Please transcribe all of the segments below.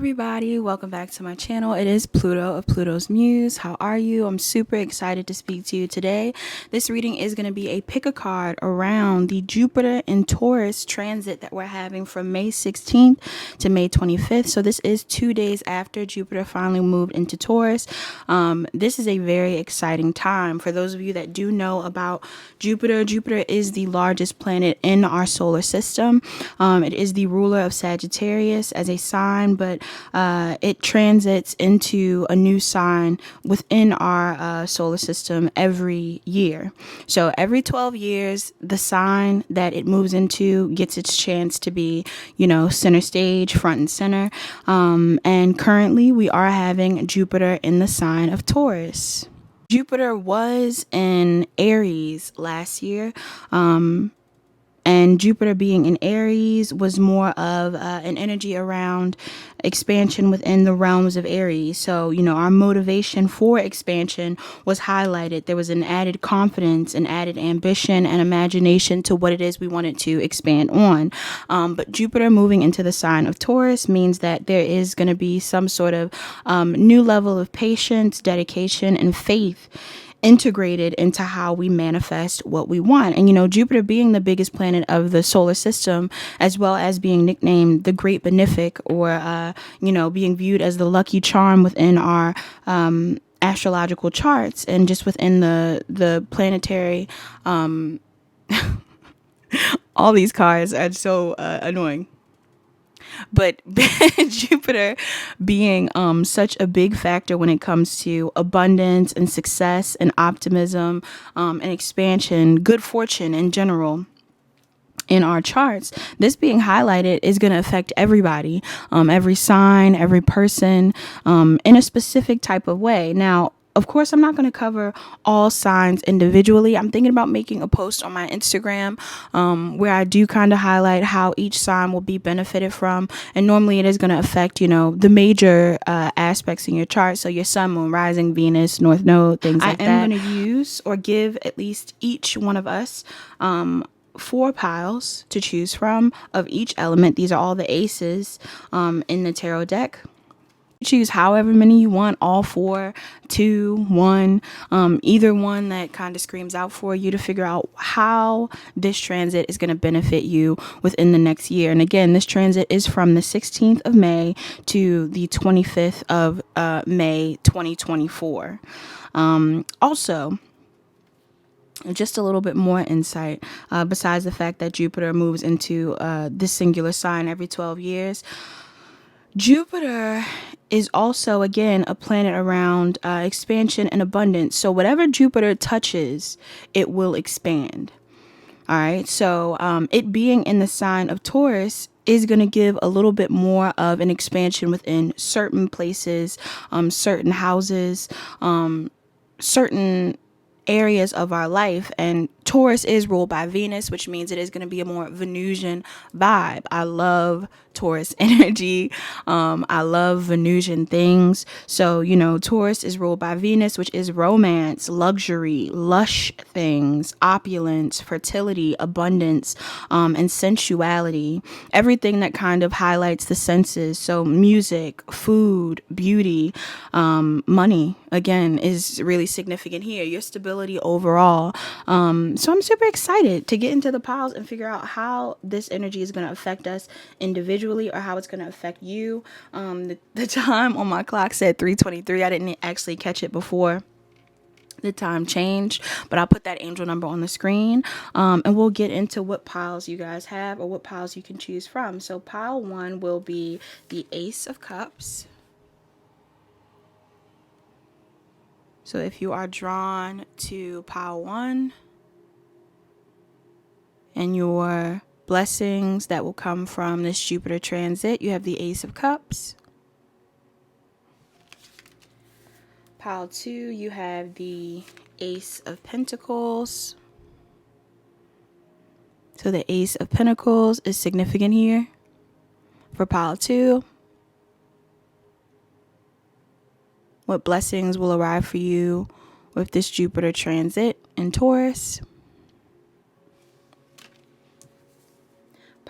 everybody, welcome back to my channel. It is Pluto of Pluto's Muse. How are you? I'm super excited to speak to you today. This reading is going to be a pick a card around the Jupiter and Taurus transit that we're having from May 16th to May 25th. So this is 2 days after Jupiter finally moved into Taurus. This is a very exciting time. For those of you that do know about Jupiter, Jupiter is the largest planet in our solar system. It is the ruler of Sagittarius as a sign, but it transits into a new sign within our solar system every year. So every 12 years, the sign that it moves into gets its chance to be, center stage, front and center. And currently we are having Jupiter in the sign of Taurus. Jupiter was in Aries last year. And Jupiter being in Aries was more of an energy around expansion within the realms of Aries. So, our motivation for expansion was highlighted. There was an added confidence, an added ambition and imagination to what it is we wanted to expand on. But Jupiter moving into the sign of Taurus means that there is going to be some sort of new level of patience, dedication, and faith integrated into how we manifest what we want. And Jupiter being the biggest planet of the solar system, as well as being nicknamed the Great Benefic, or being viewed as the lucky charm within our astrological charts, and just within the planetary all these cards are so annoying. But Jupiter being such a big factor when it comes to abundance and success and optimism and expansion, good fortune in general in our charts, this being highlighted is going to affect everybody, every sign, every person, in a specific type of way. Now, of course, I'm not going to cover all signs individually. I'm thinking about making a post on my Instagram where I do kind of highlight how each sign will be benefited from. And normally it is going to affect, the major aspects in your chart. So your sun, moon, rising, Venus, north node, things like that. I am going to use or give at least each one of us 4 piles to choose from of each element. These are all the aces in the tarot deck. Choose however many you want, all 4, 2, 1, either one that kind of screams out for you, to figure out how this transit is going to benefit you within the next year. And again, this transit is from the 16th of May to the 25th of May 2024. Also, just a little bit more insight, besides the fact that Jupiter moves into this singular sign every 12 years. Jupiter is also, again, a planet around expansion and abundance. So whatever Jupiter touches, it will expand. All right. So it being in the sign of Taurus is going to give a little bit more of an expansion within certain places, certain houses, certain areas of our life. And Taurus is ruled by Venus, which means it is going to be a more Venusian vibe. I love Taurus energy. I love Venusian things. So, Taurus is ruled by Venus, which is romance, luxury, lush things, opulence, fertility, abundance, and sensuality. Everything that kind of highlights the senses. So music, food, beauty, money, again, is really significant here. Your stability overall. So I'm super excited to get into the piles and figure out how this energy is going to affect us individually, or how it's going to affect you. The time on my clock said 3:23. I didn't actually catch it before the time changed, but I'll put that angel number on the screen, and we'll get into what piles you guys have, or what piles you can choose from. So pile 1 will be the Ace of Cups. So if you are drawn to pile 1 and your blessings that will come from this Jupiter transit, you have the Ace of Cups. Pile 2, you have the Ace of Pentacles. So the Ace of Pentacles is significant here for pile 2. What blessings will arrive for you with this Jupiter transit in Taurus?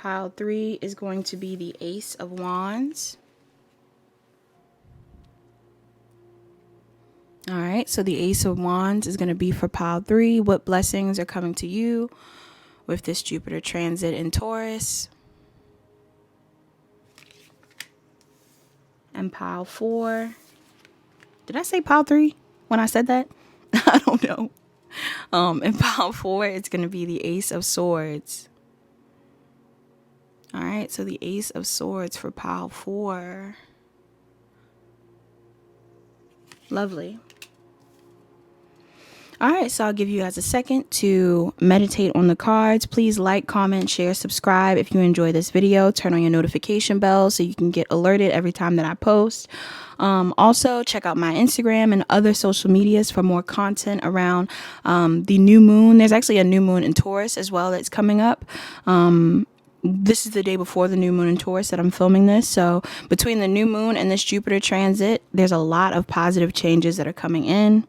Pile 3 is going to be the Ace of Wands. All right, so the Ace of Wands is going to be for pile 3. What blessings are coming to you with this Jupiter transit in Taurus? And pile 4. Did I say pile 3 when I said that? I don't know. In pile 4, it's going to be the Ace of Swords. All right, so the Ace of Swords for pile 4. Lovely. All right, so I'll give you guys a second to meditate on the cards. Please like, comment, share, subscribe if you enjoy this video. Turn on your notification bell so you can get alerted every time that I post. Also, check out my Instagram and other social medias for more content around the new moon. There's actually a new moon in Taurus as well that's coming up. This is the day before the new moon in Taurus that I'm filming this. So between the new moon and this Jupiter transit, there's a lot of positive changes that are coming in.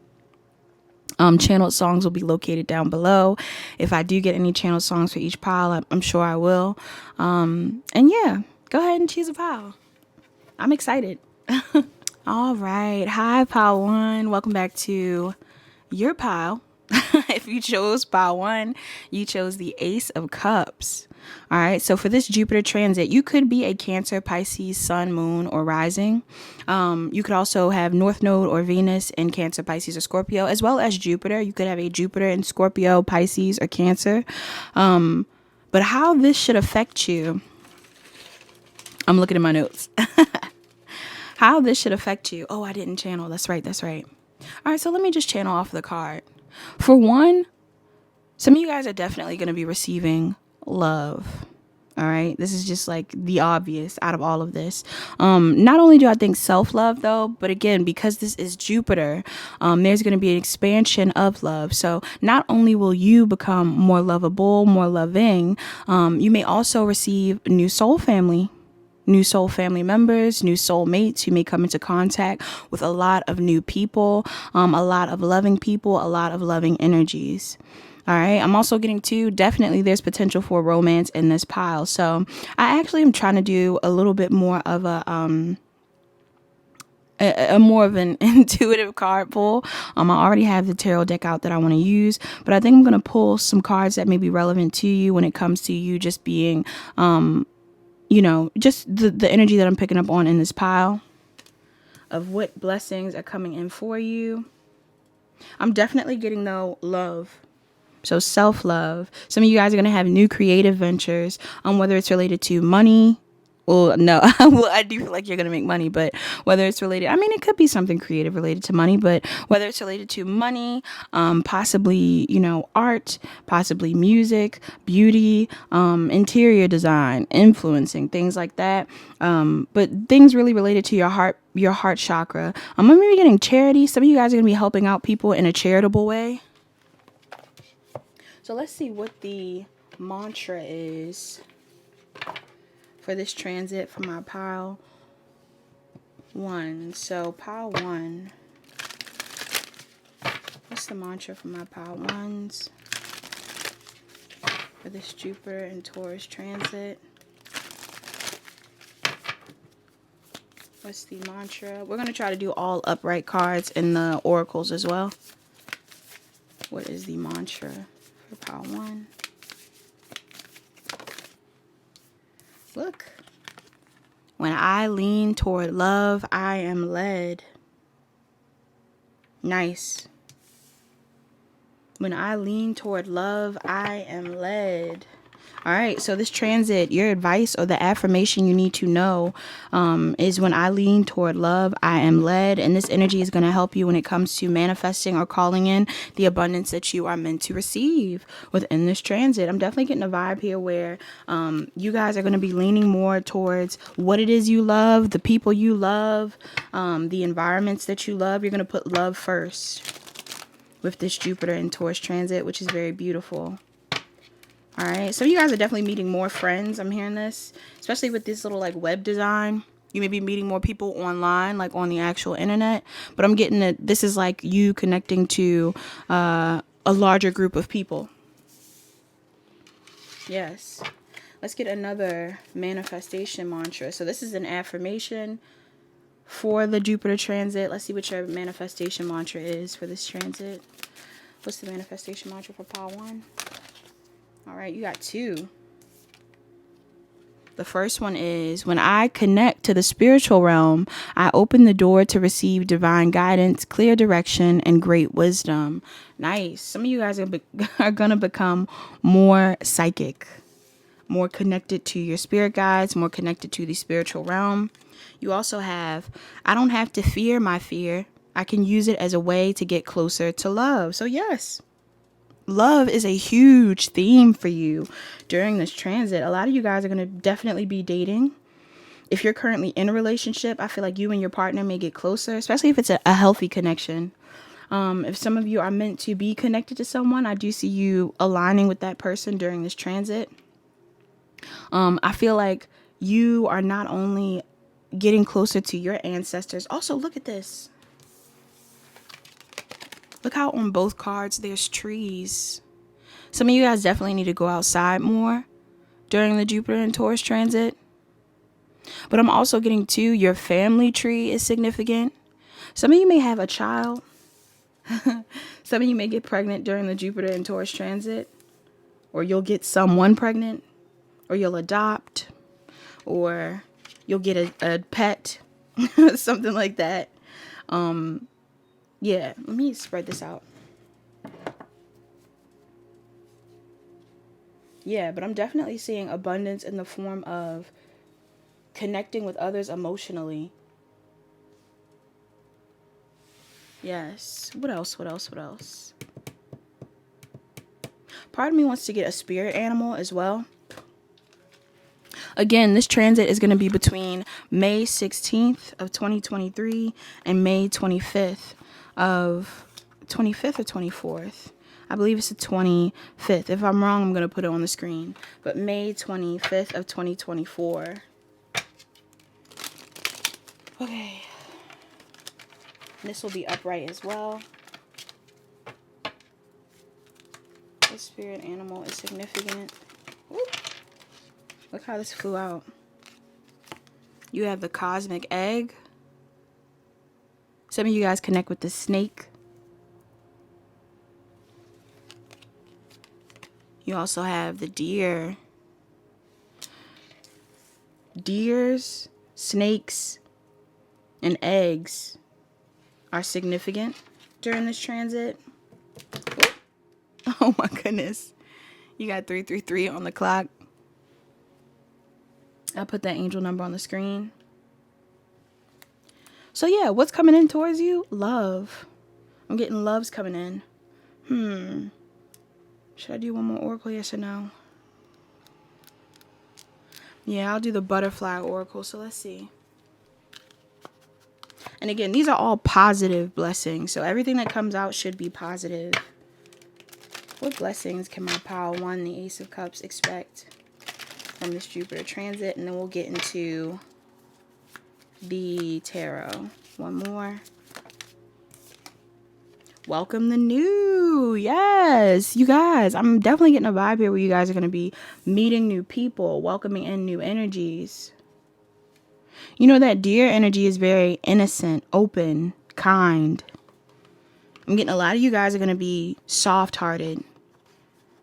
Channeled songs will be located down below. If I do get any channeled songs for each pile, I'm sure I will. And yeah, go ahead and choose a pile. I'm excited. All right. Hi, pile 1. Welcome back to your pile. If you chose pile 1, you chose the Ace of Cups. All right, so for this Jupiter transit, you could be a Cancer, Pisces, Sun, Moon, or Rising. You could also have North Node or Venus in Cancer, Pisces, or Scorpio, as well as Jupiter. You could have a Jupiter in Scorpio, Pisces, or Cancer. But how this should affect you, I'm looking at my notes. How this should affect you. Oh, I didn't channel. That's right. All right, so let me just channel off the card. For one, some of you guys are definitely going to be receiving love. All right. This is just like the obvious out of all of this. Not only do I think self-love though, but again, because this is Jupiter, there's going to be an expansion of love. So not only will you become more lovable, more loving, you may also receive new soul family members, new soulmates who may come into contact with a lot of new people, a lot of loving people, a lot of loving energies. All right. I'm also getting to definitely there's potential for romance in this pile. So I actually am trying to do a little bit more of a more of an intuitive card pull. I already have the tarot deck out that I want to use, but I think I'm going to pull some cards that may be relevant to you when it comes to you just being, just the energy that I'm picking up on in this pile of what blessings are coming in for you. I'm definitely getting though love. So self-love. Some of you guys are going to have new creative ventures, whether it's related to money. Well, no, well, I do feel like you're going to make money, but whether it's related, I mean, it could be something creative related to money, but whether it's related to money, possibly, art, possibly music, beauty, interior design, influencing, things like that. But things really related to your heart chakra. I'm going to be getting charity. Some of you guys are going to be helping out people in a charitable way. So let's see what the mantra is for this transit for my pile 1. So pile 1. What's the mantra for my pile 1s for this Jupiter and Taurus transit? What's the mantra? We're going to try to do all upright cards in the oracles as well. What is the mantra for pile 1? Look. When I lean toward love, I am led. Nice. When I lean toward love, I am led. All right, so this transit, your advice or the affirmation you need to know is when I lean toward love, I am led. And this energy is going to help you when it comes to manifesting or calling in the abundance that you are meant to receive within this transit. I'm definitely getting a vibe here where you guys are going to be leaning more towards what it is you love, the people you love, the environments that you love. You're going to put love first with this Jupiter and Taurus transit, which is very beautiful. All right, so you guys are definitely meeting more friends. I'm hearing this, especially with this little like web design. You may be meeting more people online, like on the actual internet. But I'm getting that this is like you connecting to a larger group of people. Yes. Let's get another manifestation mantra. So this is an affirmation. for the Jupiter transit. Let's see what your manifestation mantra is for this transit. What's the manifestation mantra for pile 1? All right, you got 2. The first one is, when I connect to the spiritual realm, I open the door to receive divine guidance, clear direction, and great wisdom. Nice. Some of you guys are going to become more psychic, more connected to your spirit guides, more connected to the spiritual realm. You also have, I don't have to fear my fear. I can use it as a way to get closer to love. So yes, love is a huge theme for you during this transit. A lot of you guys are going to definitely be dating. If you're currently in a relationship, I feel like you and your partner may get closer, especially if it's a healthy connection. If some of you are meant to be connected to someone, I do see you aligning with that person during this transit. I feel like you are not only getting closer to your ancestors. Also, look at this. Look how on both cards there's trees. Some of you guys definitely need to go outside more during the Jupiter and Taurus transit. But I'm also getting to your family tree is significant. Some of you may have a child. Some of you may get pregnant during the Jupiter and Taurus transit. Or you'll get someone pregnant. Or you'll adopt. Or you'll get a pet. Something like that. Yeah, let me spread this out. Yeah, but I'm definitely seeing abundance in the form of connecting with others emotionally. Yes. What else? What else? What else? Part of me wants to get a spirit animal as well. Again, this transit is going to be between May 16th of 2023 and May 25th of 25th or 24th. I believe it's the 25th. If I'm wrong, I'm going to put it on the screen. But May 25th of 2024. Okay. This will be upright as well. The spirit animal is significant. Whoop. Look how this flew out. You have the cosmic egg. Some of you guys connect with the snake. You also have the deer. Deers, snakes, and eggs are significant during this transit. Oh my goodness. You got 333 on the clock. I'll put that angel number on the screen. So yeah, what's coming in towards you? Love. I'm getting loves coming in. Should I do one more oracle? Yes or no? Yeah, I'll do the butterfly oracle. So let's see. And again, these are all positive blessings. So everything that comes out should be positive. What blessings can my pile 1, the Ace of Cups, expect from this Jupiter transit? And then we'll get into the tarot. One more. Welcome the new. Yes, you guys. I'm definitely getting a vibe here where you guys are going to be meeting new people, welcoming in new energies. You know, that deer energy is very innocent, open, kind. I'm getting a lot of you guys are going to be soft-hearted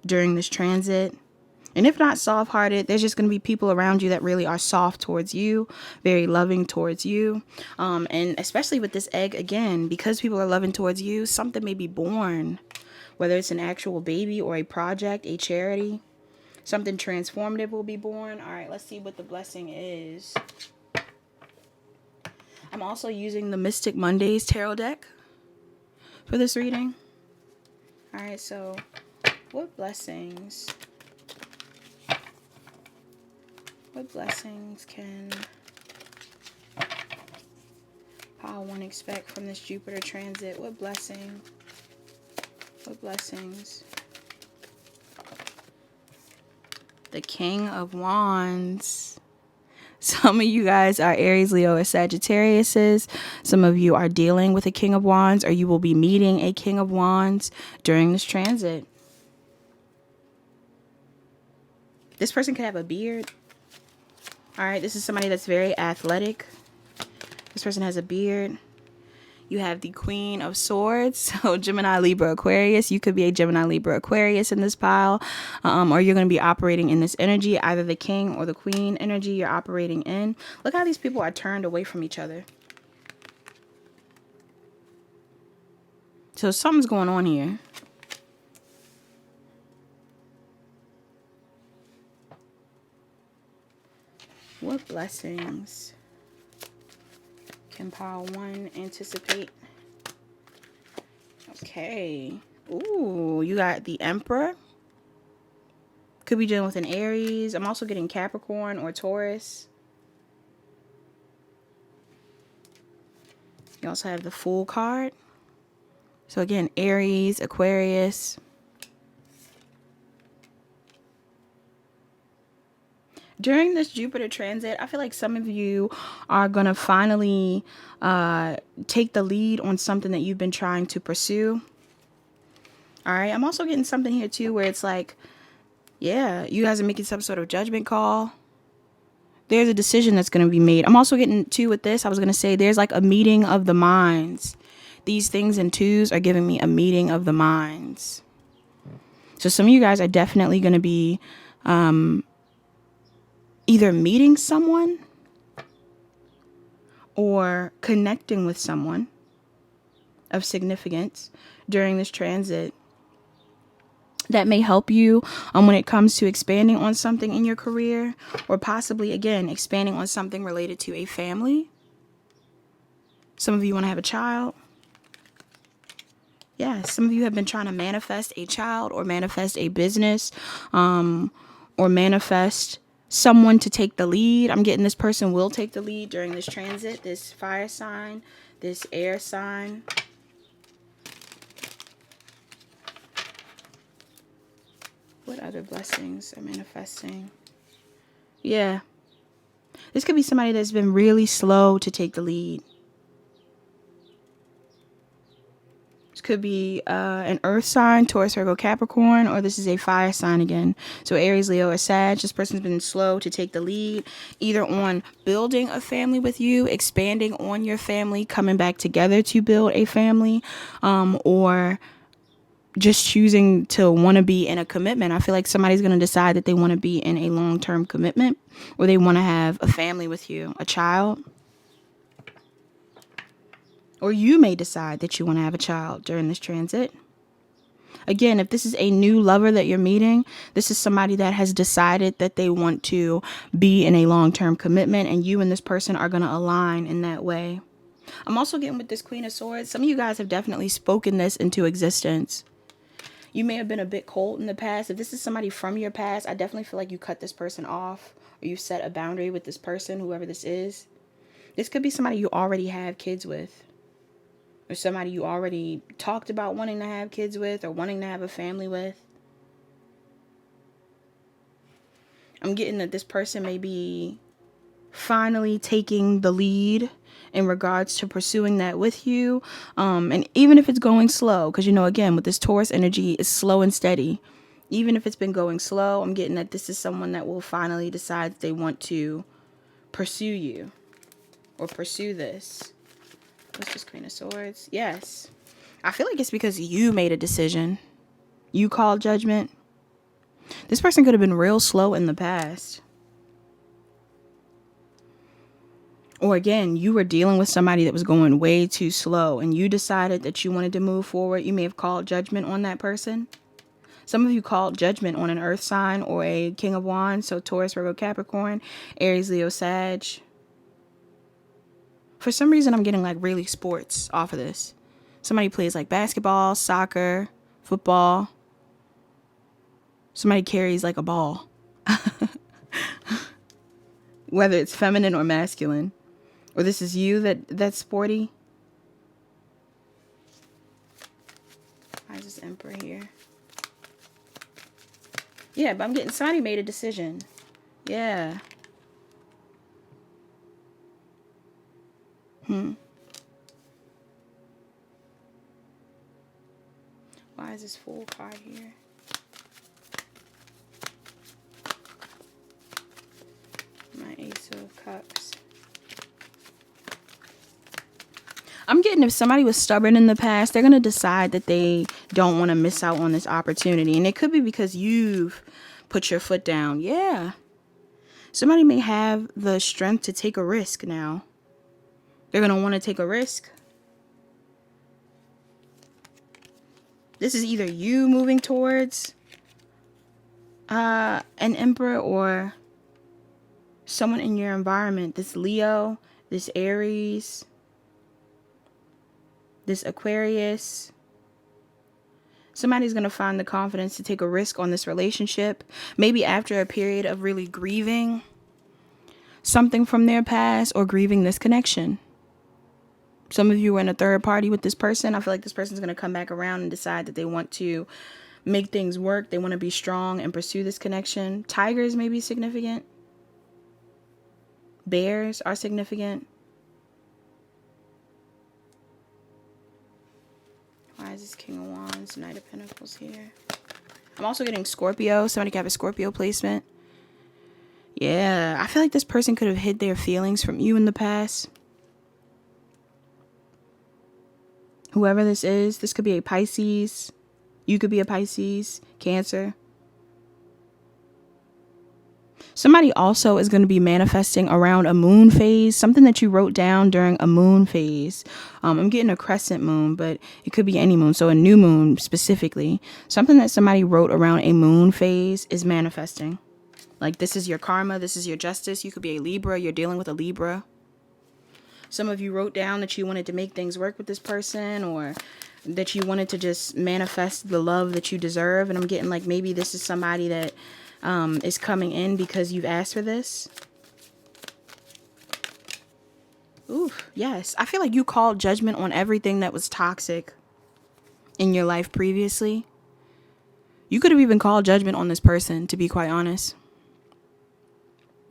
during this transit. And if not soft-hearted, there's just going to be people around you that really are soft towards you, very loving towards you. And especially with this egg, again, because people are loving towards you, something may be born, whether it's an actual baby or a project, a charity. Something transformative will be born. All right, let's see what the blessing is. I'm also using the Mystic Mondays tarot deck for this reading. All right, so what blessings can pile 1 expect from this Jupiter transit? What blessings? The King of Wands. Some of you guys are Aries, Leo, or Sagittariuses. Some of you are dealing with a King of Wands, or you will be meeting a King of Wands during this transit. This person could have a beard. All right, this is somebody that's very athletic, This person has a beard. You have the Queen of Swords. So Gemini, Libra, Aquarius. You could be a Gemini, Libra, Aquarius in this pile. Or you're going to be operating in this energy. Either the King or the Queen energy you're operating in. Look how these people are turned away from each other. So something's going on here. What blessings can pile 1 anticipate? Okay. Ooh, you got the Emperor. Could be dealing with an Aries. I'm also getting Capricorn or Taurus. You also have the Fool card. So again, Aries, Aquarius. During this Jupiter transit, I feel like some of you are going to finally take the lead on something that you've been trying to pursue. All right. I'm also getting something here too where it's like, yeah, you guys are making some sort of judgment call. There's a decision that's going to be made. I'm also getting too with this. I was going to say there's like a meeting of the minds. These things in twos are giving me a meeting of the minds. So some of you guys are definitely going to be either meeting someone or connecting with someone of significance during this transit that may help you when it comes to expanding on something in your career, or possibly, again, expanding on something related to a family. Some of you want to have a child. Yeah, some of you have been trying to manifest a child or manifest a business or manifest someone to take the lead. I'm getting this person will take the lead during this transit, this fire sign, this air sign. What other blessings are manifesting? Yeah. This could be somebody that's been really slow to take the lead. This could be an earth sign, Taurus, Virgo, Capricorn, or this is a fire sign again. So Aries, Leo, or Sag. This person's been slow to take the lead, either on building a family with you, expanding on your family, coming back together to build a family, or just choosing to want to be in a commitment. I feel like somebody's going to decide that they want to be in a long-term commitment, or they want to have a family with you, a child. Or you may decide that you want to have a child during this transit. Again, if this is a new lover that you're meeting, this is somebody that has decided that they want to be in a long-term commitment, and you and this person are going to align in that way. I'm also getting with this Queen of Swords. Some of you guys have definitely spoken this into existence. You may have been a bit cold in the past. If this is somebody from your past, I definitely feel like you cut this person off, or you set a boundary with this person, whoever this is. This could be somebody you already have kids with, or somebody you already talked about wanting to have kids with, or wanting to have a family with. I'm getting that this person may be finally taking the lead in regards to pursuing that with you. And even if it's going slow, because, you know, again, with this Taurus energy, it's slow and steady. Even if it's been going slow, I'm getting that this is someone that will finally decide that they want to pursue you or pursue this. What's this Queen of Swords? Yes. I feel like it's because you made a decision. You called judgment. This person could have been real slow in the past. Or again, you were dealing with somebody that was going way too slow, and you decided that you wanted to move forward. You may have called judgment on that person. Some of you called judgment on an earth sign or a King of Wands. So Taurus, Virgo, Capricorn, Aries, Leo, Sag. For some reason, I'm getting like really sports off of this. Somebody plays like basketball, soccer, football. Somebody carries like a ball. Whether it's feminine or masculine. Or this is you that's sporty. Why is this Emperor here? Yeah, but I'm getting somebody made a decision. Yeah. Why is this Fool card here? My Ace of Cups. I'm getting if somebody was stubborn in the past, they're going to decide that they don't want to miss out on this opportunity. And it could be because you've put your foot down. Yeah. Somebody may have the strength to take a risk now. They're going to want to take a risk. This is either you moving towards an emperor or someone in your environment. This Leo, this Aries, this Aquarius. Somebody's going to find the confidence to take a risk on this relationship. Maybe after a period of really grieving something from their past or grieving this connection. Some of you are in a third party with this person. I feel like this person's going to come back around and decide that they want to make things work. They want to be strong and pursue this connection. Tigers may be significant. Bears are significant. Why is this King of Wands, Knight of Pentacles here? I'm also getting Scorpio. Somebody could have a Scorpio placement. Yeah, I feel like this person could have hid their feelings from you in the past. Whoever this is, this could be a Pisces. You could be a Pisces, Cancer. Somebody also is going to be manifesting around a moon phase, something that you wrote down during a moon phase. I'm getting a crescent moon, but it could be any moon. So a new moon specifically. Something that somebody wrote around a moon phase is manifesting. Like this is your karma. This is your justice. You could be a Libra. You're dealing with a Libra. Some of you wrote down that you wanted to make things work with this person, or that you wanted to just manifest the love that you deserve. And I'm getting like maybe this is somebody that is coming in because you've asked for this. Ooh, yes. I feel like you called judgment on everything that was toxic in your life previously. You could have even called judgment on this person, to be quite honest.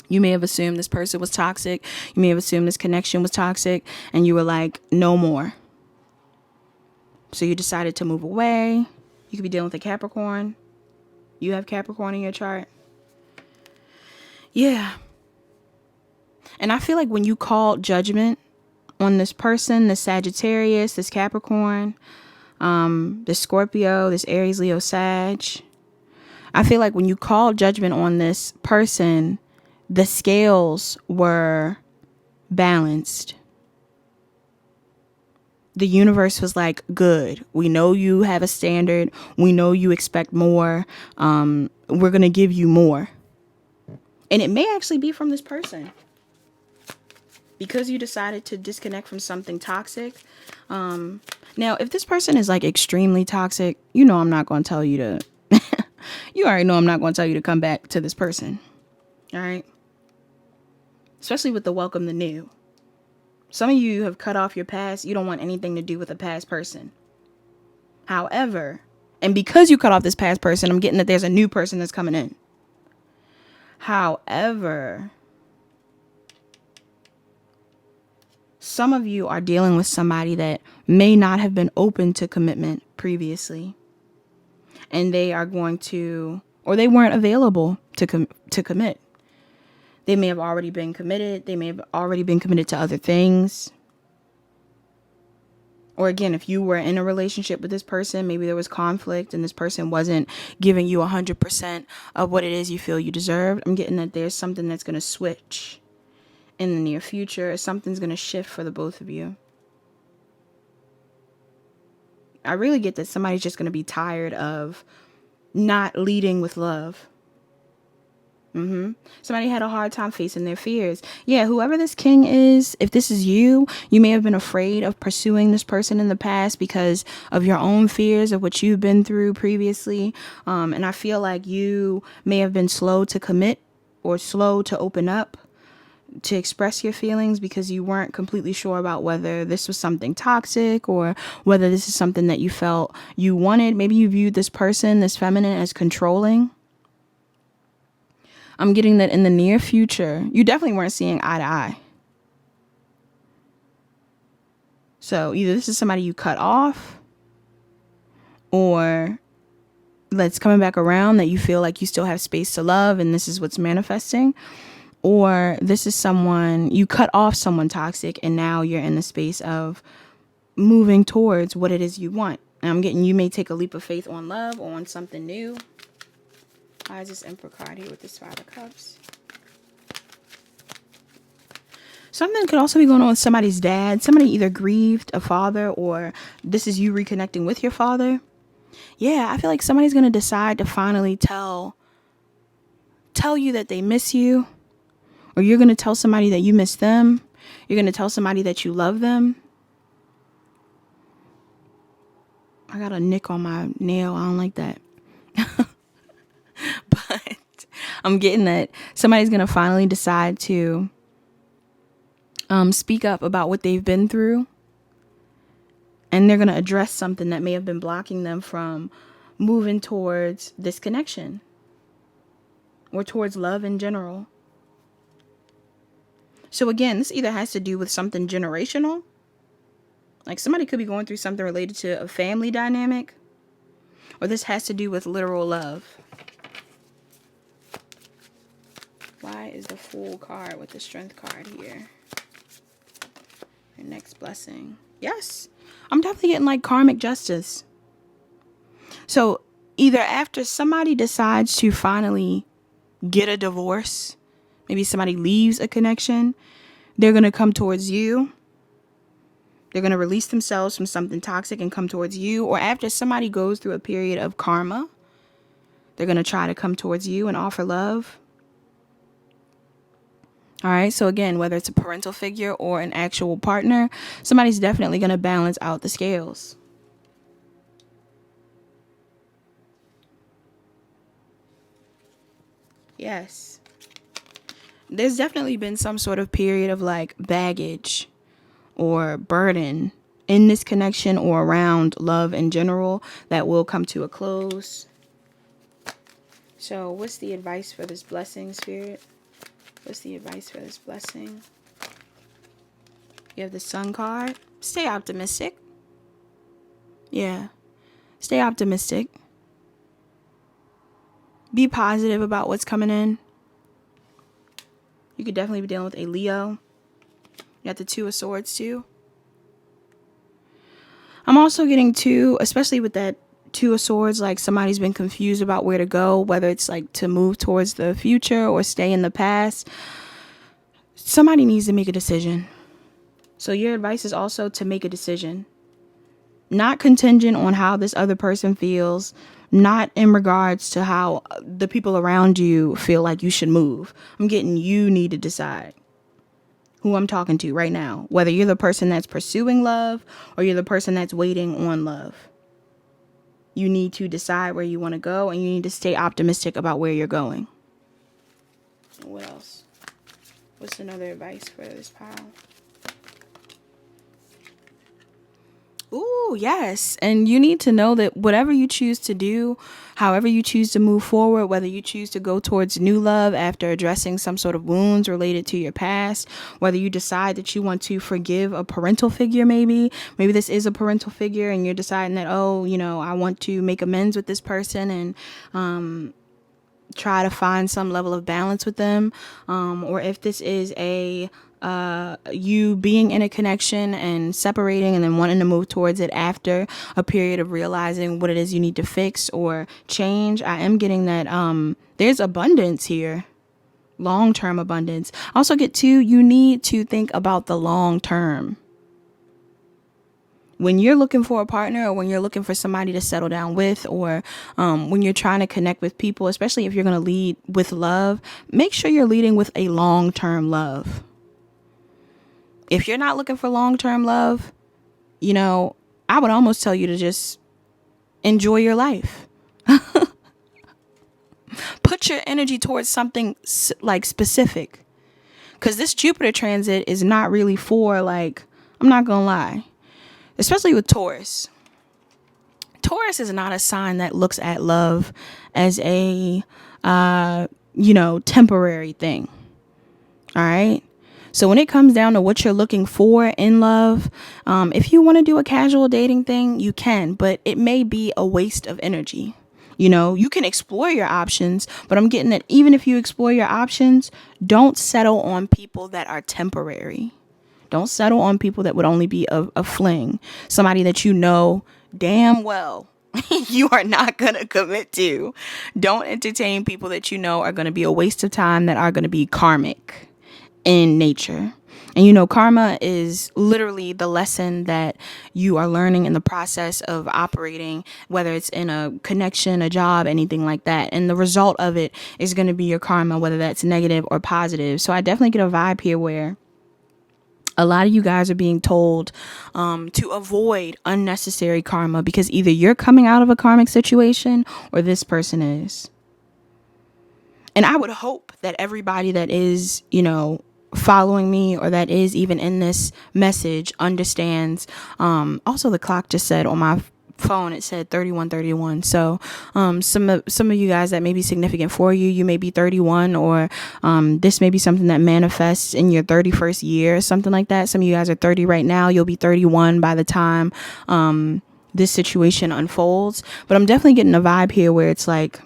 You may have assumed this person was toxic. You may have assumed this connection was toxic. And you were like, no more. So you decided to move away. You could be dealing with a Capricorn. You have Capricorn in your chart. Yeah. And I feel like when you call judgment on this person, this Sagittarius, this Capricorn, this Scorpio, this Aries, Leo, Sag, I feel like when you call judgment on this person, the scales were balanced. The universe was like, good. We know you have a standard. We know you expect more. We're going to give you more. And it may actually be from this person. Because you decided to disconnect from something toxic. Now, if this person is like extremely toxic, you know I'm not going to tell you to... you already know I'm not going to tell you to come back to this person. All right? Especially with the welcome the new. Some of you have cut off your past. You don't want anything to do with a past person. However, and because you cut off this past person, I'm getting that there's a new person that's coming in. However, some of you are dealing with somebody that may not have been open to commitment previously. And they are going to, or they weren't available to commit. They may have already been committed. They may have already been committed to other things. Or again, if you were in a relationship with this person, maybe there was conflict and this person wasn't giving you 100% of what it is you feel you deserve. I'm getting that there's something that's going to switch in the near future. Something's going to shift for the both of you. I really get that somebody's just going to be tired of not leading with love. Somebody had a hard time facing their fears. Yeah, whoever this king is, if this is you, you may have been afraid of pursuing this person in the past because of your own fears of what you've been through previously. And I feel like you may have been slow to commit or slow to open up, to express your feelings because you weren't completely sure about whether this was something toxic or whether this is something that you felt you wanted. Maybe you viewed this person, this feminine, as controlling. I'm getting that in the near future, you definitely weren't seeing eye to eye. So either this is somebody you cut off, or that's coming back around that you feel like you still have space to love and this is what's manifesting. Or this is someone, you cut off someone toxic and now you're in the space of moving towards what it is you want. And I'm getting you may take a leap of faith on love or on something new. Why is this Emperor card here with this Five of Cups? Something could also be going on with somebody's dad. Somebody either grieved a father, or this is you reconnecting with your father. Yeah, I feel like somebody's going to decide to finally tell you that they miss you. Or you're going to tell somebody that you miss them. You're going to tell somebody that you love them. I got a nick on my nail. I don't like that. But I'm getting that somebody's going to finally decide to speak up about what they've been through. And they're going to address something that may have been blocking them from moving towards this connection. Or towards love in general. So again, this either has to do with something generational. Like somebody could be going through something related to a family dynamic. Or this has to do with literal love. Why is the Fool card with the Strength card here? Your next blessing. Yes. I'm definitely getting like karmic justice. So either after somebody decides to finally get a divorce, maybe somebody leaves a connection, they're going to come towards you. They're going to release themselves from something toxic and come towards you. Or after somebody goes through a period of karma, they're going to try to come towards you and offer love. All right. So again, whether it's a parental figure or an actual partner, somebody's definitely going to balance out the scales. Yes. There's definitely been some sort of period of like baggage or burden in this connection or around love in general that will come to a close. So what's the advice for this blessing, Spirit? What's the advice for this blessing? You have the Sun card. Stay optimistic. Yeah. Stay optimistic. Be positive about what's coming in. You could definitely be dealing with a Leo. You got the Two of Swords too. I'm also getting two, especially with that Two of Swords, like somebody's been confused about where to go, whether it's like to move towards the future or stay in the past. Somebody needs to make a decision. So your advice is also to make a decision. Not contingent on how this other person feels. Not in regards to how the people around you feel like you should move. I'm getting you need to decide who I'm talking to right now. Whether you're the person that's pursuing love or you're the person that's waiting on love. You need to decide where you want to go, and you need to stay optimistic about where you're going. What else? What's another advice for this pile? Ooh, yes. And you need to know that whatever you choose to do, however you choose to move forward, whether you choose to go towards new love after addressing some sort of wounds related to your past, whether you decide that you want to forgive a parental figure, maybe this is a parental figure and you're deciding that, oh, you know, I want to make amends with this person and try to find some level of balance with them. Or if this is you being in a connection and separating and then wanting to move towards it after a period of realizing what it is you need to fix or change. I am getting that there's abundance here. Long-term abundance. I also get to, you need to think about the long term. When you're looking for a partner, or when you're looking for somebody to settle down with, or when you're trying to connect with people, especially if you're going to lead with love, make sure you're leading with a long-term love. If you're not looking for long-term love, you know, I would almost tell you to just enjoy your life. Put your energy towards something like specific. Because this Jupiter transit is not really for, like, I'm not going to lie. Especially with Taurus. Taurus is not a sign that looks at love as a, temporary thing. All right. So when it comes down to what you're looking for in love, if you want to do a casual dating thing, you can, but it may be a waste of energy. You know, you can explore your options, but I'm getting that even if you explore your options, don't settle on people that are temporary. Don't settle on people that would only be a fling. Somebody that you know damn well you are not going to commit to. Don't entertain people that you know are going to be a waste of time, that are going to be karmic in nature. And you know, karma is literally the lesson that you are learning in the process of operating, whether it's in a connection, a job, anything like that. And the result of it is going to be your karma, whether that's negative or positive. So I definitely get a vibe here where a lot of you guys are being told to avoid unnecessary karma, because either you're coming out of a karmic situation or this person is. And I would hope that everybody that is, you know, following me, or that is even in this message, understands. Also, the clock just said on my phone, it said 31:31. So some of you guys that may be significant for you, you may be 31, or this may be something that manifests in your 31st year, something like that. Some of you guys are 30 right now. You'll be 31 by the time this situation unfolds. But I'm definitely getting a vibe here where it's like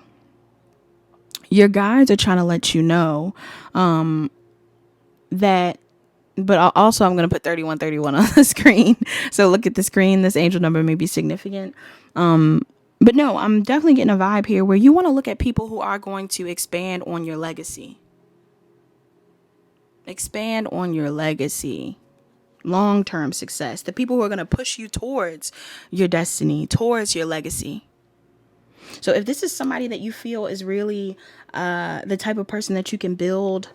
your guides are trying to let you know that, but also I'm going to put 31:31 on the screen. So look at the screen. This angel number may be significant. But no, I'm definitely getting a vibe here where you want to look at people who are going to expand on your legacy. Expand on your legacy. Long-term success. The people who are going to push you towards your destiny, towards your legacy. So if this is somebody that you feel is really the type of person that you can build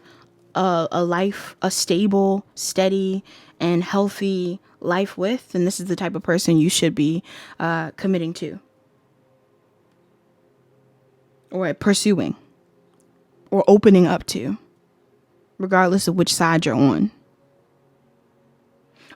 a life, a stable, steady, and healthy life with, then this is the type of person you should be committing to, or pursuing, or opening up to, regardless of which side you're on.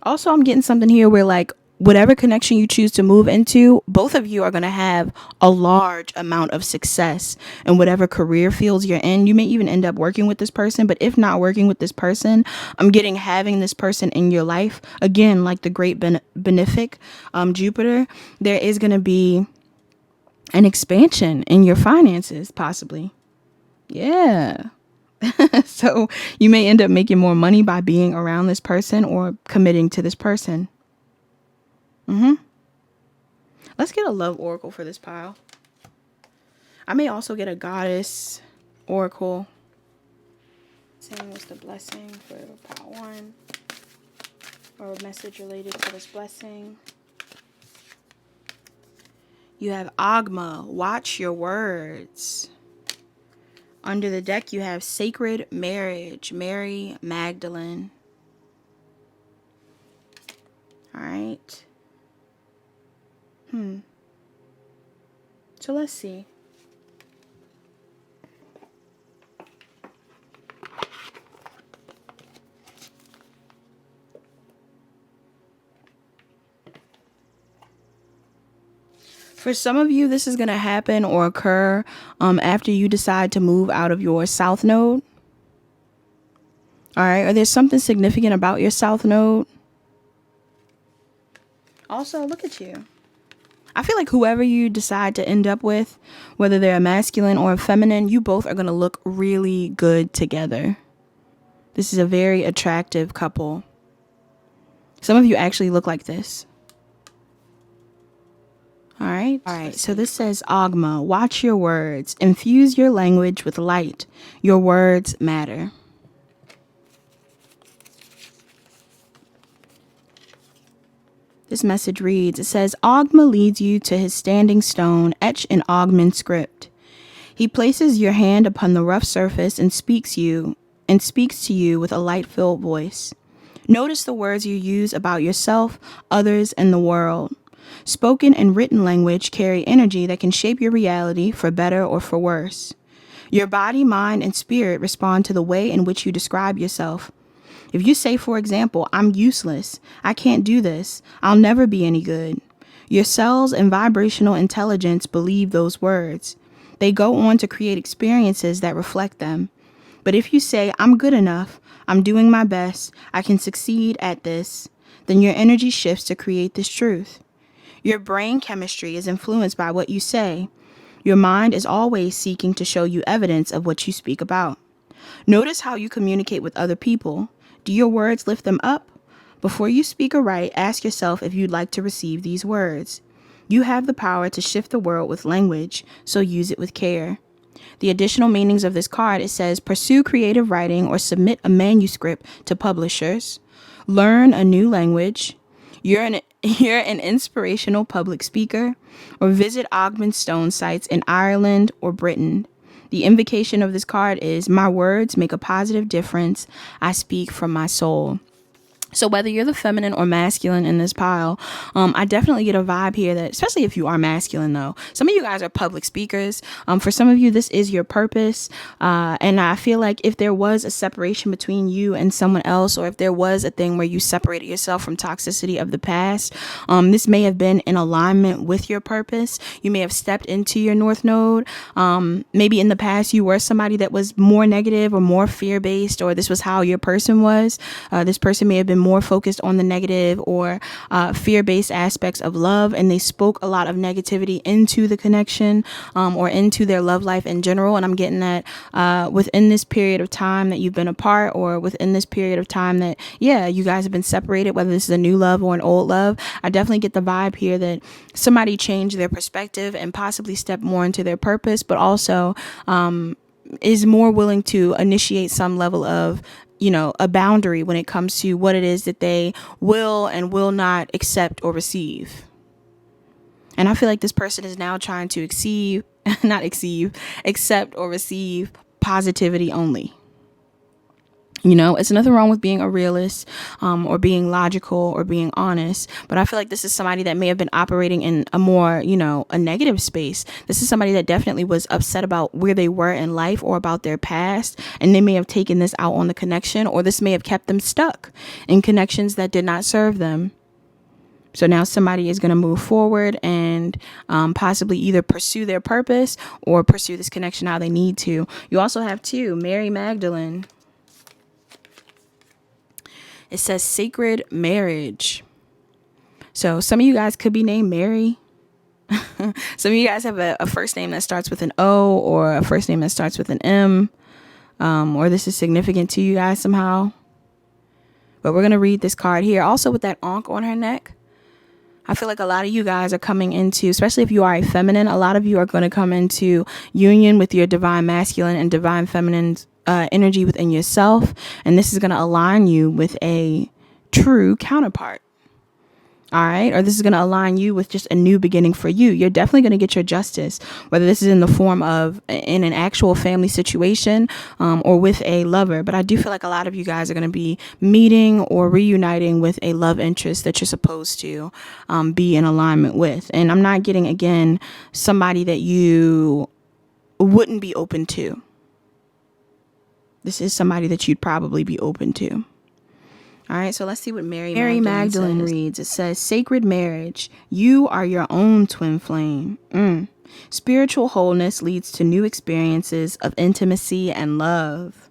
Also, I'm getting something here where, like, whatever connection you choose to move into, both of you are going to have a large amount of success in whatever career fields you're in. You may even end up working with this person, but if not working with this person, I'm getting having this person in your life. Again, like the great benefic Jupiter, there is going to be an expansion in your finances, possibly. Yeah. So you may end up making more money by being around this person or committing to this person. Let's get a love oracle for this pile. I may also get a goddess oracle. Saying what's the blessing for pile 1, or a message related to this blessing. You have Agma, watch your words. Under the deck, you have Sacred Marriage, Mary Magdalene. All right. So let's see. For some of you, this is going to happen or occur after you decide to move out of your south node. All right. Or there's something significant about your south node. Also, look at you. I feel like whoever you decide to end up with, whether they're a masculine or a feminine, you both are going to look really good together. This is a very attractive couple. Some of you actually look like this. All right. So this says, Agma, watch your words. Infuse your language with light. Your words matter. This message reads, it says, Agma leads you to his standing stone, etched in Ogman script. He places your hand upon the rough surface and speaks to you with a light-filled voice. Notice the words you use about yourself, others, and the world. Spoken and written language carry energy that can shape your reality for better or for worse. Your body, mind, and spirit respond to the way in which you describe yourself. If you say, for example, I'm useless, I can't do this, I'll never be any good, your cells and vibrational intelligence believe those words. They go on to create experiences that reflect them. But if you say, I'm good enough, I'm doing my best, I can succeed at this, then your energy shifts to create this truth. Your brain chemistry is influenced by what you say. Your mind is always seeking to show you evidence of what you speak about. Notice how you communicate with other people. Do your words lift them up? Before you speak or write, ask yourself if you'd like to receive these words. You have the power to shift the world with language, so use it with care. The additional meanings of this card, it says, pursue creative writing or submit a manuscript to publishers. Learn a new language. You're an inspirational public speaker. Or visit Ogden Stone sites in Ireland or Britain. The invocation of this card is, my words make a positive difference. I speak from my soul. So whether you're the feminine or masculine in this pile, I definitely get a vibe here that, especially if you are masculine though, some of you guys are public speakers. For some of you, this is your purpose. And I feel like if there was a separation between you and someone else, or if there was a thing where you separated yourself from toxicity of the past, this may have been in alignment with your purpose. You may have stepped into your North Node. Maybe in the past you were somebody that was more negative or more fear-based, or this was how your person was. This person may have been more focused on the negative or fear-based aspects of love, and they spoke a lot of negativity into the connection or into their love life in general. And I'm getting that within this period of time that you've been apart, or within this period of time that, yeah, you guys have been separated, whether this is a new love or an old love, I definitely get the vibe here that somebody changed their perspective and possibly stepped more into their purpose, but also is more willing to initiate some level of, you know, a boundary when it comes to what it is that they will and will not accept or receive. And I feel like this person is now trying to accept or receive positivity only. You know, it's nothing wrong with being a realist or being logical or being honest. But I feel like this is somebody that may have been operating in a more, you know, a negative space. This is somebody that definitely was upset about where they were in life or about their past. And they may have taken this out on the connection, or this may have kept them stuck in connections that did not serve them. So now somebody is going to move forward and possibly either pursue their purpose or pursue this connection how they need to. You also have Mary Magdalene. It says sacred marriage. So some of you guys could be named Mary. Some of you guys have a first name that starts with an O, or a first name that starts with an M. Or this is significant to you guys somehow. But we're going to read this card here. Also with that ankh on her neck. I feel like a lot of you guys are coming into, especially if you are a feminine, a lot of you are going to come into union with your divine masculine and divine feminine energy within yourself. And this is going to align you with a true counterpart. All right. Or this is going to align you with just a new beginning for you. You're definitely going to get your justice, whether this is in the form of in an actual family situation or with a lover. But I do feel like a lot of you guys are going to be meeting or reuniting with a love interest that you're supposed to be in alignment with. And I'm not getting, again, somebody that you wouldn't be open to. This is somebody that you'd probably be open to. All right, so let's see what Mary Magdalene reads. It says, sacred marriage. You are your own twin flame. Spiritual wholeness leads to new experiences of intimacy and love.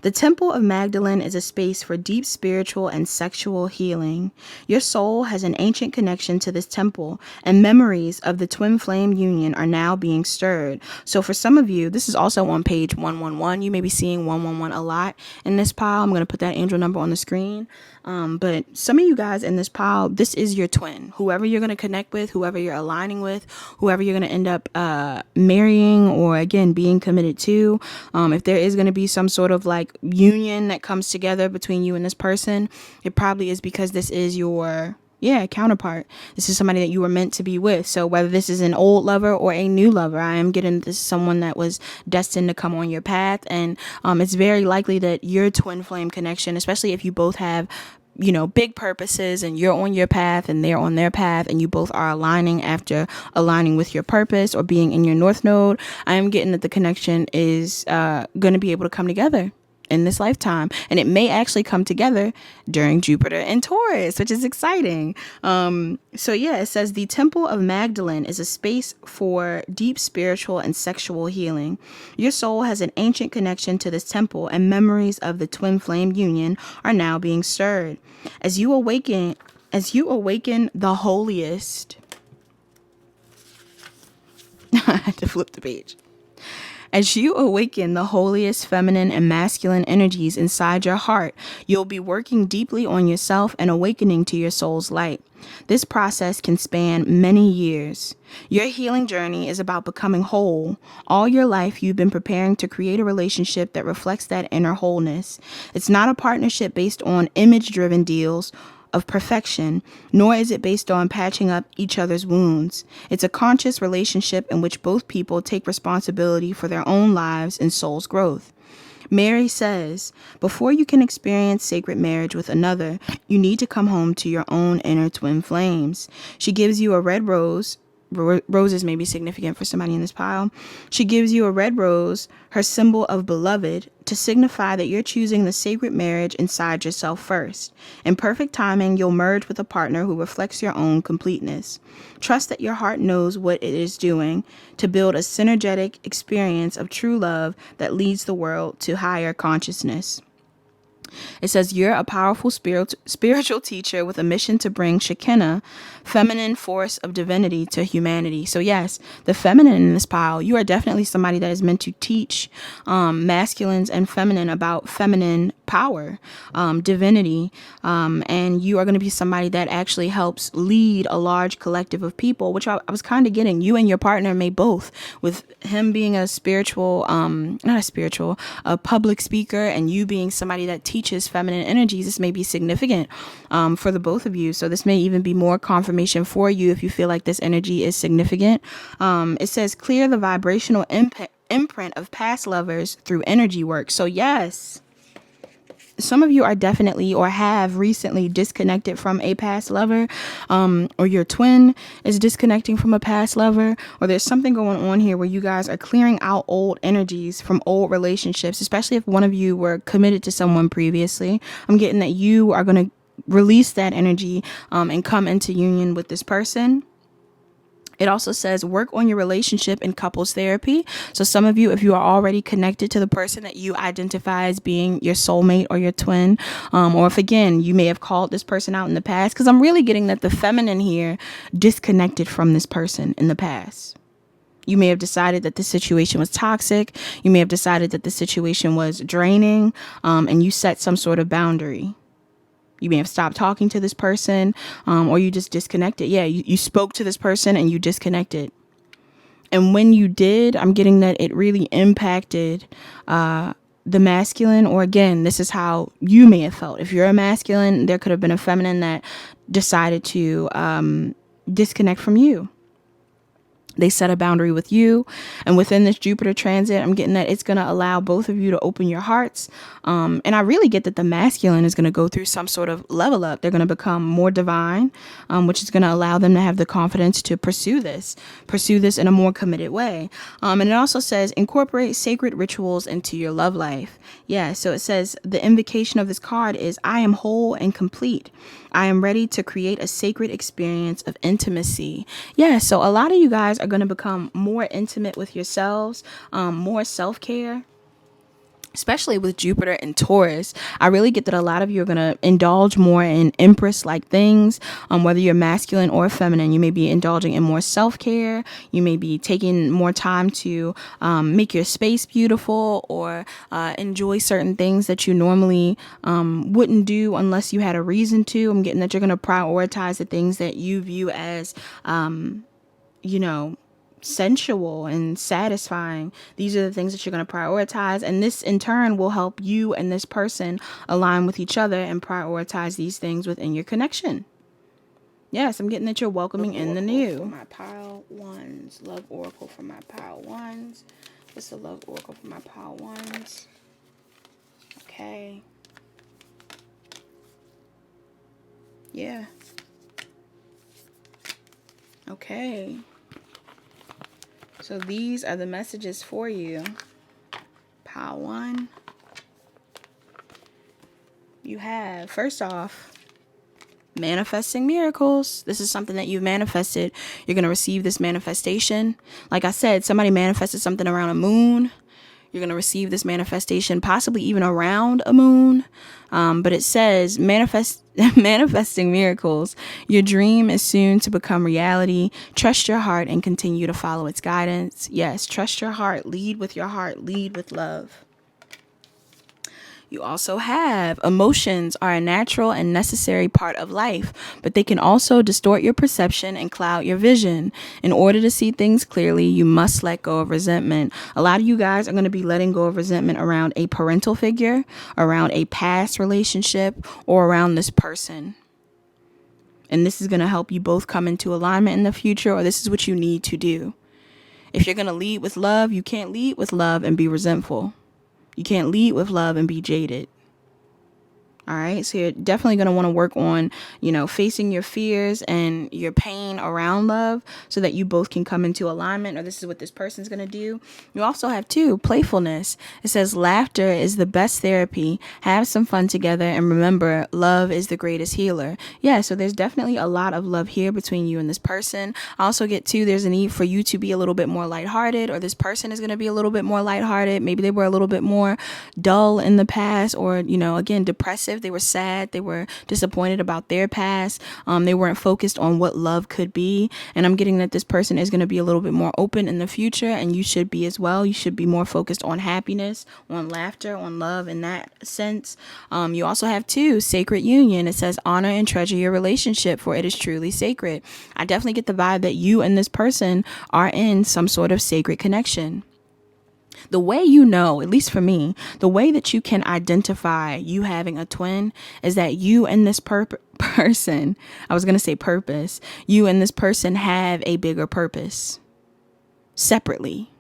The Temple of Magdalene is a space for deep spiritual and sexual healing. Your soul has an ancient connection to this temple, and memories of the twin flame union are now being stirred. So for some of you, this is also on page 111. You may be seeing 111 a lot in this pile. I'm going to put that angel number on the screen. But some of you guys in this pile, this is your twin. Whoever you're going to connect with, whoever you're aligning with, whoever you're going to end up marrying or, again, being committed to. If there is going to be some sort of like union that comes together between you and this person, it probably is because this is your counterpart. This is somebody that you were meant to be with. So whether this is an old lover or a new lover, I am getting this is someone that was destined to come on your path. And it's very likely that your twin flame connection, especially if you both have, you know, big purposes and you're on your path and they're on their path and you both are aligning after aligning with your purpose or being in your North Node, I am getting that the connection is going to be able to come together in this lifetime, and it may actually come together during Jupiter and Taurus, which is exciting. So yeah, it says the Temple of Magdalene is a space for deep spiritual and sexual healing. Your soul has an ancient connection to this temple, and memories of the twin flame union are now being stirred. As you awaken the holiest. I had to flip the page. As you awaken the holiest feminine and masculine energies inside your heart, you'll be working deeply on yourself and awakening to your soul's light. This process can span many years. Your healing journey is about becoming whole. All your life, you've been preparing to create a relationship that reflects that inner wholeness. It's not a partnership based on image-driven deals of perfection, nor is it based on patching up each other's wounds. It's a conscious relationship in which both people take responsibility for their own lives and soul's growth. Mary says, before you can experience sacred marriage with another, you need to come home to your own inner twin flames. She gives you a red rose. Roses may be significant for somebody in this pile. She gives you a red rose, her symbol of beloved, to signify that you're choosing the sacred marriage inside yourself first. In perfect timing, you'll merge with a partner who reflects your own completeness. Trust that your heart knows what it is doing to build a synergetic experience of true love that leads the world to higher consciousness. It says, you're a powerful spiritual teacher with a mission to bring Shekinah, feminine force of divinity, to humanity. So yes, the feminine in this pile, you are definitely somebody that is meant to teach masculines and feminine about feminine power, divinity, and you are going to be somebody that actually helps lead a large collective of people, which I was kind of getting. You and your partner may both, with him being a spiritual, a public speaker, and you being somebody that teaches feminine energies. This may be significant for the both of you. So this may even be more confirmation for you if you feel like this energy is significant. It says clear the vibrational imprint of past lovers through energy work. So yes, some of you are definitely or have recently disconnected from a past lover, or your twin is disconnecting from a past lover, or there's something going on here where you guys are clearing out old energies from old relationships, especially if one of you were committed to someone previously. I'm getting that you are going to release that energy and come into union with this person. It also says work on your relationship in couples therapy. So some of you, if you are already connected to the person that you identify as being your soulmate or your twin, or if again, you may have called this person out in the past, because I'm really getting that the feminine here disconnected from this person in the past. You may have decided that the situation was toxic. You may have decided that the situation was draining, and you set some sort of boundary. You may have stopped talking to this person, or you just disconnected. Yeah, you spoke to this person and you disconnected. And when you did, I'm getting that it really impacted the masculine, or again, this is how you may have felt. If you're a masculine, there could have been a feminine that decided to disconnect from you. They set a boundary with you. And within this Jupiter transit, I'm getting that it's going to allow both of you to open your hearts. And I really get that the masculine is going to go through some sort of level up. They're going to become more divine, which is going to allow them to have the confidence to pursue this in a more committed way. And it also says incorporate sacred rituals into your love life. Yeah, so it says the invocation of this card is I am whole and complete. I am ready to create a sacred experience of intimacy. Yeah, so a lot of you guys are going to become more intimate with yourselves, more self-care. Especially with Jupiter and Taurus, I really get that a lot of you are going to indulge more in Empress-like things, whether you're masculine or feminine. You may be indulging in more self-care. You may be taking more time to make your space beautiful, or enjoy certain things that you normally wouldn't do unless you had a reason to. I'm getting that you're going to prioritize the things that you view as, sensual and satisfying. These are the things that you're going to prioritize, and this in turn will help you and this person align with each other and prioritize these things within your connection. Yes, I'm getting that you're welcoming in the new. For my pile ones, love oracle for my pile ones. What's the love oracle for my pile ones? Okay. Yeah. Okay. So these are the messages for you. Pile one. You have, first off, manifesting miracles. This is something that you've manifested. You're going to receive this manifestation. Like I said, somebody manifested something around a moon. You're going to receive this manifestation possibly even around a moon. But it says manifesting miracles. Your dream is soon to become reality. Trust your heart and continue to follow its guidance. Yes, trust your heart. Lead with your heart. Lead with love. You also have emotions are a natural and necessary part of life, but they can also distort your perception and cloud your vision. In order to see things clearly, you must let go of resentment. A lot of you guys are going to be letting go of resentment around a parental figure, around a past relationship, or around this person. And this is going to help you both come into alignment in the future, or this is what you need to do. If you're going to lead with love, you can't lead with love and be resentful. You can't lead with love and be jaded. All right. So you're definitely going to want to work on, facing your fears and your pain around love so that you both can come into alignment, or this is what this person's going to do. You also have playfulness. It says laughter is the best therapy. Have some fun together. And remember, love is the greatest healer. Yeah. So there's definitely a lot of love here between you and this person. I also get there's a need for you to be a little bit more lighthearted, or this person is going to be a little bit more lighthearted. Maybe they were a little bit more dull in the past, or, again, depressive. They were sad. They were disappointed about their past. They weren't focused on what love could be. And I'm getting that this person is going to be a little bit more open in the future, and you should be as well. You should be more focused on happiness, on laughter, on love in that sense. You also have sacred union. It says honor and treasure your relationship, for it is truly sacred. I definitely get the vibe that you and this person are in some sort of sacred connection. The way at least for me, the way that you can identify you having a twin is that you and this person, I was going to say purpose, you and this person have a bigger purpose separately.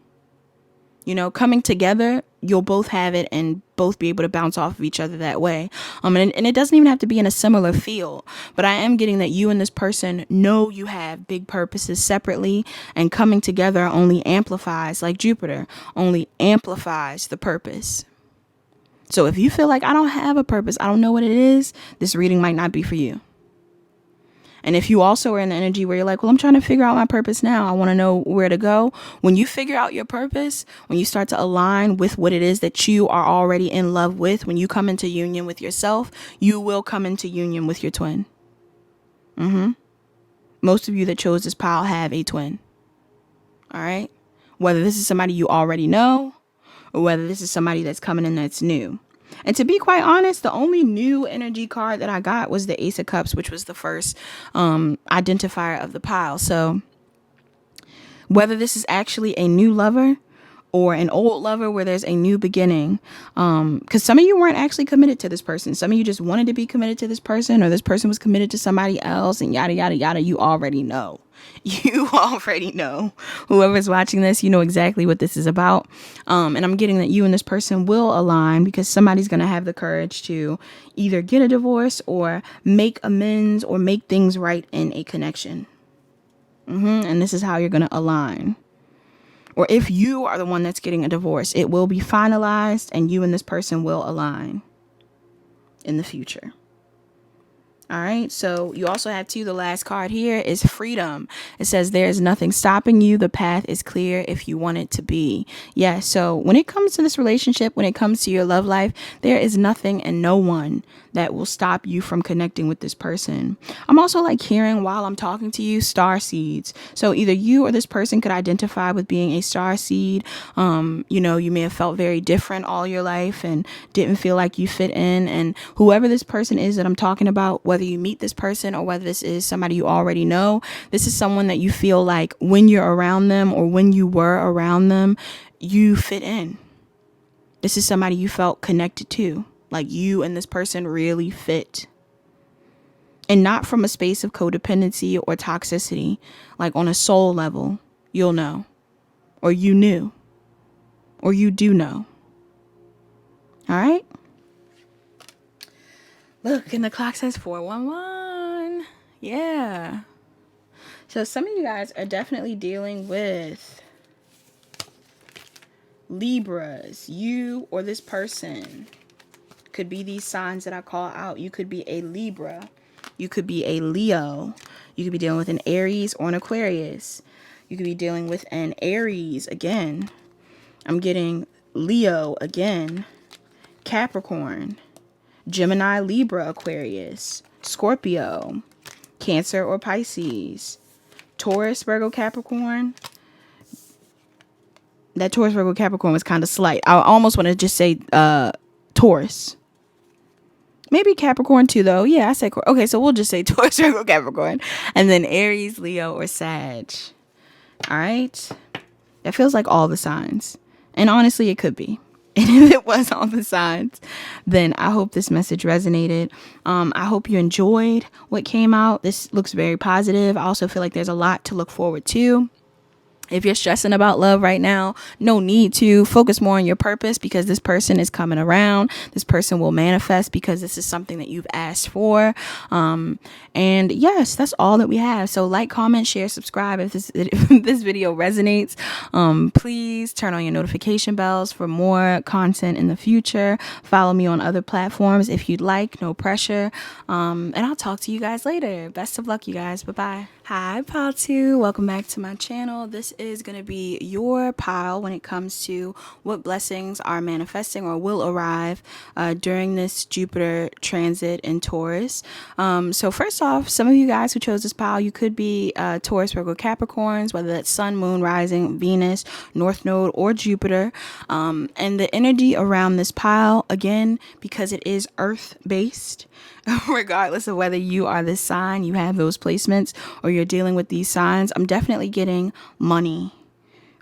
Coming together, you'll both have it and both be able to bounce off of each other that way. And it doesn't even have to be in a similar field, but I am getting that you and this person know you have big purposes separately, and coming together only amplifies, like Jupiter, only amplifies the purpose. So if you feel like I don't have a purpose, I don't know what it is, this reading might not be for you. And if you also are in the energy where you're like, well, I'm trying to figure out my purpose now, I want to know where to go. When you figure out your purpose, when you start to align with what it is that you are already in love with, when you come into union with yourself, you will come into union with your twin. Most of you that chose this pile have a twin. All right. Whether this is somebody you already know, or whether this is somebody that's coming in that's new. And to be quite honest, the only new energy card that I got was the Ace of Cups, which was the first identifier of the pile. So whether this is actually a new lover or an old lover where there's a new beginning, because some of you weren't actually committed to this person. Some of you just wanted to be committed to this person, or this person was committed to somebody else, and yada, yada, yada. You already know. You already know. Whoever's watching this, you know exactly what this is about. And I'm getting that you and this person will align, because somebody's going to have the courage to either get a divorce or make amends or make things right in a connection. And this is how you're going to align. Or if you are the one that's getting a divorce, it will be finalized and you and this person will align in the future. All right. So you also have the last card here is freedom. It says there is nothing stopping you. The path is clear if you want it to be. Yeah. So when it comes to this relationship, when it comes to your love life, there is nothing and no one that will stop you from connecting with this person. I'm also hearing while I'm talking to you, star seeds. So either you or this person could identify with being a star seed. You may have felt very different all your life and didn't feel like you fit in. And whoever this person is that I'm talking about, whether you meet this person or whether this is somebody you already know, this is someone that you feel like when you're around them or when you were around them, you fit in. This is somebody you felt connected to. Like you and this person really fit. And not from a space of codependency or toxicity. Like on a soul level, you'll know. Or you knew. Or you do know. All right? Look, and the clock says 411. Yeah. So some of you guys are definitely dealing with Libras. You or this person could be these signs that I call out. You could be a Libra. You could be a Leo. You could be dealing with an Aries or an Aquarius. You could be dealing with an Aries again. I'm getting Leo again, Capricorn, Gemini, Libra, Aquarius, Scorpio, Cancer or Pisces, Taurus, Virgo, Capricorn. That Taurus, Virgo, Capricorn was kind of slight. I almost want to just say Taurus. Maybe Capricorn too, though. Yeah, I said. Okay, so we'll just say Taurus, Virgo, Capricorn. And then Aries, Leo, or Sag. All right. That feels like all the signs. And honestly, it could be. And if it was all the signs, then I hope this message resonated. I hope you enjoyed what came out. This looks very positive. I also feel like there's a lot to look forward to. If you're stressing about love right now, no need to. Focus more on your purpose, because this person is coming around. This person will manifest because this is something that you've asked for. And yes, that's all that we have. So like, comment, share, subscribe if this video resonates. Please turn on your notification bells for more content in the future. Follow me on other platforms if you'd like. No pressure. And I'll talk to you guys later. Best of luck, you guys. Bye-bye. Hi, Pile 2. Welcome back to my channel. This is going to be your pile when it comes to what blessings are manifesting or will arrive during this Jupiter transit in Taurus. So first off, some of you guys who chose this pile, you could be Taurus, Virgo, Capricorns, whether that's Sun, Moon, Rising, Venus, North Node, or Jupiter. And the energy around this pile, again, because it is Earth-based, regardless of whether you are this sign, you have those placements, or you're dealing with these signs, I'm definitely getting money.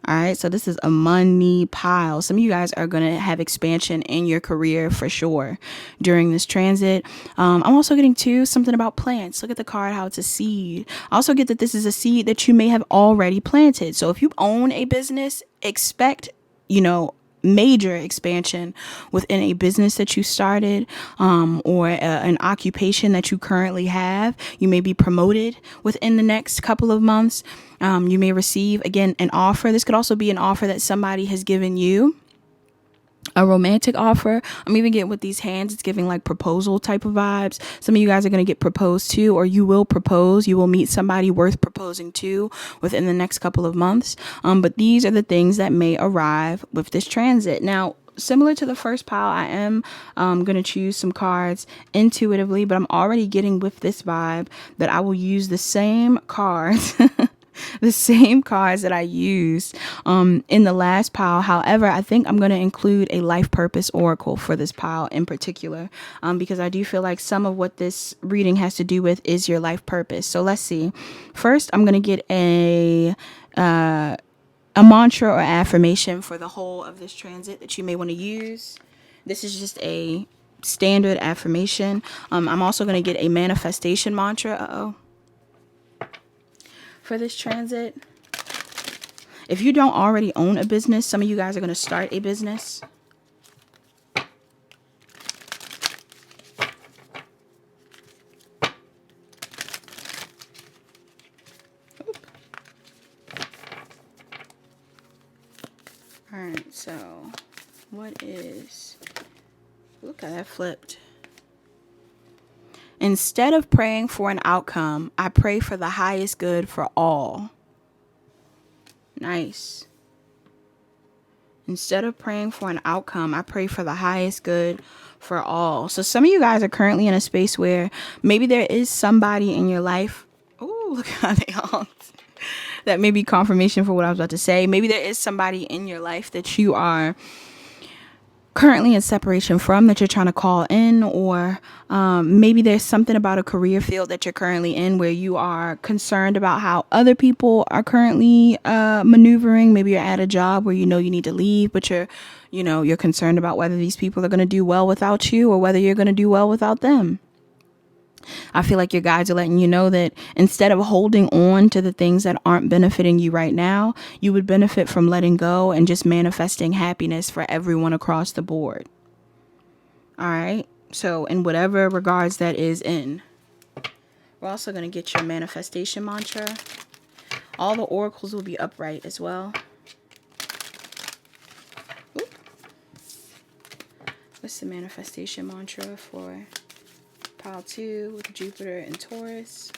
All right, so this is a money pile. Some of you guys are going to have expansion in your career for sure during this transit. I'm also getting too something about plants. Look at the card, how it's a seed. I also get that this is a seed that you may have already planted. So if you own a business, expect, major expansion within a business that you started, or an occupation that you currently have. You may be promoted within the next couple of months. You may receive, again, an offer. This could also be an offer that somebody has given you, a romantic offer. I'm even getting with these hands, it's giving like proposal type of vibes. Some of you guys are going to get proposed to, or you will propose. You will meet somebody worth proposing to within the next couple of months. But these are the things that may arrive with this transit. Now, similar to the first pile, I am going to choose some cards intuitively, but I'm already getting with this vibe that I will use the same cards the same cards that I used in the last pile. However, I think I'm going to include a life purpose oracle for this pile in particular, because I do feel like some of what this reading has to do with is your life purpose. So let's see. First, I'm going to get a mantra or affirmation for the whole of this transit that you may want to use. This is just a standard affirmation. I'm also going to get a manifestation mantra. For this transit. If you don't already own a business, some of you guys are going to start a business. All right, so what is, look how that flipped. Instead of praying for an outcome, I pray for the highest good for all. Nice. Instead of praying for an outcome, I pray for the highest good for all. So some of you guys are currently in a space where maybe there is somebody in your life. Oh, look how they all. That may be confirmation for what I was about to say. Maybe there is somebody in your life that you are currently in separation from, that you're trying to call in, or maybe there's something about a career field that you're currently in where you are concerned about how other people are currently maneuvering. Maybe you're at a job where you need to leave, but you're concerned about whether these people are going to do well without you, or whether you're going to do well without them. I feel like your guides are letting you know that instead of holding on to the things that aren't benefiting you right now, you would benefit from letting go and just manifesting happiness for everyone across the board. All right. So in whatever regards that is in, we're also going to get your manifestation mantra. All the oracles will be upright as well. Oop. What's the manifestation mantra for pile 2 with Jupiter and Taurus?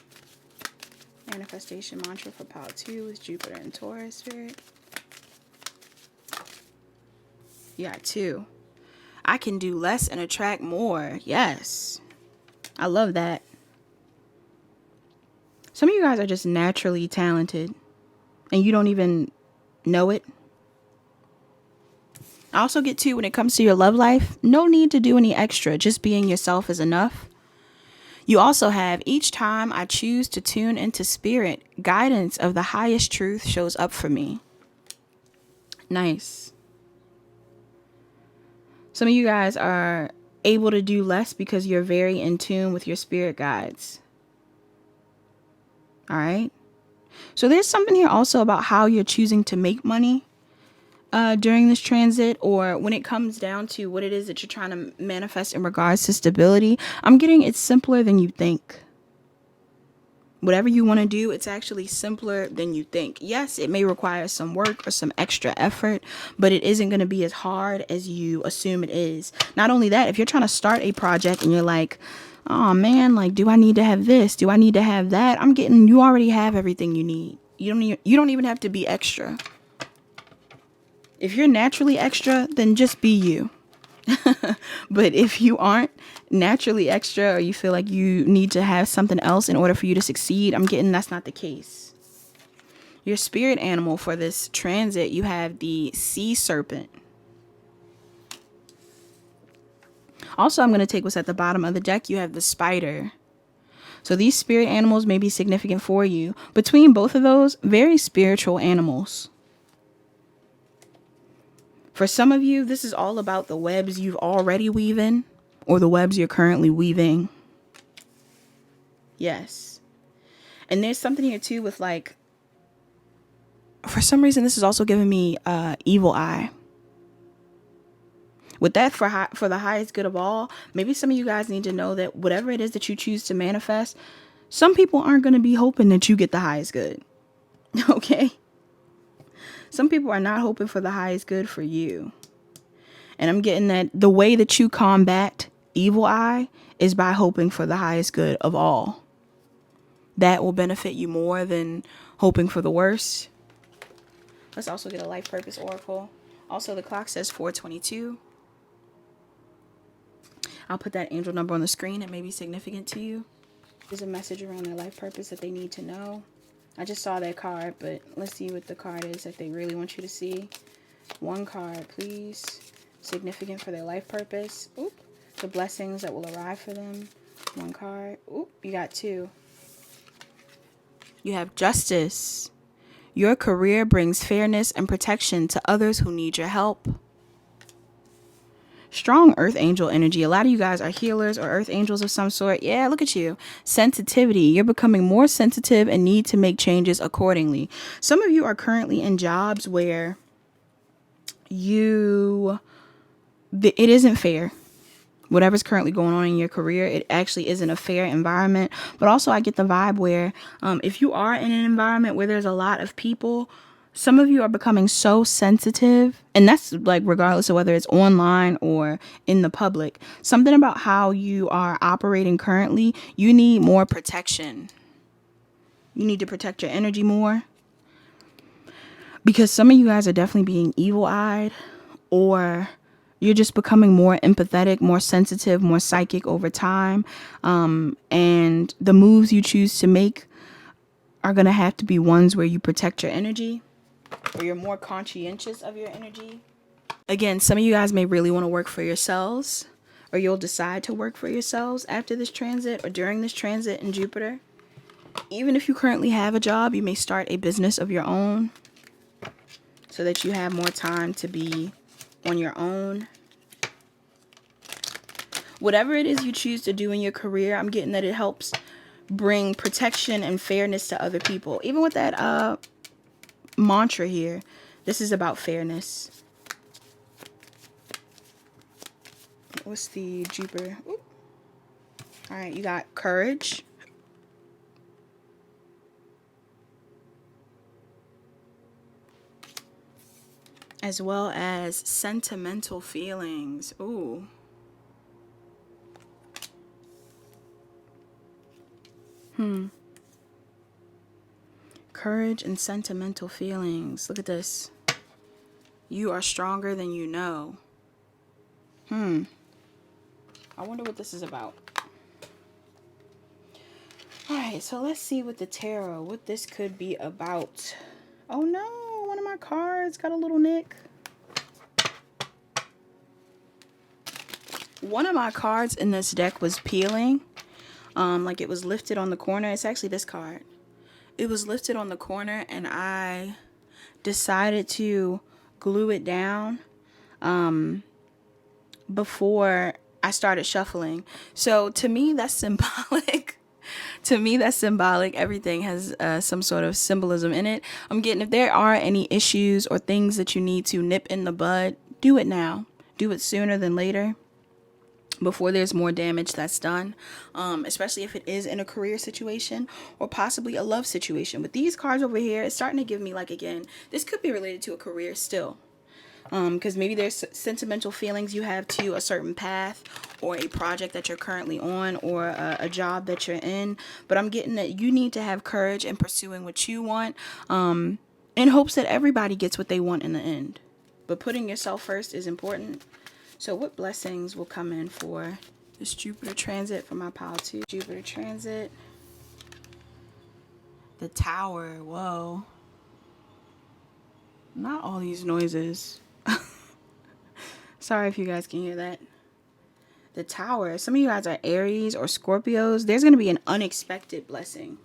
Manifestation mantra for pile 2 with Jupiter and Taurus, Spirit. You got 2. I can do less and attract more. Yes. I love that. Some of you guys are just naturally talented and you don't even know it. I also get to, when it comes to your love life, no need to do any extra. Just being yourself is enough. You also have, each time I choose to tune into spirit, guidance of the highest truth shows up for me. Nice. Some of you guys are able to do less because you're very in tune with your spirit guides. All right. So there's something here also about how you're choosing to make money during this transit, or when it comes down to what it is that you're trying to manifest in regards to stability. I'm getting it's simpler than you think. Whatever you want to do, it's actually simpler than you think. Yes, it may require some work or some extra effort, but it isn't going to be as hard as you assume it is. Not only that, if you're trying to start a project and you're like, oh man, like, do I need to have this? Do I need to have that? I'm getting, you already have everything you need. You don't even have to be extra. If you're naturally extra, then just be you. But if you aren't naturally extra, or you feel like you need to have something else in order for you to succeed, I'm getting that's not the case. Your spirit animal for this transit, you have the sea serpent. Also, I'm going to take what's at the bottom of the deck. You have the spider. So these spirit animals may be significant for you. Between both of those, very spiritual animals. For some of you, this is all about the webs you've already weaving or the webs you're currently weaving. Yes. And there's something here too with, like, for some reason, this is also giving me evil eye. With that, for the highest good of all, maybe some of you guys need to know that whatever it is that you choose to manifest, some people aren't going to be hoping that you get the highest good. Okay? Some people are not hoping for the highest good for you. And I'm getting that the way that you combat evil eye is by hoping for the highest good of all. That will benefit you more than hoping for the worst. Let's also get a life purpose oracle. Also, the clock says 4:22. I'll put that angel number on the screen. It may be significant to you. There's a message around their life purpose that they need to know. I just saw that card, but let's see what the card is that they really want you to see. One card, please. Significant for their life purpose. Oop. The blessings that will arrive for them. One card. Oop. You got 2. You have justice. Your career brings fairness and protection to others who need your help. Strong earth angel energy. A lot of you guys are healers or earth angels of some sort. Yeah, look at you. Sensitivity. You're becoming more sensitive and need to make changes accordingly. Some of you are currently in jobs where it isn't fair. Whatever's currently going on in your career, it actually isn't a fair environment. But also I get the vibe where if you are in an environment where there's a lot of people, some of you are becoming so sensitive, and that's like regardless of whether it's online or in the public. Something about how you are operating currently, you need more protection. You need to protect your energy more. Because some of you guys are definitely being evil-eyed, or you're just becoming more empathetic, more sensitive, more psychic over time. And the moves you choose to make are going to have to be ones where you protect your energy, or you're more conscientious of your energy. Again, some of you guys may really want to work for yourselves, or you'll decide to work for yourselves after this transit or during this transit in Jupiter. Even if you currently have a job, you may start a business of your own so that you have more time to be on your own. Whatever it is you choose to do in your career, I'm getting that it helps bring protection and fairness to other people. Even with that mantra here, this is about fairness. What's the Jupiter? Ooh. All right, you got courage. As well as sentimental feelings. Ooh. Courage and sentimental feelings. Look at this. You are stronger than you know. I wonder what this is about. Alright, so let's see with the tarot, what this could be about. Oh no, one of my cards got a little nick. One of my cards in this deck was peeling. Like it was lifted on the corner. It's actually this card. It was lifted on the corner and I decided to glue it down before I started shuffling. So to me, that's symbolic. To me, that's symbolic. Everything has some sort of symbolism in it. I'm getting, if there are any issues or things that you need to nip in the bud, do it now. Do it sooner than later, before there's more damage that's done, especially if it is in a career situation or possibly a love situation. With these cards over here, it's starting to give me like, again, this could be related to a career still. Because maybe there's sentimental feelings you have to a certain path or a project that you're currently on or a job that you're in. But I'm getting that you need to have courage in pursuing what you want, in hopes that everybody gets what they want in the end. But putting yourself first is important. So what blessings will come in for this Jupiter transit for my pile too? Jupiter transit. The Tower. Whoa. Not all these noises. Sorry if you guys can hear that. The Tower. Some of you guys are Aries or Scorpios. There's going to be an unexpected blessing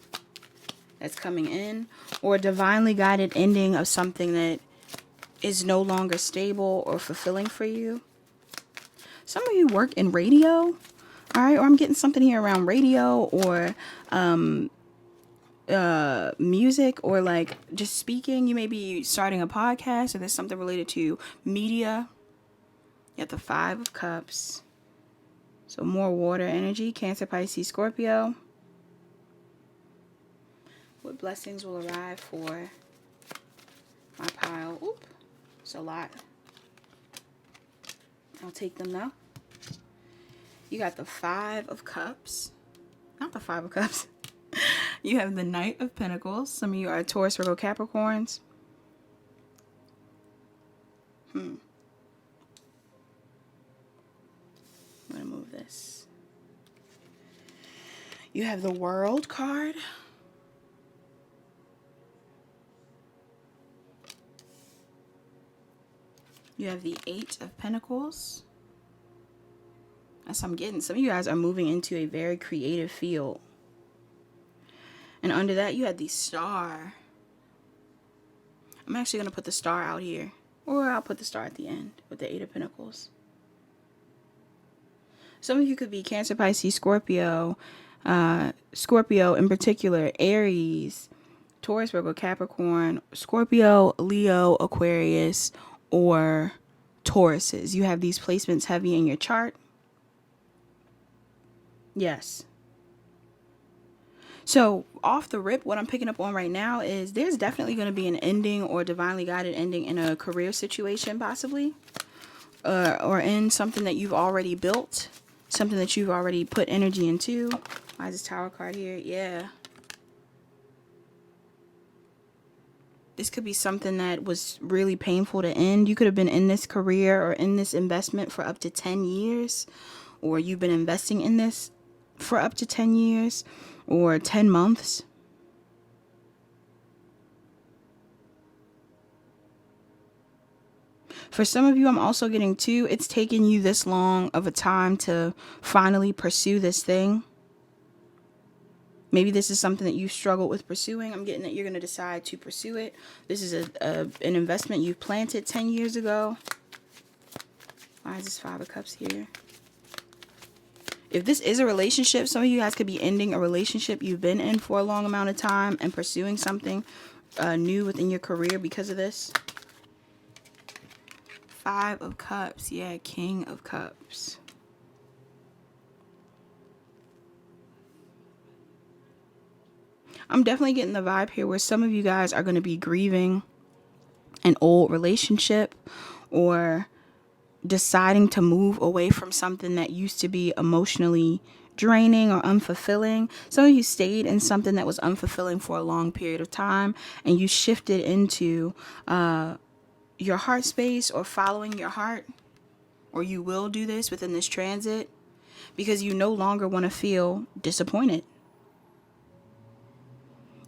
that's coming in, or a divinely guided ending of something that is no longer stable or fulfilling for you. Some of you work in radio, all right? Or I'm getting something here around radio or music or like just speaking. You may be starting a podcast, or there's something related to media. You have the 5 of Cups. So more water energy, Cancer, Pisces, Scorpio. What blessings will arrive for my pile? Oop, it's a lot. I'll take them now. You got the 5 of Cups. Not the 5 of Cups. You have the Knight of Pentacles. Some of you are Taurus, Virgo, Capricorns. I'm going to move this. You have the World card. You have the 8 of Pentacles. That's what I'm getting. Some of you guys are moving into a very creative field. And under that, you had the Star. I'm actually going to put the Star out here. Or I'll put the Star at the end with the 8 of Pentacles. Some of you could be Cancer, Pisces, Scorpio. Scorpio in particular, Aries, Taurus, Virgo, Capricorn, Scorpio, Leo, Aquarius, or Tauruses. You have these placements heavy in your chart. Yes. So off the rip, what I'm picking up on right now is there's definitely going to be an ending or divinely guided ending in a career situation, possibly, or in something that you've already built, something that you've already put energy into. Why is this Tower card here? Yeah. This could be something that was really painful to end. You could have been in this career or in this investment for up to 10 years, or you've been investing in this for up to 10 years or 10 months. For some of you, I'm also getting too, it's taken you this long of a time to finally pursue this thing. Maybe this is something that you struggled with pursuing. I'm getting that you're going to decide to pursue it. This is an investment you planted 10 years ago. Why is this 5 of Cups here? If this is a relationship, some of you guys could be ending a relationship you've been in for a long amount of time and pursuing something new within your career because of this. 5 of Cups. Yeah, King of Cups. I'm definitely getting the vibe here where some of you guys are going to be grieving an old relationship or deciding to move away from something that used to be emotionally draining or unfulfilling. Some of you stayed in something that was unfulfilling for a long period of time and you shifted into your heart space or following your heart. or you will do this within this transit because you no longer want to feel disappointed.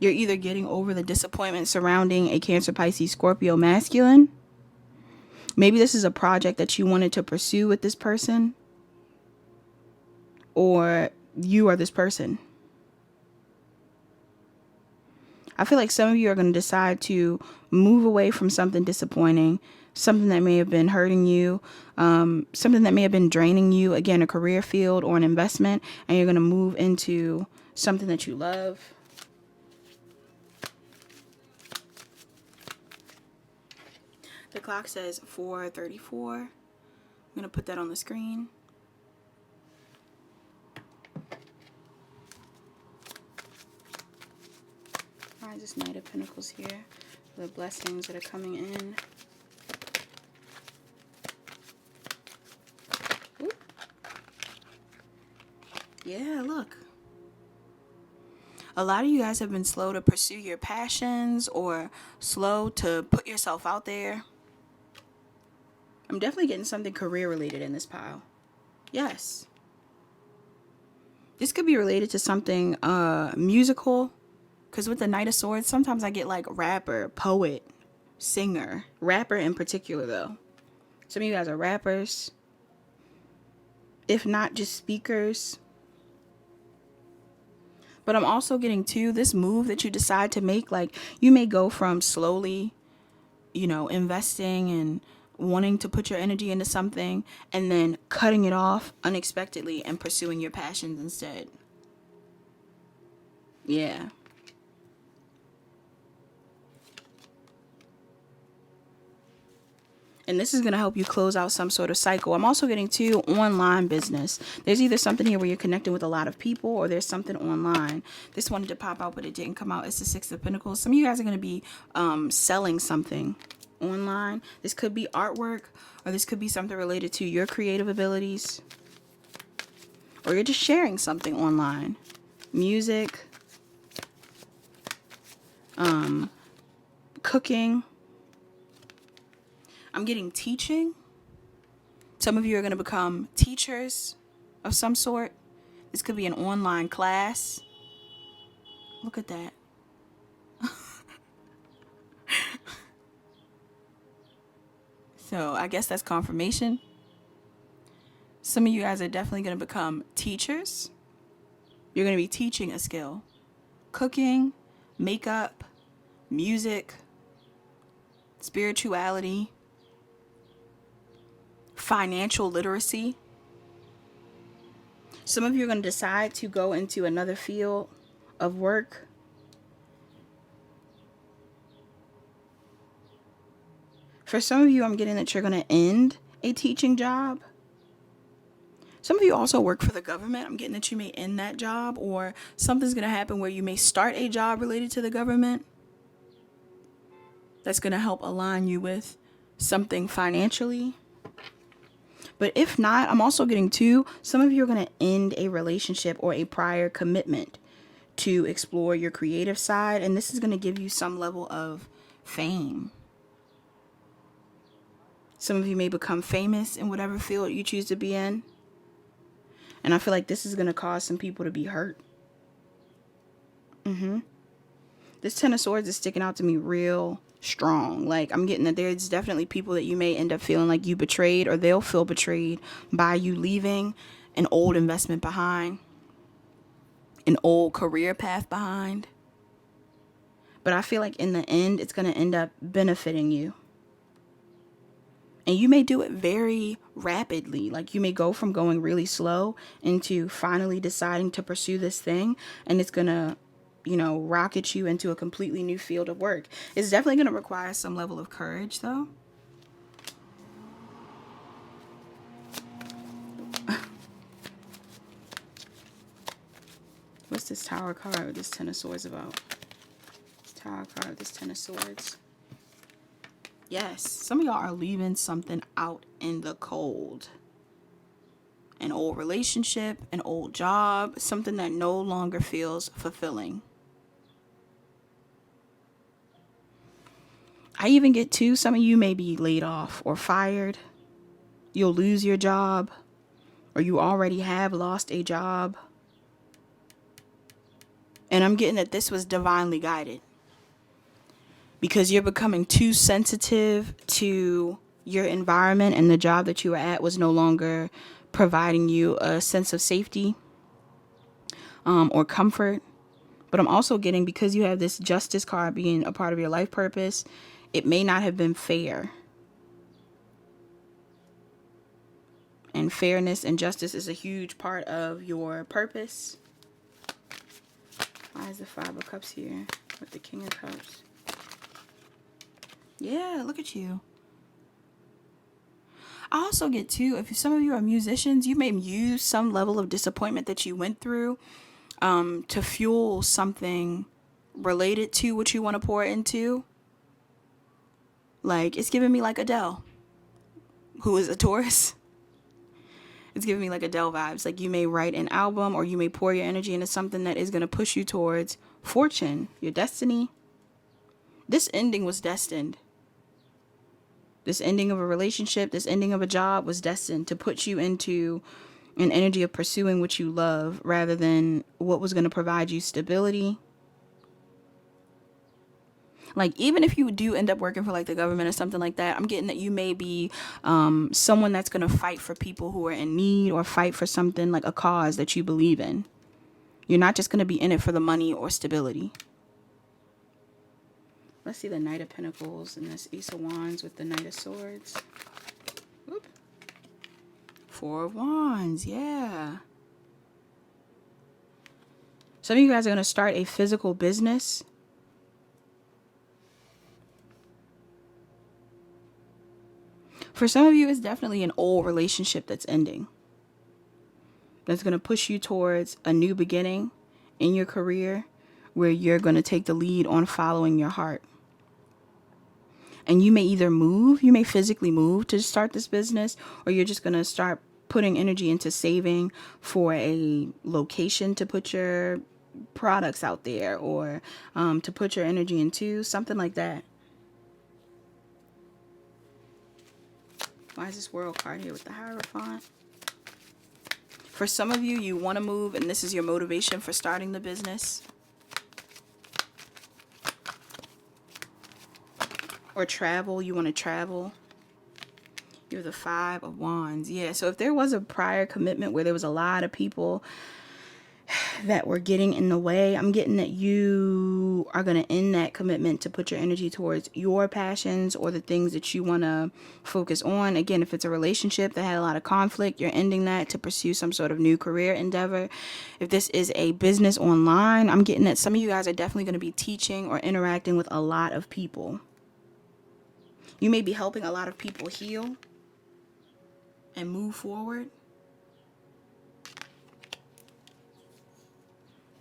You're either getting over the disappointment surrounding a Cancer, Pisces, Scorpio masculine. Maybe this is a project that you wanted to pursue with this person, or you are this person. I feel like some of you are going to decide to move away from something disappointing, something that may have been hurting you, something that may have been draining you, again, a career field or an investment, and you're going to move into something that you love. The clock says 4:34. I'm going to put that on the screen. Alright, this Knight of Pentacles here. The blessings that are coming in. Ooh. Yeah, look. A lot of you guys have been slow to pursue your passions or slow to put yourself out there. I'm definitely getting something career related in this pile. Yes. This could be related to something musical. Because with the Knight of Swords, sometimes I get like rapper, poet, singer. Rapper in particular, though. Some of you guys are rappers. If not, just speakers. But I'm also getting to this move that you decide to make. Like, you may go from slowly, investing and wanting to put your energy into something and then cutting it off unexpectedly and pursuing your passions instead. Yeah. And this is going to help you close out some sort of cycle. I'm also getting to online business. There's either something here where you're connecting with a lot of people, or there's something online. This wanted to pop out, but it didn't come out. It's the Six of Pentacles. Some of you guys are going to be selling something online. This could be artwork, or this could be something related to your creative abilities. Or you're just sharing something online. Music. Cooking. I'm getting teaching. Some of you are going to become teachers of some sort. This could be an online class. Look at that. So I guess that's confirmation. Some of you guys are definitely going to become teachers. You're going to be teaching a skill. Cooking, makeup, music, spirituality, financial literacy. Some of you are going to decide to go into another field of work. For some of you, I'm getting that you're going to end a teaching job. Some of you also work for the government. I'm getting that you may end that job, or something's going to happen where you may start a job related to the government. That's going to help align you with something financially. But if not, I'm also getting to some of you are going to end a relationship or a prior commitment to explore your creative side. And this is going to give you some level of fame. Some of you may become famous in whatever field you choose to be in. And I feel like this is going to cause some people to be hurt. This Ten of Swords is sticking out to me real strong. Like, I'm getting that there's definitely people that you may end up feeling like you betrayed, or they'll feel betrayed by you leaving an old investment behind, an old career path behind. But I feel like in the end, it's going to end up benefiting you. And you may do it very rapidly. Like, you may go from going really slow into finally deciding to pursue this thing. And it's going to, rocket you into a completely new field of work. It's definitely going to require some level of courage, though. What's this Tower card with this Ten of Swords about? This Tower card with this Ten of Swords. Yes, some of y'all are leaving something out in the cold. An old relationship, an old job, something that no longer feels fulfilling. I even get to some of you may be laid off or fired. You'll lose your job, or you already have lost a job. And I'm getting that this was divinely guided, because you're becoming too sensitive to your environment, and the job that you were at was no longer providing you a sense of safety or comfort. But I'm also getting, because you have this justice card being a part of your life purpose, it may not have been fair. And fairness and justice is a huge part of your purpose. Why is the Five of Cups here with the King of Cups? Yeah, look at you. I also get too, if some of you are musicians, you may use some level of disappointment that you went through to fuel something related to what you want to pour into. Like, it's giving me like Adele, who is a Taurus. It's giving me like Adele vibes. Like, you may write an album, or you may pour your energy into something that is going to push you towards fortune, your destiny. This ending was destined. This ending of a relationship, this ending of a job was destined to put you into an energy of pursuing what you love, rather than what was going to provide you stability. Like, even if you do end up working for like the government or something like that, I'm getting that you may be someone that's going to fight for people who are in need, or fight for something like a cause that you believe in. You're not just going to be in it for the money or stability. Let's see the Knight of Pentacles and this Ace of Wands with the Knight of Swords. Whoop. Four of Wands, yeah. Some of you guys are going to start a physical business. For some of you, it's definitely an old relationship that's ending. That's going to push you towards a new beginning in your career, where you're going to take the lead on following your heart. And you may either move, you may physically move to start this business, or you're just going to start putting energy into saving for a location to put your products out there, or to put your energy into, something like that. Why is this World card here with the Hierophant? For some of you, you want to move, and this is your motivation for starting the business. Or travel, you want to travel. You're the Five of Wands. Yeah, so if there was a prior commitment where there was a lot of people that were getting in the way, I'm getting that you are going to end that commitment to put your energy towards your passions, or the things that you want to focus on. Again, if it's a relationship that had a lot of conflict, you're ending that to pursue some sort of new career endeavor. If this is a business online, I'm getting that some of you guys are definitely going to be teaching or interacting with a lot of people. You may be helping a lot of people heal and move forward.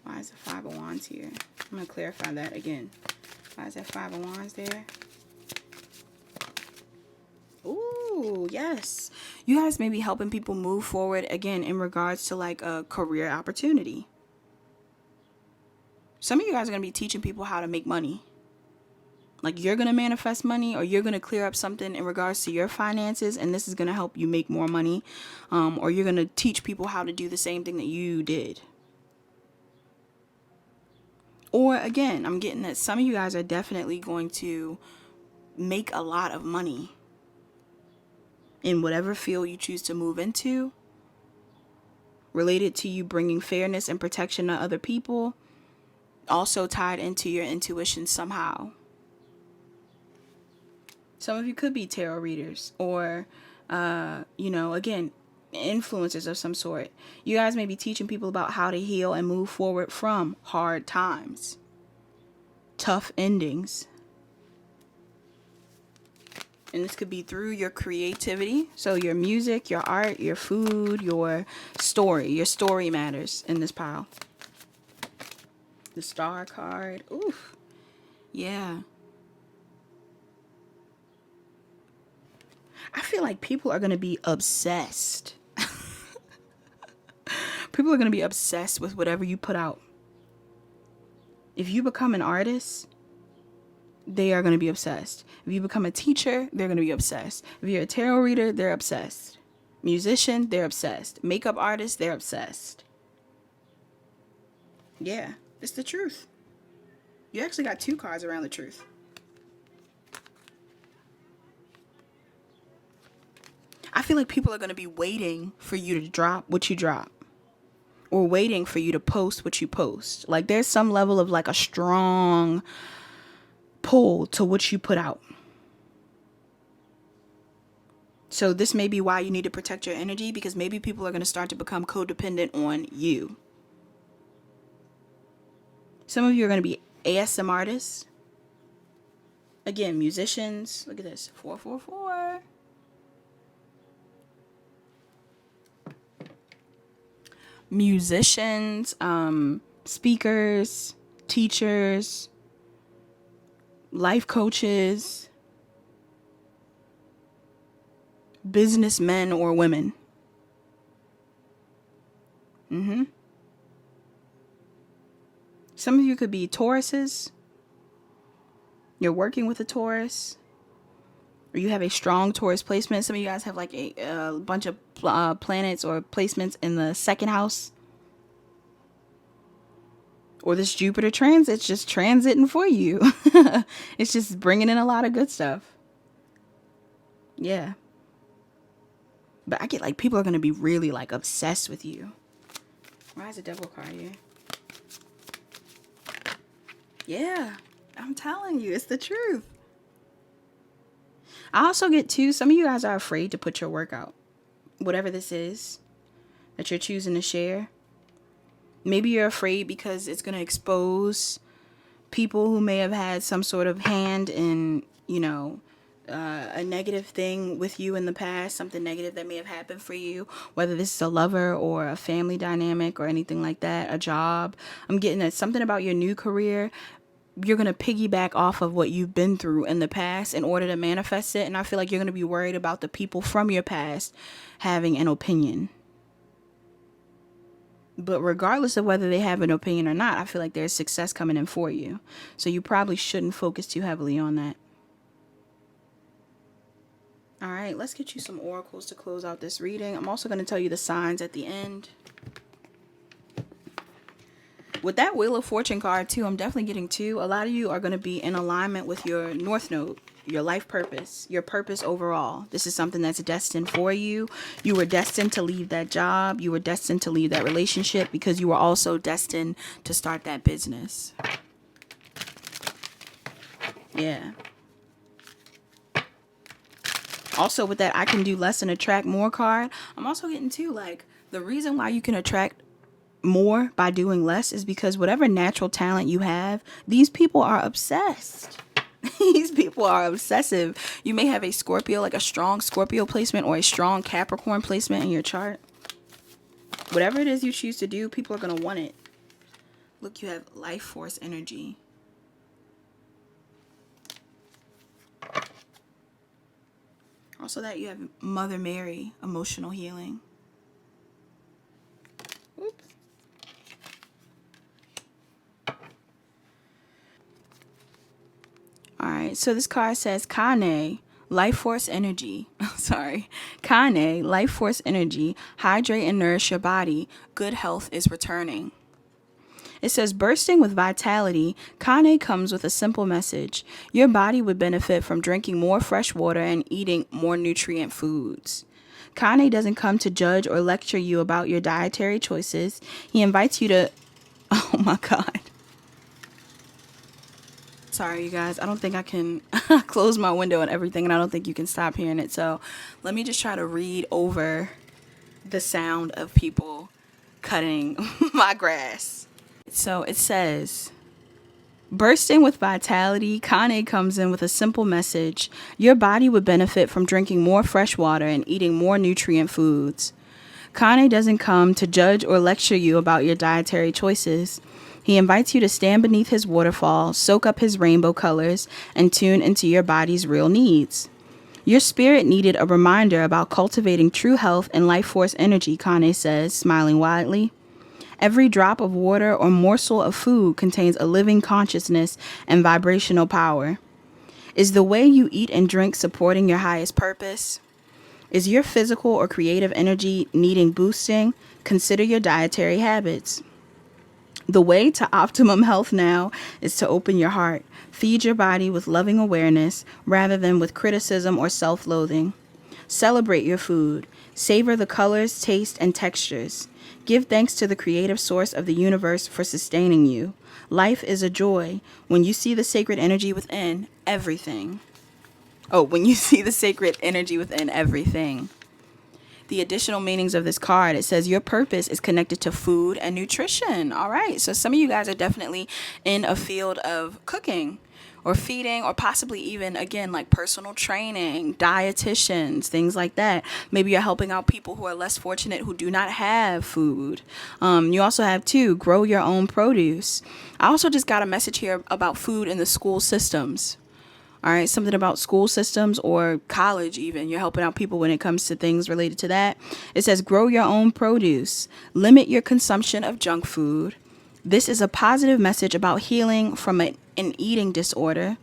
Why is the Five of Wands here? I'm going to clarify that again. Why is that Five of Wands there? Ooh, yes. You guys may be helping people move forward, again, in regards to like a career opportunity. Some of you guys are going to be teaching people how to make money. Like, you're going to manifest money, or you're going to clear up something in regards to your finances, and this is going to help you make more money. Or you're going to teach people how to do the same thing that you did. Or again, I'm getting that some of you guys are definitely going to make a lot of money in whatever field you choose to move into, related to you bringing fairness and protection to other people, also tied into your intuition somehow. Some of you could be tarot readers, or, again, influencers of some sort. You guys may be teaching people about how to heal and move forward from hard times, tough endings. And this could be through your creativity. So your music, your art, your food, your story. Your story matters in this pile. The Star card. Oof. Yeah. I feel like people are going to be obsessed. People are going to be obsessed with whatever you put out. If you become an artist, they are going to be obsessed. If you become a teacher, they're going to be obsessed. If you're a tarot reader, they're obsessed. Musician, they're obsessed. Makeup artist, they're obsessed. Yeah, it's the truth. You actually got 2 cards around the truth. I feel like people are going to be waiting for you to drop what you drop, or waiting for you to post what you post. Like, there's some level of like a strong pull to what you put out. So this may be why you need to protect your energy, because maybe people are going to start to become codependent on you. Some of you are going to be ASM artists. Again, musicians. Look at this. 444. Musicians, speakers, teachers, life coaches, businessmen or women. Some of you could be Tauruses. You're working with a Taurus, or you have a strong Taurus placement. Some of you guys have like a bunch of planets or placements in the 2nd house. Or this Jupiter transit's just transiting for you. It's just bringing in a lot of good stuff. Yeah. But I get like people are going to be really like obsessed with you. Why is the devil card here? Yeah. I'm telling you, it's the truth. I also get too, some of you guys are afraid to put your work out. Whatever this is that you're choosing to share. Maybe you're afraid because it's going to expose people who may have had some sort of hand in, you know, a negative thing with you in the past, something negative that may have happened for you, whether this is a lover or a family dynamic or anything like that, a job. I'm getting at something about your new career. You're going to piggyback off of what you've been through in the past in order to manifest it. And I feel like you're going to be worried about the people from your past having an opinion. But regardless of whether they have an opinion or not, I feel like there's success coming in for you. So you probably shouldn't focus too heavily on that. All right, let's get you some oracles to close out this reading. I'm also going to tell you the signs at the end. With that Wheel of Fortune card too, I'm definitely getting 2. A lot of you are going to be in alignment with your North Node, your life purpose, your purpose overall. This is something that's destined for you. You were destined to leave that job. You were destined to leave that relationship because you were also destined to start that business. Yeah. Also with that I can do less and attract more card, I'm also getting too, like, the reason why you can attract more by doing less is because whatever natural talent you have, these people are obsessed. These people are obsessive. You may have a Scorpio, like a strong Scorpio placement or a strong Capricorn placement in your chart. Whatever it is you choose to do, people are going to want it. Look, you have life force energy. Also that you have Mother Mary, emotional healing. Oops. Alright, so this card says Kane, life force energy. Sorry. Kane, life force energy. Hydrate and nourish your body. Good health is returning. It says, bursting with vitality, Kane comes with a simple message. Your body would benefit from drinking more fresh water and eating more nutrient foods. Kane doesn't come to judge or lecture you about your dietary choices. He invites you to... Oh my God. Sorry, you guys. I don't think I can close my window and everything, and I don't think you can stop hearing it. So let me just try to read over the sound of people cutting my grass. So it says, bursting with vitality, Kane comes in with a simple message. Your body would benefit from drinking more fresh water and eating more nutrient foods. Kane doesn't come to judge or lecture you about your dietary choices. He invites you to stand beneath his waterfall, soak up his rainbow colors, and tune into your body's real needs. Your spirit needed a reminder about cultivating true health and life force energy, Kane says, smiling widely. Every drop of water or morsel of food contains a living consciousness and vibrational power. Is the way you eat and drink supporting your highest purpose? Is your physical or creative energy needing boosting? Consider your dietary habits. The way to optimum health now is to open your heart. Feed your body with loving awareness rather than with criticism or self-loathing. Celebrate your food. Savor the colors, taste, and textures. Give thanks to the creative source of the universe for sustaining you. Life is a joy when you see the sacred energy within everything. When you see the sacred energy within everything. The additional meanings of this card, it says your purpose is connected to food and nutrition. All right. So some of you guys are definitely in a field of cooking or feeding, or possibly even, again, like personal training, dietitians, things like that. Maybe you're helping out people who are less fortunate, who do not have food. You also have to grow your own produce. I also just got a message here about food in the school systems. All right, something about school systems or college even. You're helping out people when it comes to things related to that. It says grow your own produce. Limit your consumption of junk food. This is a positive message about healing from an eating disorder.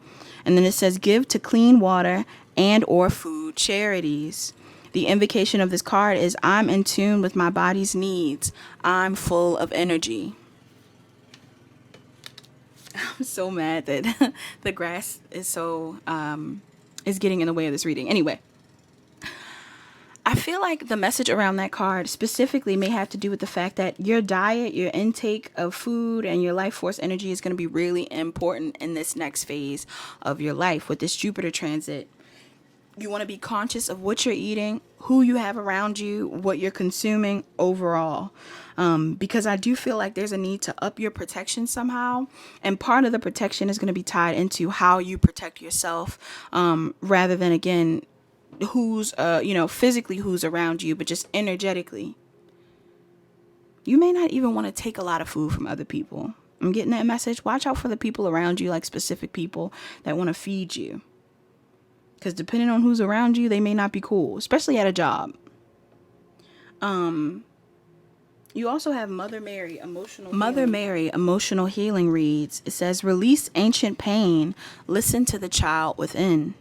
And then it says give to clean water and or food charities. The invocation of this card is I'm in tune with my body's needs. I'm full of energy. I'm so mad that the grass is is getting in the way of this reading. Anyway, I feel like the message around that card specifically may have to do with the fact that your diet, your intake of food, and your life force energy is going to be really important in this next phase of your life with this Jupiter transit. You want to be conscious of what you're eating, who you have around you, what you're consuming overall. Because I do feel like there's a need to up your protection somehow. And part of the protection is going to be tied into how you protect yourself, rather than, again, who's, physically who's around you, but just energetically. You may not even want to take a lot of food from other people. I'm getting that message. Watch out for the people around you, like specific people that want to feed you. Because depending on who's around you, they may not be cool, especially at a job. You also have Mother Mary, emotional healing reads. It says, release ancient pain. Listen to the child within.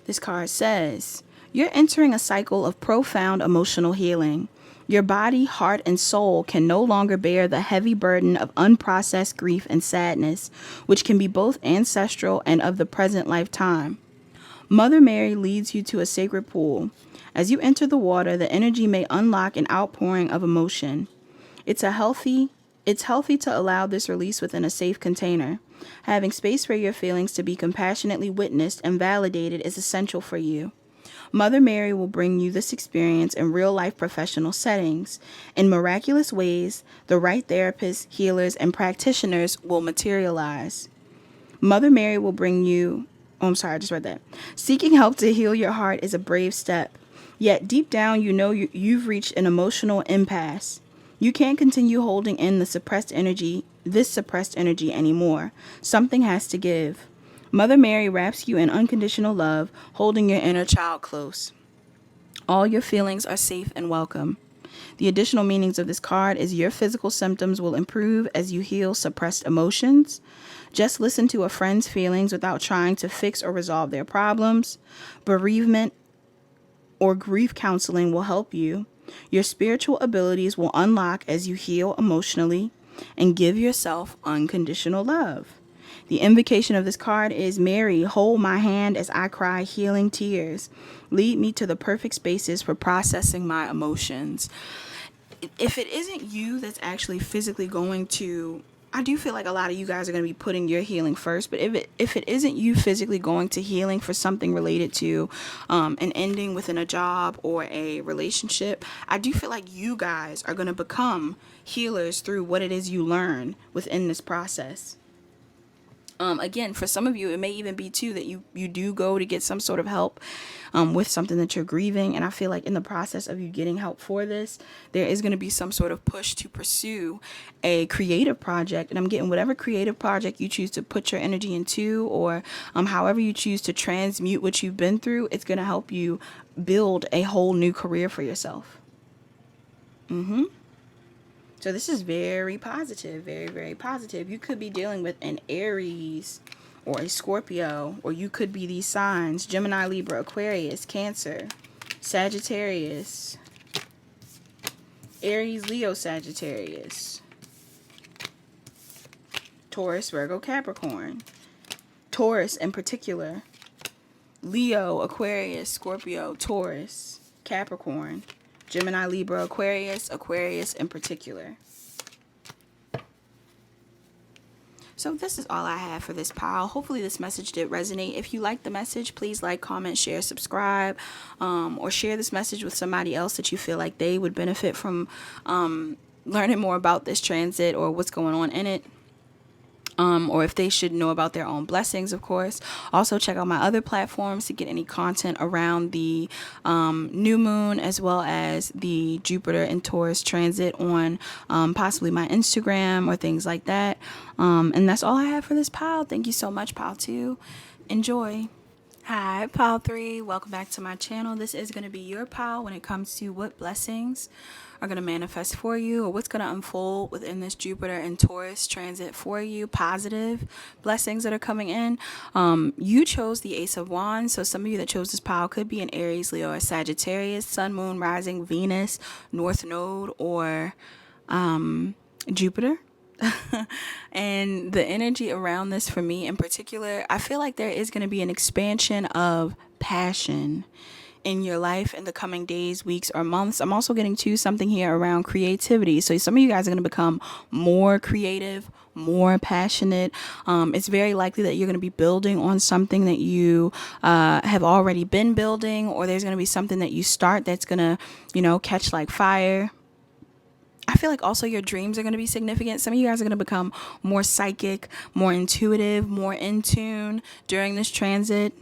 This card says, you're entering a cycle of profound emotional healing. Your body, heart, and soul can no longer bear the heavy burden of unprocessed grief and sadness, which can be both ancestral and of the present lifetime. Mother Mary leads you to a sacred pool. As you enter the water, the energy may unlock an outpouring of emotion. It's healthy to allow this release within a safe container. Having space for your feelings to be compassionately witnessed and validated is essential for you. Mother Mary will bring you this experience in real-life professional settings. In miraculous ways, the right therapists, healers, and practitioners will materialize. Mother Mary will bring you... Oh, I'm sorry, I just read that. Seeking help to heal your heart is a brave step. Yet deep down, you know you've reached an emotional impasse. You can't continue holding in this suppressed energy anymore. Something has to give. Mother Mary wraps you in unconditional love, holding your inner child close. All your feelings are safe and welcome. The additional meanings of this card is your physical symptoms will improve as you heal suppressed emotions. Just listen to a friend's feelings without trying to fix or resolve their problems. Bereavement or grief counseling will help you. Your spiritual abilities will unlock as you heal emotionally and give yourself unconditional love. The invocation of this card is, Mary, hold my hand as I cry healing tears. Lead me to the perfect spaces for processing my emotions. If it isn't you that's actually physically going to... I do feel like a lot of you guys are going to be putting your healing first, but if it isn't you physically going to healing for something related to an ending within a job or a relationship, I do feel like you guys are going to become healers through what it is you learn within this process. Again, for some of you, it may even be too that you do go to get some sort of help with something that you're grieving. And I feel like in the process of you getting help for this, there is going to be some sort of push to pursue a creative project. And I'm getting whatever creative project you choose to put your energy into, or however you choose to transmute what you've been through, it's going to help you build a whole new career for yourself. So this is very positive, very, very positive. You could be dealing with an Aries or a Scorpio, or you could be these signs: Gemini, Libra, Aquarius, Cancer, Sagittarius, Aries, Leo, Sagittarius, Taurus, Virgo, Capricorn. Taurus in particular. Leo, Aquarius, Scorpio, Taurus, Capricorn, Gemini, Libra, Aquarius, Aquarius in particular. So this is all I have for this pile. Hopefully this message did resonate. If you like the message, please like, comment, share, subscribe, or share this message with somebody else that you feel like they would benefit from learning more about this transit or what's going on in it. Or if they should know about their own blessings, of course. Also, check out my other platforms to get any content around the new moon, as well as the Jupiter and Taurus transit on possibly my Instagram or things like that. And that's all I have for this pile. Thank you so much, pile 2. Enjoy. Hi, pile 3. Welcome back to my channel. This is going to be your pile when it comes to what blessings are going to manifest for you, or what's going to unfold within this Jupiter and Taurus transit for you. Positive blessings that are coming in. You chose the Ace of Wands, so some of you that chose this pile could be an Aries, Leo, or Sagittarius, Sun, Moon, Rising, Venus, North Node, or Jupiter. And the energy around this for me in particular, I feel like there is going to be an expansion of passion in your life in the coming days, weeks, or months. I'm also getting to something here around creativity. So some of you guys are going to become more creative, more passionate. It's very likely that you're going to be building on something that you have already been building, or there's going to be something that you start that's going to, catch like fire. I feel like also your dreams are going to be significant. Some of you guys are going to become more psychic, more intuitive, more in tune during this transit.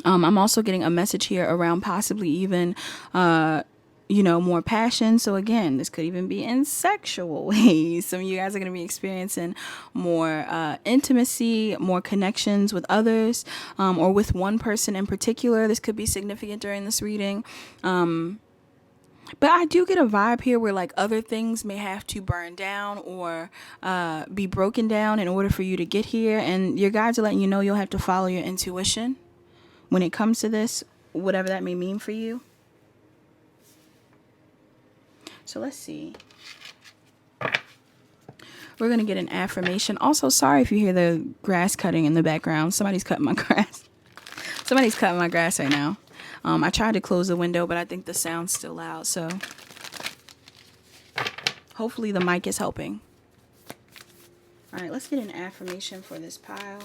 I'm also getting a message here around possibly even, more passion. So again, this could even be in sexual ways. Some of you guys are going to be experiencing more intimacy, more connections with others, or with one person in particular. This could be significant during this reading. But I do get a vibe here where like other things may have to burn down or be broken down in order for you to get here. And your guides are letting you know you'll have to follow your intuition when it comes to this, whatever that may mean for you. So let's see. We're going to get an affirmation. Also, sorry if you hear the grass cutting in the background. Somebody's cutting my grass. Somebody's cutting my grass right now. I tried to close the window, but I think the sound's still loud. So hopefully the mic is helping. All right, let's get an affirmation for this pile.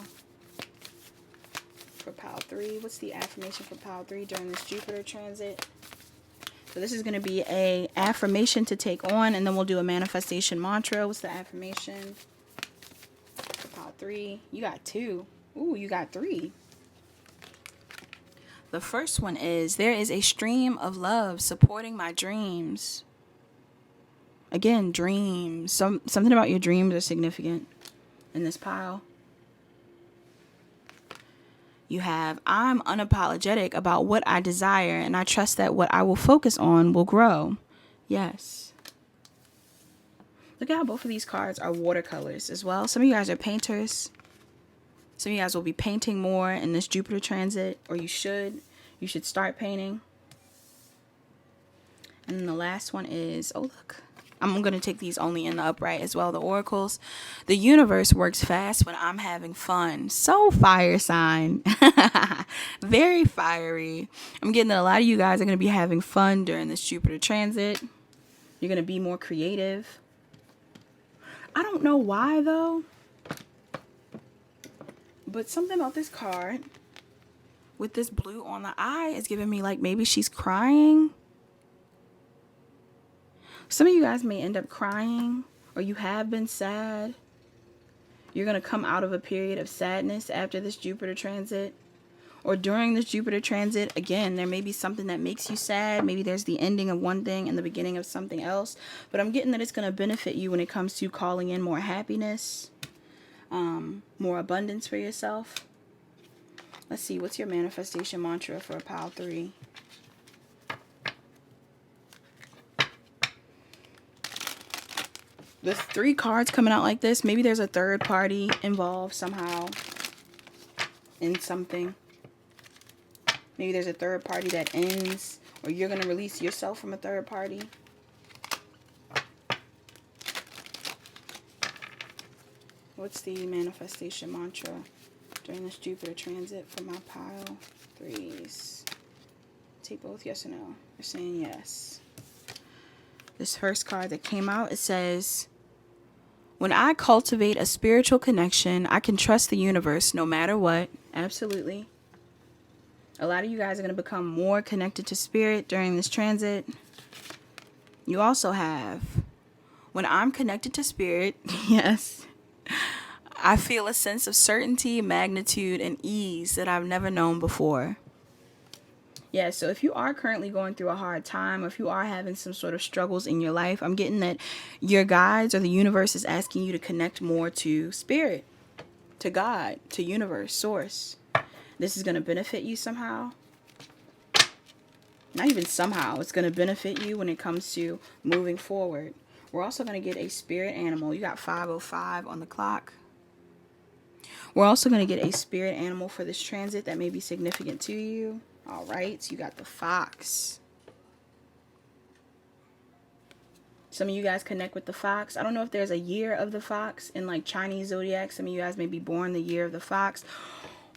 For pile 3, what's the affirmation for pile 3 during this Jupiter transit? So this is going to be a affirmation to take on, and then we'll do a manifestation mantra. What's the affirmation for pile 3? You got 2. Ooh, you got 3. The first one is, there is a stream of love supporting my dreams. Again, dreams. Something about your dreams are significant in this pile. You have, I'm unapologetic about what I desire, and I trust that what I will focus on will grow. Yes. Look at how both of these cards are watercolors as well. Some of you guys are painters. Some of you guys will be painting more in this Jupiter transit, or you should. You should start painting. And then the last one is, oh look, I'm going to take these only in the upright as well, the oracles. The universe works fast when I'm having fun. So fire sign. Very fiery. I'm getting that a lot of you guys are going to be having fun during this Jupiter transit. You're going to be more creative. I don't know why though, but something about this card with this blue on the eye is giving me like maybe she's crying. Some of you guys may end up crying, or you have been sad. You're going to come out of a period of sadness after this Jupiter transit, or during this Jupiter transit. Again, there may be something that makes you sad. Maybe there's the ending of one thing and the beginning of something else. But I'm getting that it's going to benefit you when it comes to calling in more happiness, more abundance for yourself. Let's see, what's your manifestation mantra for pile 3? With 3 cards coming out like this, maybe there's a third party involved somehow in something. Maybe there's a third party that ends, or you're going to release yourself from a third party. What's the manifestation mantra during this Jupiter transit for my pile? 3s. Take both, yes or no? They're saying yes. This first card that came out, it says, when I cultivate a spiritual connection, I can trust the universe no matter what. Absolutely. A lot of you guys are going to become more connected to spirit during this transit. You also have, when I'm connected to spirit, yes, I feel a sense of certainty, magnitude, and ease that I've never known before. Yeah, so if you are currently going through a hard time, or if you are having some sort of struggles in your life, I'm getting that your guides or the universe is asking you to connect more to spirit, to God, to universe, source. This is going to benefit you somehow. Not even somehow. It's going to benefit you when it comes to moving forward. We're also going to get a spirit animal. You got 5:05 on the clock. We're also going to get a spirit animal for this transit that may be significant to you. All right, so you got the fox. Some of you guys connect with the fox. I don't know if there's a year of the fox in like Chinese zodiac. Some of you guys may be born the year of the fox.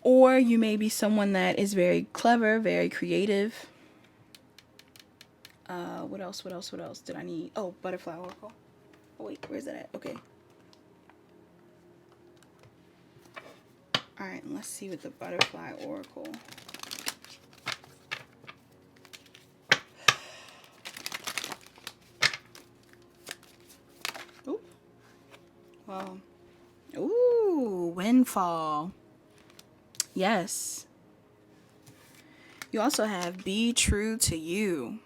Or you may be someone that is very clever, very creative. What else did I need? Oh, butterfly oracle. Oh, wait, where's that at? Okay. All right, let's see what the butterfly oracle. Ooh. Well. Ooh, windfall. Yes. You also have be true to you.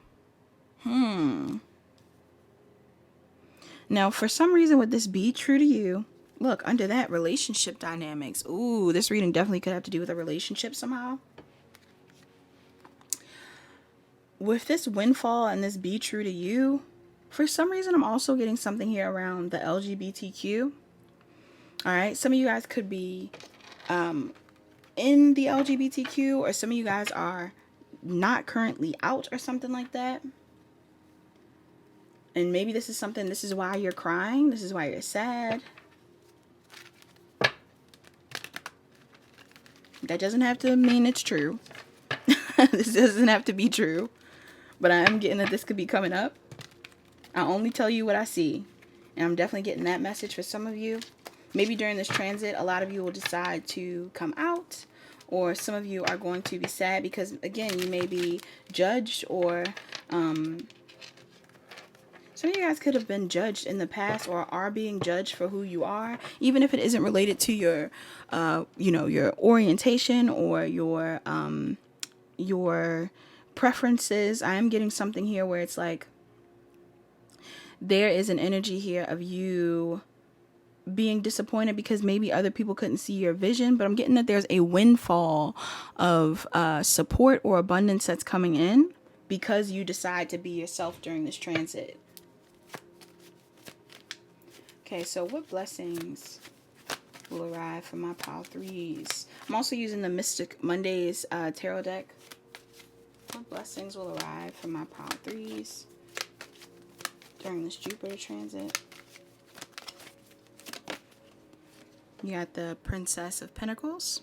Now, for some reason with this be true to you, look, under that, relationship dynamics. Ooh, this reading definitely could have to do with a relationship somehow. With this windfall and this be true to you, for some reason I'm also getting something here around the LGBTQ. All right, some of you guys could be in the LGBTQ, or some of you guys are not currently out or something like that. And maybe this is why you're crying. This is why you're sad. That doesn't have to mean it's true. This doesn't have to be true. But I am getting that this could be coming up. I only tell you what I see. And I'm definitely getting that message for some of you. Maybe during this transit, a lot of you will decide to come out. Or some of you are going to be sad because, again, you may be judged, or some of you guys could have been judged in the past or are being judged for who you are, even if it isn't related to your, your orientation or your preferences. I am getting something here where it's like there is an energy here of you being disappointed because maybe other people couldn't see your vision, but I'm getting that there's a windfall of support or abundance that's coming in because you decide to be yourself during this transit. Okay, so what blessings will arrive from my pile 3s? I'm also using the Mystic Mondays tarot deck. What blessings will arrive from my pile 3s during this Jupiter transit? You got the Princess of Pentacles.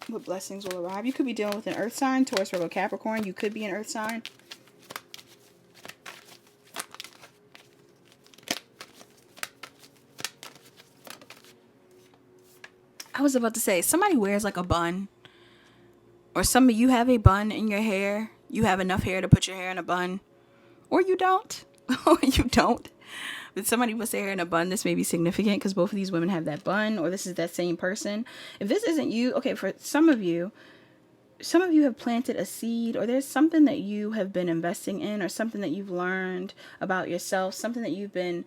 What blessings will arrive? You could be dealing with an earth sign, Taurus, Virgo, Capricorn. You could be an earth sign. I was about to say, somebody wears like a bun. Or some of you have a bun in your hair. You have enough hair to put your hair in a bun. Or you don't. Or you don't. But somebody puts their hair in a bun. This may be significant because both of these women have that bun. Or this is that same person. If this isn't you, okay, for some of you have planted a seed, or there's something that you have been investing in, or something that you've learned about yourself, something that you've been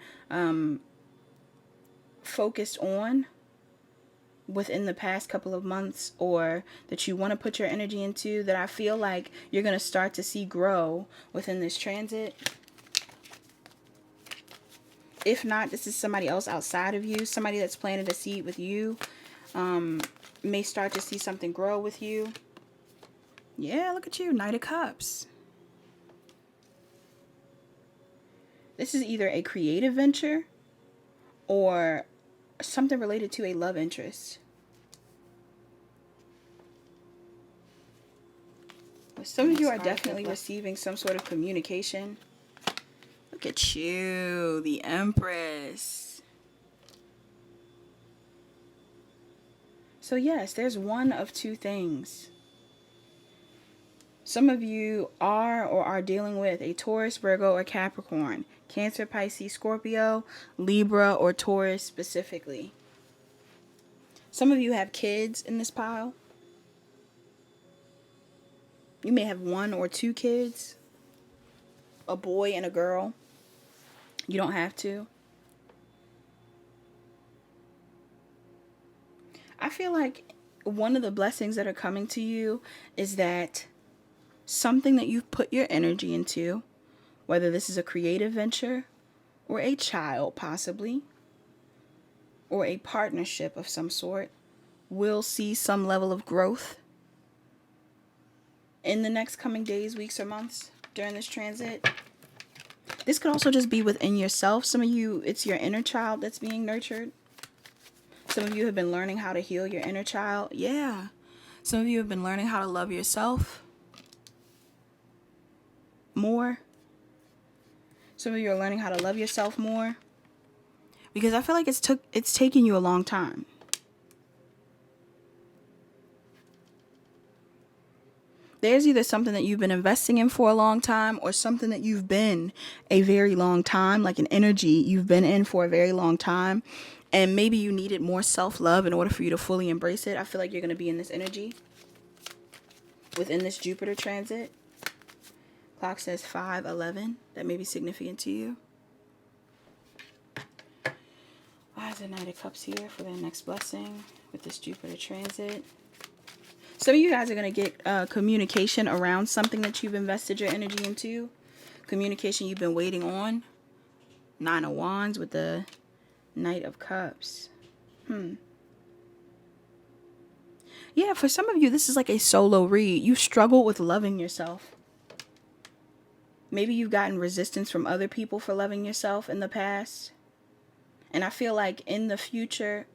focused on within the past couple of months, or that you want to put your energy into, that I feel like you're going to start to see grow within this transit. If not, this is somebody else outside of you. Somebody that's planted a seed with you. May start to see something grow with you. Yeah, look at you. Knight of Cups. This is either a creative venture or something related to a love interest. Some of you are definitely receiving some sort of communication. Look at you, the Empress. So yes, there's one of two things. Some of you are or are dealing with a Taurus, Virgo, or Capricorn, Cancer, Pisces, Scorpio, Libra, or Taurus specifically. Some of you have kids in this pile. You may have one or two kids, a boy and a girl. You don't have to. I feel like one of the blessings that are coming to you is that something that you've put your energy into, whether this is a creative venture or a child possibly, or a partnership of some sort, will see some level of growth in the next coming days, weeks, or months during this transit. This could also just be within yourself. Some of you, it's your inner child that's being nurtured. Some of you have been learning how to heal your inner child. Yeah. Some of you have been learning how to love yourself more. Some of you are learning how to love yourself more. Because I feel like it's taken you a long time. There's either something that you've been investing in for a long time or something that you've been a very long time, like an energy you've been in for a very long time. And maybe you needed more self-love in order for you to fully embrace it. I feel like you're going to be in this energy within this Jupiter transit. Clock says 5:11. That may be significant to you. Why is the Knight of Cups here for their next blessing with this Jupiter transit? Some of you guys are going to get communication around something that you've invested your energy into. Communication you've been waiting on. 9 of Wands with the Knight of Cups. Yeah, for some of you, this is like a solo read. You've struggled with loving yourself. Maybe you've gotten resistance from other people for loving yourself in the past. And I feel like in the future,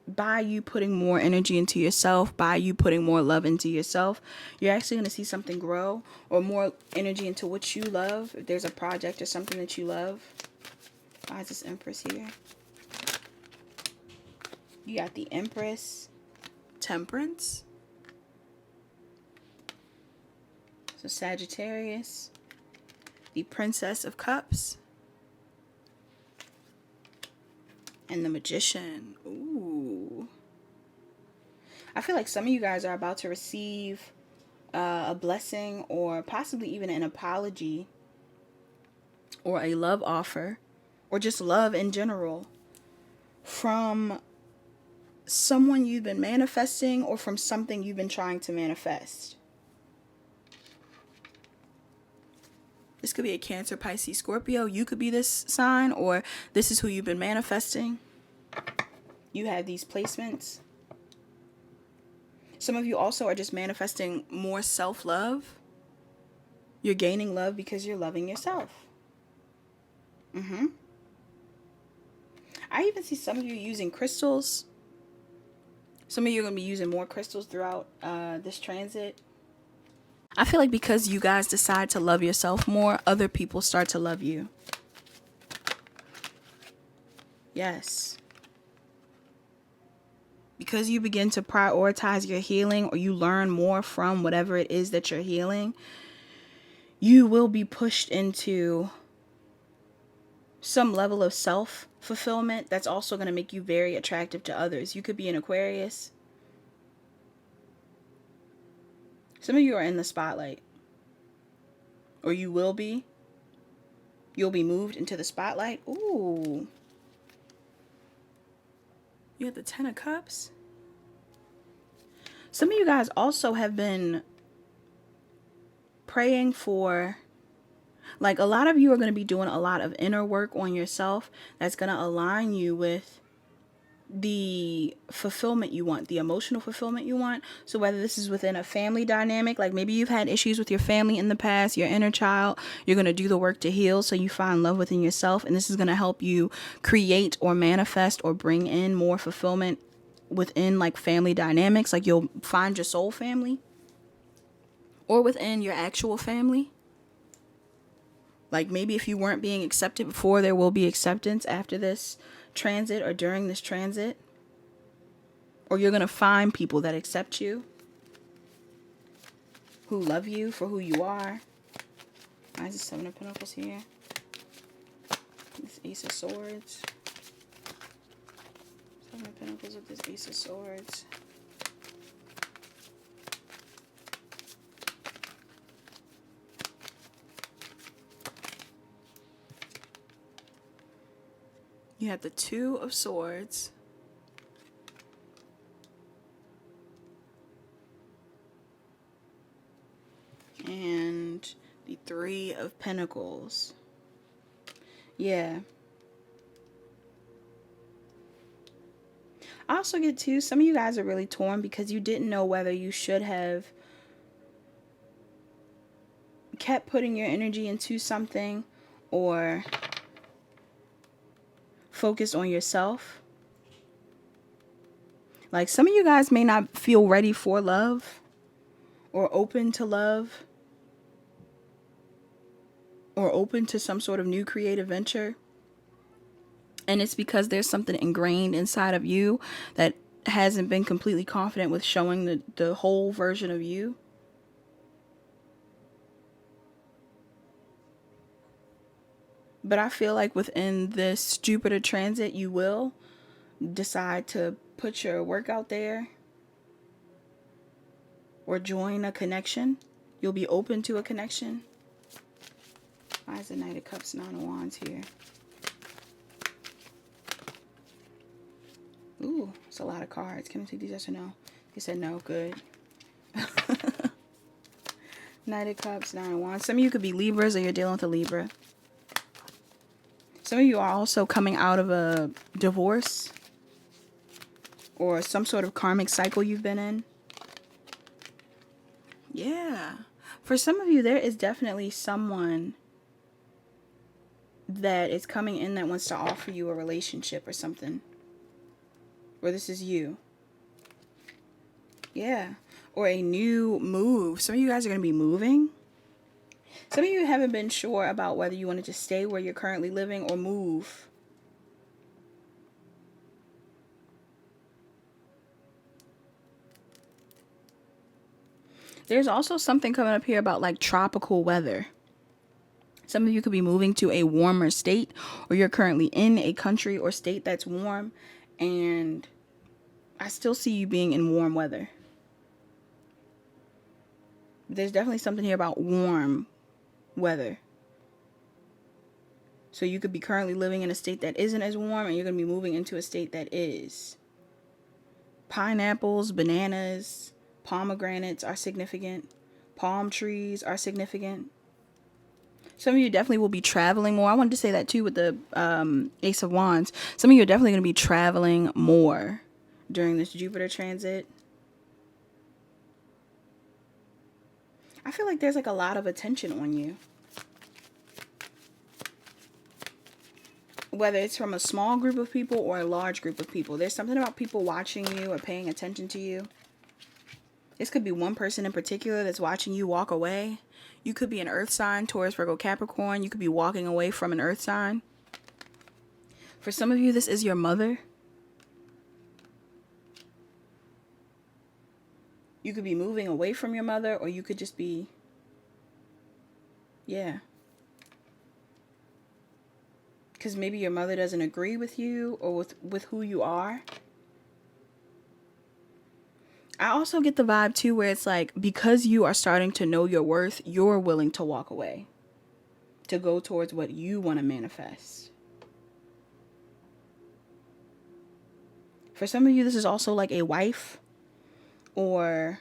by you putting more energy into yourself, by you putting more love into yourself, you're actually going to see something grow, or more energy into what you love. If there's a project or something that you love. Why is this Empress here? You got the Empress, Temperance. So Sagittarius, the Princess of Cups, and the Magician. Ooh. I feel like some of you guys are about to receive a blessing, or possibly even an apology, or a love offer, or just love in general, from someone you've been manifesting, or from something you've been trying to manifest. This could be a Cancer, Pisces, Scorpio. You could be this sign, or this is who you've been manifesting. You have these placements. Some of you also are just manifesting more self-love. You're gaining love because you're loving yourself. I even see some of you using crystals. Some of you are going to be using more crystals throughout this transit. I feel like because you guys decide to love yourself more, other people start to love you. Yes. Because you begin to prioritize your healing, or you learn more from whatever it is that you're healing, you will be pushed into some level of self-fulfillment that's also going to make you very attractive to others. You could be an Aquarius. Some of you are in the spotlight, or you will be. You'll be moved into the spotlight. Ooh. You have the 10 of Cups. Some of you guys also have been praying for Like, a lot of you are going to be doing a lot of inner work on yourself that's going to align you with the fulfillment you want, the emotional fulfillment you want. So whether this is within a family dynamic, like maybe you've had issues with your family in the past, your inner child, you're going to do the work to heal so you find love within yourself. And this is going to help you create or manifest or bring in more fulfillment within like family dynamics. Like you'll find your soul family or within your actual family. Like maybe if you weren't being accepted before, there will be acceptance after this transit or during this transit. Or you're going to find people that accept you, who love you for who you are. Why is the Seven of Pentacles here? This Ace of Swords. Seven of Pentacles with this Ace of Swords. You have the Two of Swords. And the Three of Pentacles. Yeah. I also get too, some of you guys are really torn because you didn't know whether you should have kept putting your energy into something or focused on yourself. Like some of you guys may not feel ready for love or open to love or open to some sort of new creative venture. And it's because there's something ingrained inside of you that hasn't been completely confident with showing the whole version of you. But I feel like within this Jupiter transit, you will decide to put your work out there or join a connection. You'll be open to a connection. Why is the Knight of Cups, Nine of Wands here? Ooh, it's a lot of cards. Can I take these yes or no? They said no. Good. Knight of Cups, Nine of Wands. Some of you could be Libras or you're dealing with a Libra. Some of you are also coming out of a divorce or some sort of karmic cycle you've been in. Yeah. For some of you, there is definitely someone that is coming in that wants to offer you a relationship or something. Or this is you. Yeah. Or a new move. Some of you guys are going to be moving. Some of you haven't been sure about whether you wanted to stay where you're currently living or move. There's also something coming up here about like tropical weather. Some of you could be moving to a warmer state, or you're currently in a country or state that's warm, and I still see you being in warm weather. There's definitely something here about warm weather. So you could be currently living in a state that isn't as warm, and you're going to be moving into a state that is. Pineapples, bananas, pomegranates are significant. Palm trees are significant. Some of you definitely will be traveling more. I wanted to say that too with the Ace of Wands. Some of you are definitely going to be traveling more during this Jupiter transit. I feel like there's like a lot of attention on you. Whether it's from a small group of people or a large group of people. There's something about people watching you or paying attention to you. This could be one person in particular that's watching you walk away. You could be an earth sign, Taurus, Virgo, Capricorn. You could be walking away from an earth sign. For some of you, this is your mother. You could be moving away from your mother, or you could just be, yeah. Because maybe your mother doesn't agree with you or with who you are. I also get the vibe too where it's like, because you are starting to know your worth, you're willing to walk away to go towards what you want to manifest. For some of you, this is also like a wife or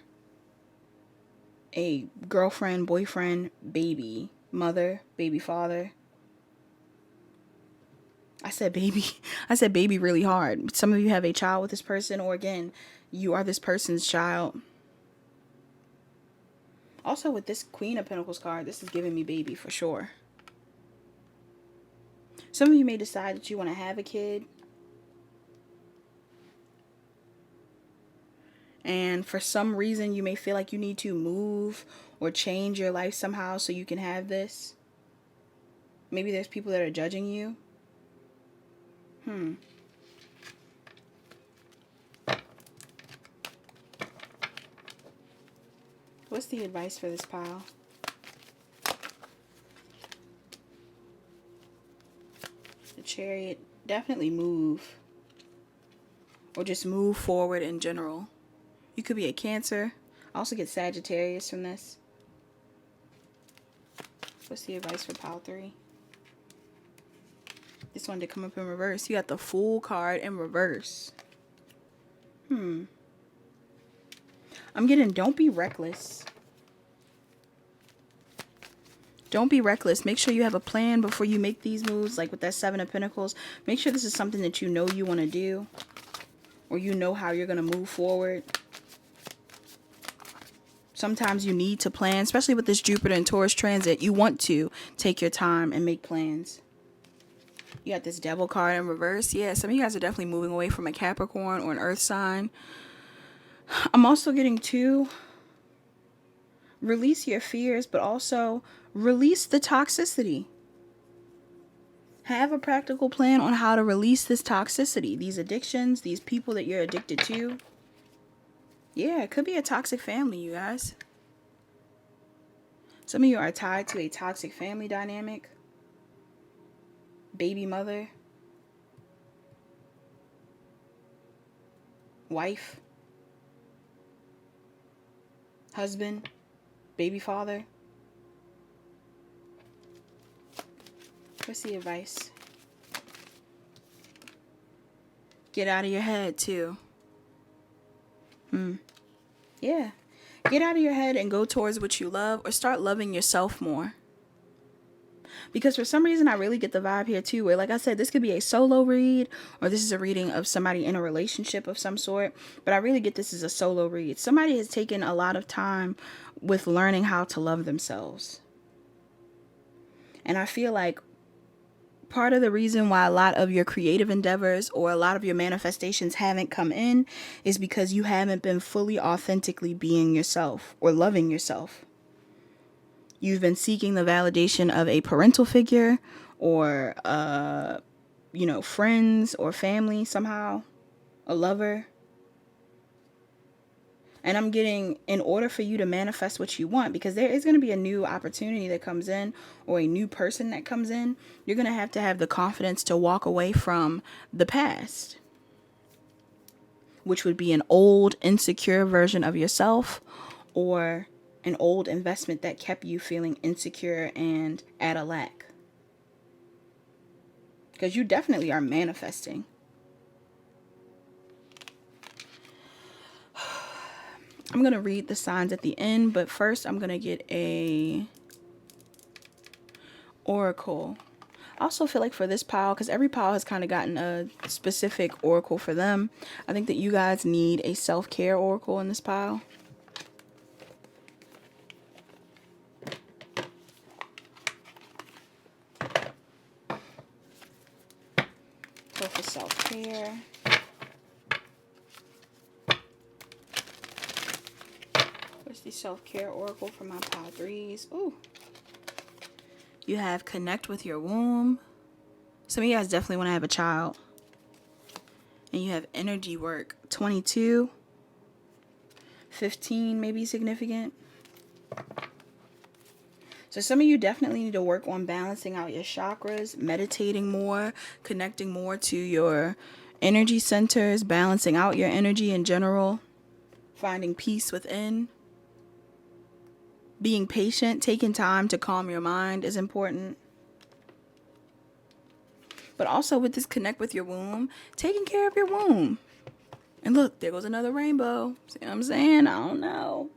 a girlfriend, boyfriend, baby mother, baby father. I said baby really hard. Some of you have a child with this person, or again, you are this person's child. Also, with this Queen of Pentacles card, this is giving me baby for sure. Some of you may decide that you want to have a kid. And for some reason, you may feel like you need to move or change your life somehow so you can have this. Maybe there's people that are judging you. What's the advice for this pile? The Chariot. Definitely move. Or just move forward in general. You could be a Cancer. I also get Sagittarius from this. What's the advice for pile 3? This one did come up in reverse. You got the Fool card in reverse. I'm getting don't be reckless. Don't be reckless. Make sure you have a plan before you make these moves. Like with that 7 of Pentacles. Make sure this is something that you know you want to do. Or you know how you're going to move forward. Sometimes you need to plan. Especially with this Jupiter and Taurus transit. You want to take your time and make plans. You got this Devil card in reverse. Yeah, some of you guys are definitely moving away from a Capricorn or an Earth sign. I'm also getting to release your fears, but also release the toxicity. Have a practical plan on how to release this toxicity, these addictions, these people that you're addicted to. Yeah, it could be a toxic family, you guys. Some of you are tied to a toxic family dynamic. Baby mother. Wife. Husband. Baby father. What's the advice? Get out of your head too. Yeah. Get out of your head and go towards what you love, or start loving yourself more. Because for some reason, I really get the vibe here too, where like I said, this could be a solo read, or this is a reading of somebody in a relationship of some sort. But I really get this as a solo read. Somebody has taken a lot of time with learning how to love themselves. And I feel like part of the reason why a lot of your creative endeavors or a lot of your manifestations haven't come in is because you haven't been fully authentically being yourself or loving yourself. You've been seeking the validation of a parental figure or, friends or family somehow, a lover. And I'm getting, in order for you to manifest what you want, because there is going to be a new opportunity that comes in or a new person that comes in, you're going to have the confidence to walk away from the past, which would be an old, insecure version of yourself or an old investment that kept you feeling insecure and at a lack. Because you definitely are manifesting. I'm going to read the signs at the end, but first I'm going to get a oracle. I also feel like for this pile, because every pile has kind of gotten a specific oracle for them, I think that you guys need a self-care oracle in this pile. So for self-care. What's the self-care oracle for my pile 3s? Ooh. You have connect with your womb. Some of you guys definitely want to have a child. And you have energy work. 22. 15 may be significant. So some of you definitely need to work on balancing out your chakras, meditating more, connecting more to your energy centers, balancing out your energy in general, finding peace within. Being patient, taking time to calm your mind is important. But also with this connect with your womb, taking care of your womb. And look, there goes another rainbow. See what I'm saying? I don't know.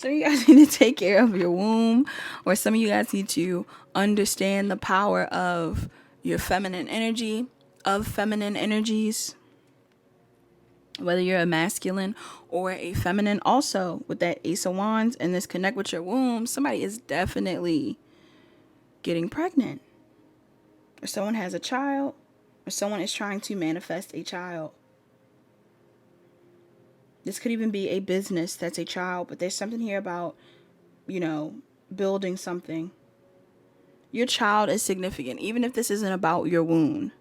Some of you guys need to take care of your womb, or some of you guys need to understand the power of your feminine energy, of feminine energies, whether you're a masculine or a feminine. Also, with that Ace of Wands and this connect with your womb, somebody is definitely getting pregnant, or someone has a child, or someone is trying to manifest a child. This could even be a business that's a child, but there's something here about, building something. Your child is significant, even if this isn't about your wound.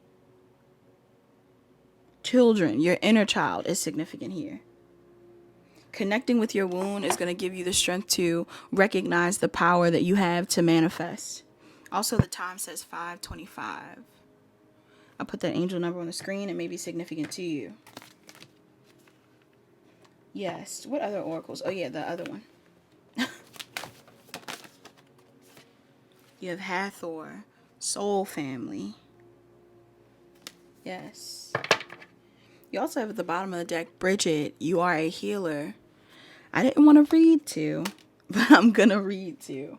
Children, your inner child is significant here. Connecting with your wound is going to give you the strength to recognize the power that you have to manifest. Also, the time says 5:25. I'll put that angel number on the screen. It may be significant to you. Yes. What other oracles? Oh, yeah, the other one. You have Hathor, Soul Family. Yes. You also have at the bottom of the deck, Bridget, you are a healer. I didn't want to read to, but I'm going to read to.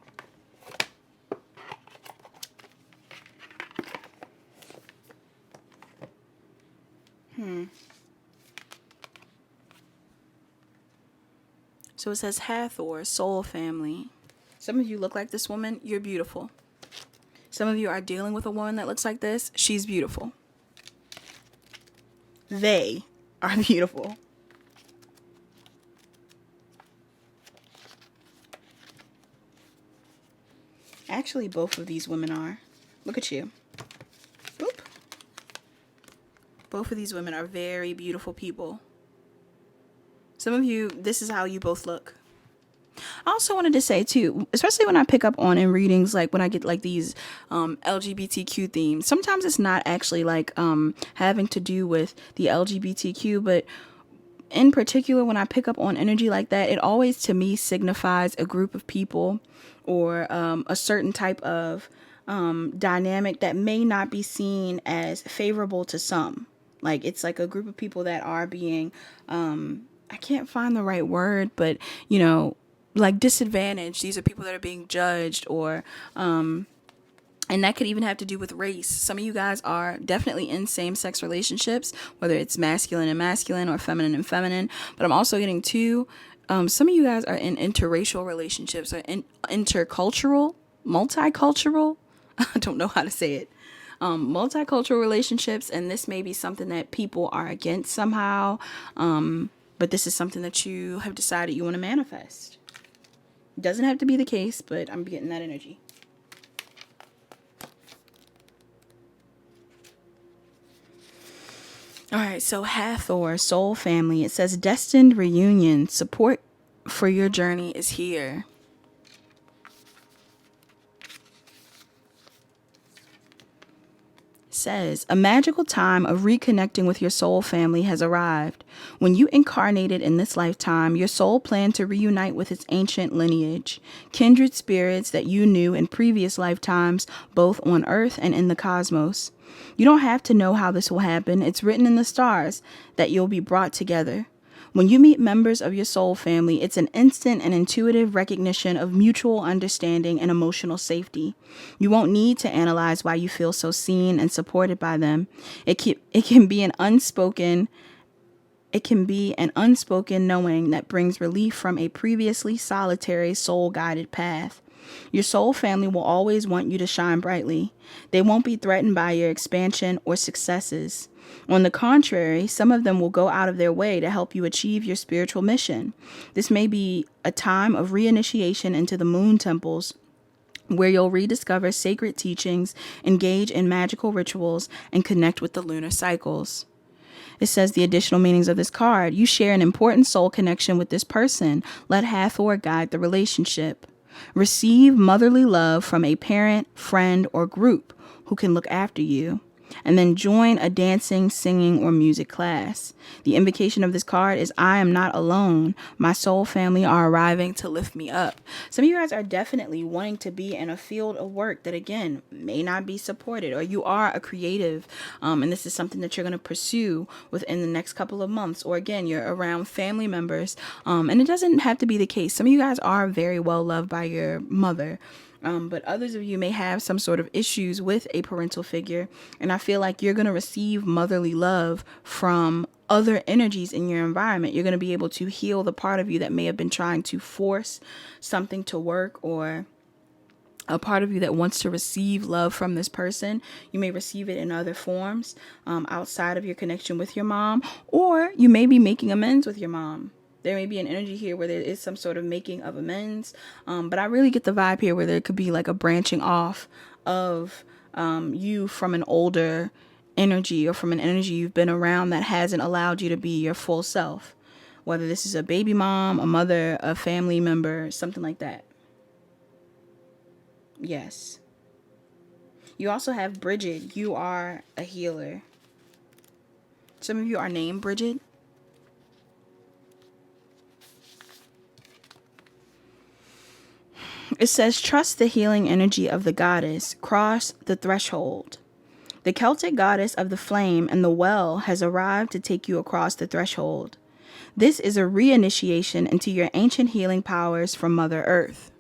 So it says Hathor, Soul Family. Some of you look like this woman. You're beautiful. Some of you are dealing with a woman that looks like this. She's beautiful. They are beautiful. Actually, both of these women are. Look at you. Boop. Both of these women are very beautiful people. Some of you, this is how you both look. I also wanted to say too, especially when I pick up on in readings, like when I get like these LGBTQ themes, sometimes it's not actually like having to do with the LGBTQ, but in particular, when I pick up on energy like that, it always to me signifies a group of people or a certain type of dynamic that may not be seen as favorable to some. Like it's like a group of people that are being, I can't find the right word, but like disadvantaged. These are people that are being judged, or and that could even have to do with race. Some of you guys are definitely in same-sex relationships, whether it's masculine and masculine or feminine and feminine. But I'm also getting to some of you guys are in interracial relationships, or intercultural, multicultural. I don't know how to say it. Multicultural relationships, and this may be something that people are against somehow. But this is something that you have decided you want to manifest. Doesn't have to be the case, but I'm getting that energy. All right, so Hathor, Soul Family. It says destined reunion. Support for your journey is here. Says a magical time of reconnecting with your soul family has arrived. When you incarnated in this lifetime, your soul planned to reunite with its ancient lineage, kindred spirits that you knew in previous lifetimes, both on Earth and in the cosmos. You don't have to know how this will happen. It's written in the stars that you'll be brought together. When you meet members of your soul family, it's an instant and intuitive recognition of mutual understanding and emotional safety. You won't need to analyze why you feel so seen and supported by them. It can be an unspoken knowing that brings relief from a previously solitary soul-guided path. Your soul family will always want you to shine brightly. They won't be threatened by your expansion or successes. On the contrary, some of them will go out of their way to help you achieve your spiritual mission. This may be a time of reinitiation into the moon temples, where you'll rediscover sacred teachings, engage in magical rituals, and connect with the lunar cycles. It says the additional meanings of this card. You share an important soul connection with this person. Let Hathor guide the relationship. Receive motherly love from a parent, friend, or group who can look after you. And then join a dancing, singing, or music class. The invocation of this card is I am not alone. My soul family are arriving to lift me up. Some of you guys are definitely wanting to be in a field of work that, again, may not be supported, or you are a creative, and this is something that you're going to pursue within the next couple of months, or again, you're around family members, and it doesn't have to be the case. Some of you guys are very well loved by your mother. But others of you may have some sort of issues with a parental figure. And I feel like you're going to receive motherly love from other energies in your environment. You're going to be able to heal the part of you that may have been trying to force something to work, or a part of you that wants to receive love from this person. You may receive it in other forms outside of your connection with your mom, or you may be making amends with your mom. There may be an energy here where there is some sort of making of amends. But I really get the vibe here where there could be like a branching off of you from an older energy, or from an energy you've been around that hasn't allowed you to be your full self. Whether this is a baby mom, a mother, a family member, something like that. Yes. You also have Bridget. You are a healer. Some of you are named Bridget. It says, trust the healing energy of the goddess. Cross the threshold. The Celtic goddess of the flame and the well has arrived to take you across the threshold. This is a reinitiation into your ancient healing powers from Mother Earth.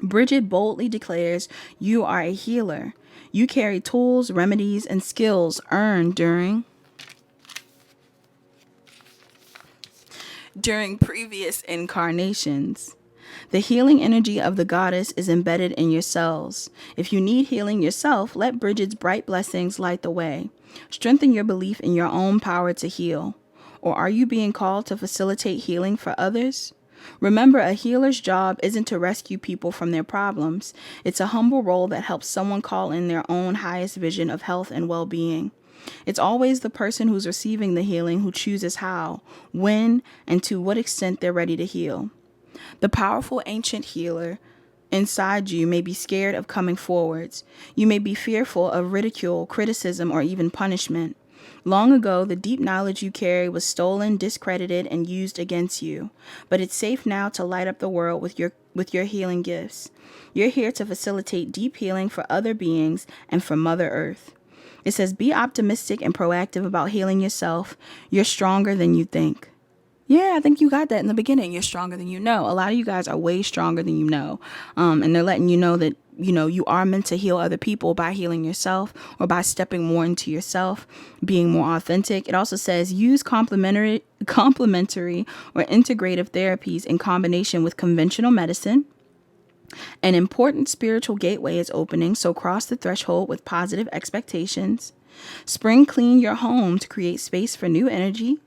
Bridget boldly declares you are a healer. You carry tools, remedies, and skills earned during previous incarnations. The healing energy of the goddess is embedded in your cells. If you need healing yourself, let Bridget's bright blessings light the way. Strengthen your belief in your own power to heal. Or are you being called to facilitate healing for others? Remember, a healer's job isn't to rescue people from their problems. It's a humble role that helps someone call in their own highest vision of health and well-being. It's always the person who's receiving the healing who chooses how, when, and to what extent they're ready to heal. The powerful ancient healer inside you may be scared of coming forwards. You may be fearful of ridicule, criticism, or even punishment. Long ago, the deep knowledge you carry was stolen, discredited, and used against you. But it's safe now to light up the world with your healing gifts. You're here to facilitate deep healing for other beings and for Mother Earth. It says, be optimistic and proactive about healing yourself. You're stronger than you think. Yeah, I think you got that in the beginning. You're stronger than you know. A lot of you guys are way stronger than you know. And they're letting you know that, you are meant to heal other people by healing yourself, or by stepping more into yourself, being more authentic. It also says use complementary or integrative therapies in combination with conventional medicine. An important spiritual gateway is opening, so cross the threshold with positive expectations. Spring clean your home to create space for new energy.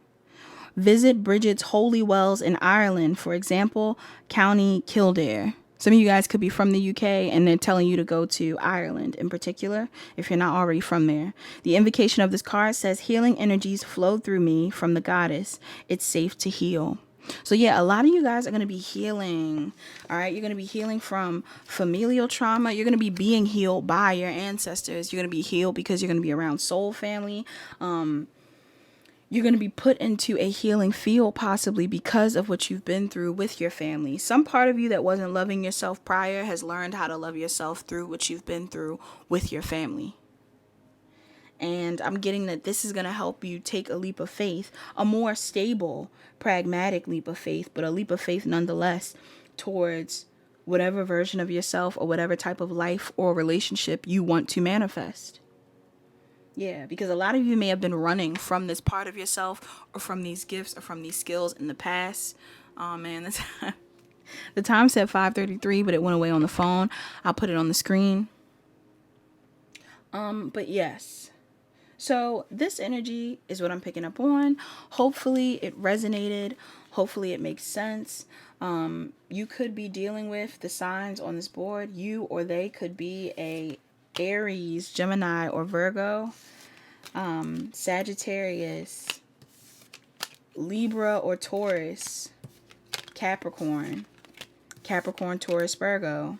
Visit Bridget's holy wells in Ireland, for example, County Kildare. Some of you guys could be from the UK and they're telling you to go to Ireland in particular, if you're not already from there. The invocation of this card says, healing energies flow through me from the goddess. It's safe to heal. So yeah, a lot of you guys are going to be healing. All right. You're going to be healing from familial trauma. You're going to be being healed by your ancestors. You're going to be healed because you're going to be around soul family. You're going to be put into a healing field possibly because of what you've been through with your family. Some part of you that wasn't loving yourself prior has learned how to love yourself through what you've been through with your family. And I'm getting that this is going to help you take a leap of faith, a more stable, pragmatic leap of faith, but a leap of faith nonetheless towards whatever version of yourself or whatever type of life or relationship you want to manifest. Yeah, because a lot of you may have been running from this part of yourself or from these gifts or from these skills in the past. Oh man, the time said 5:33, but it went away on the phone. I'll put it on the screen. But yes. So this energy is what I'm picking up on. Hopefully it resonated. Hopefully it makes sense. You could be dealing with the signs on this board. You or they could be a Aries, Gemini, or Virgo, Sagittarius, Libra, or Taurus, Capricorn, Taurus, Virgo,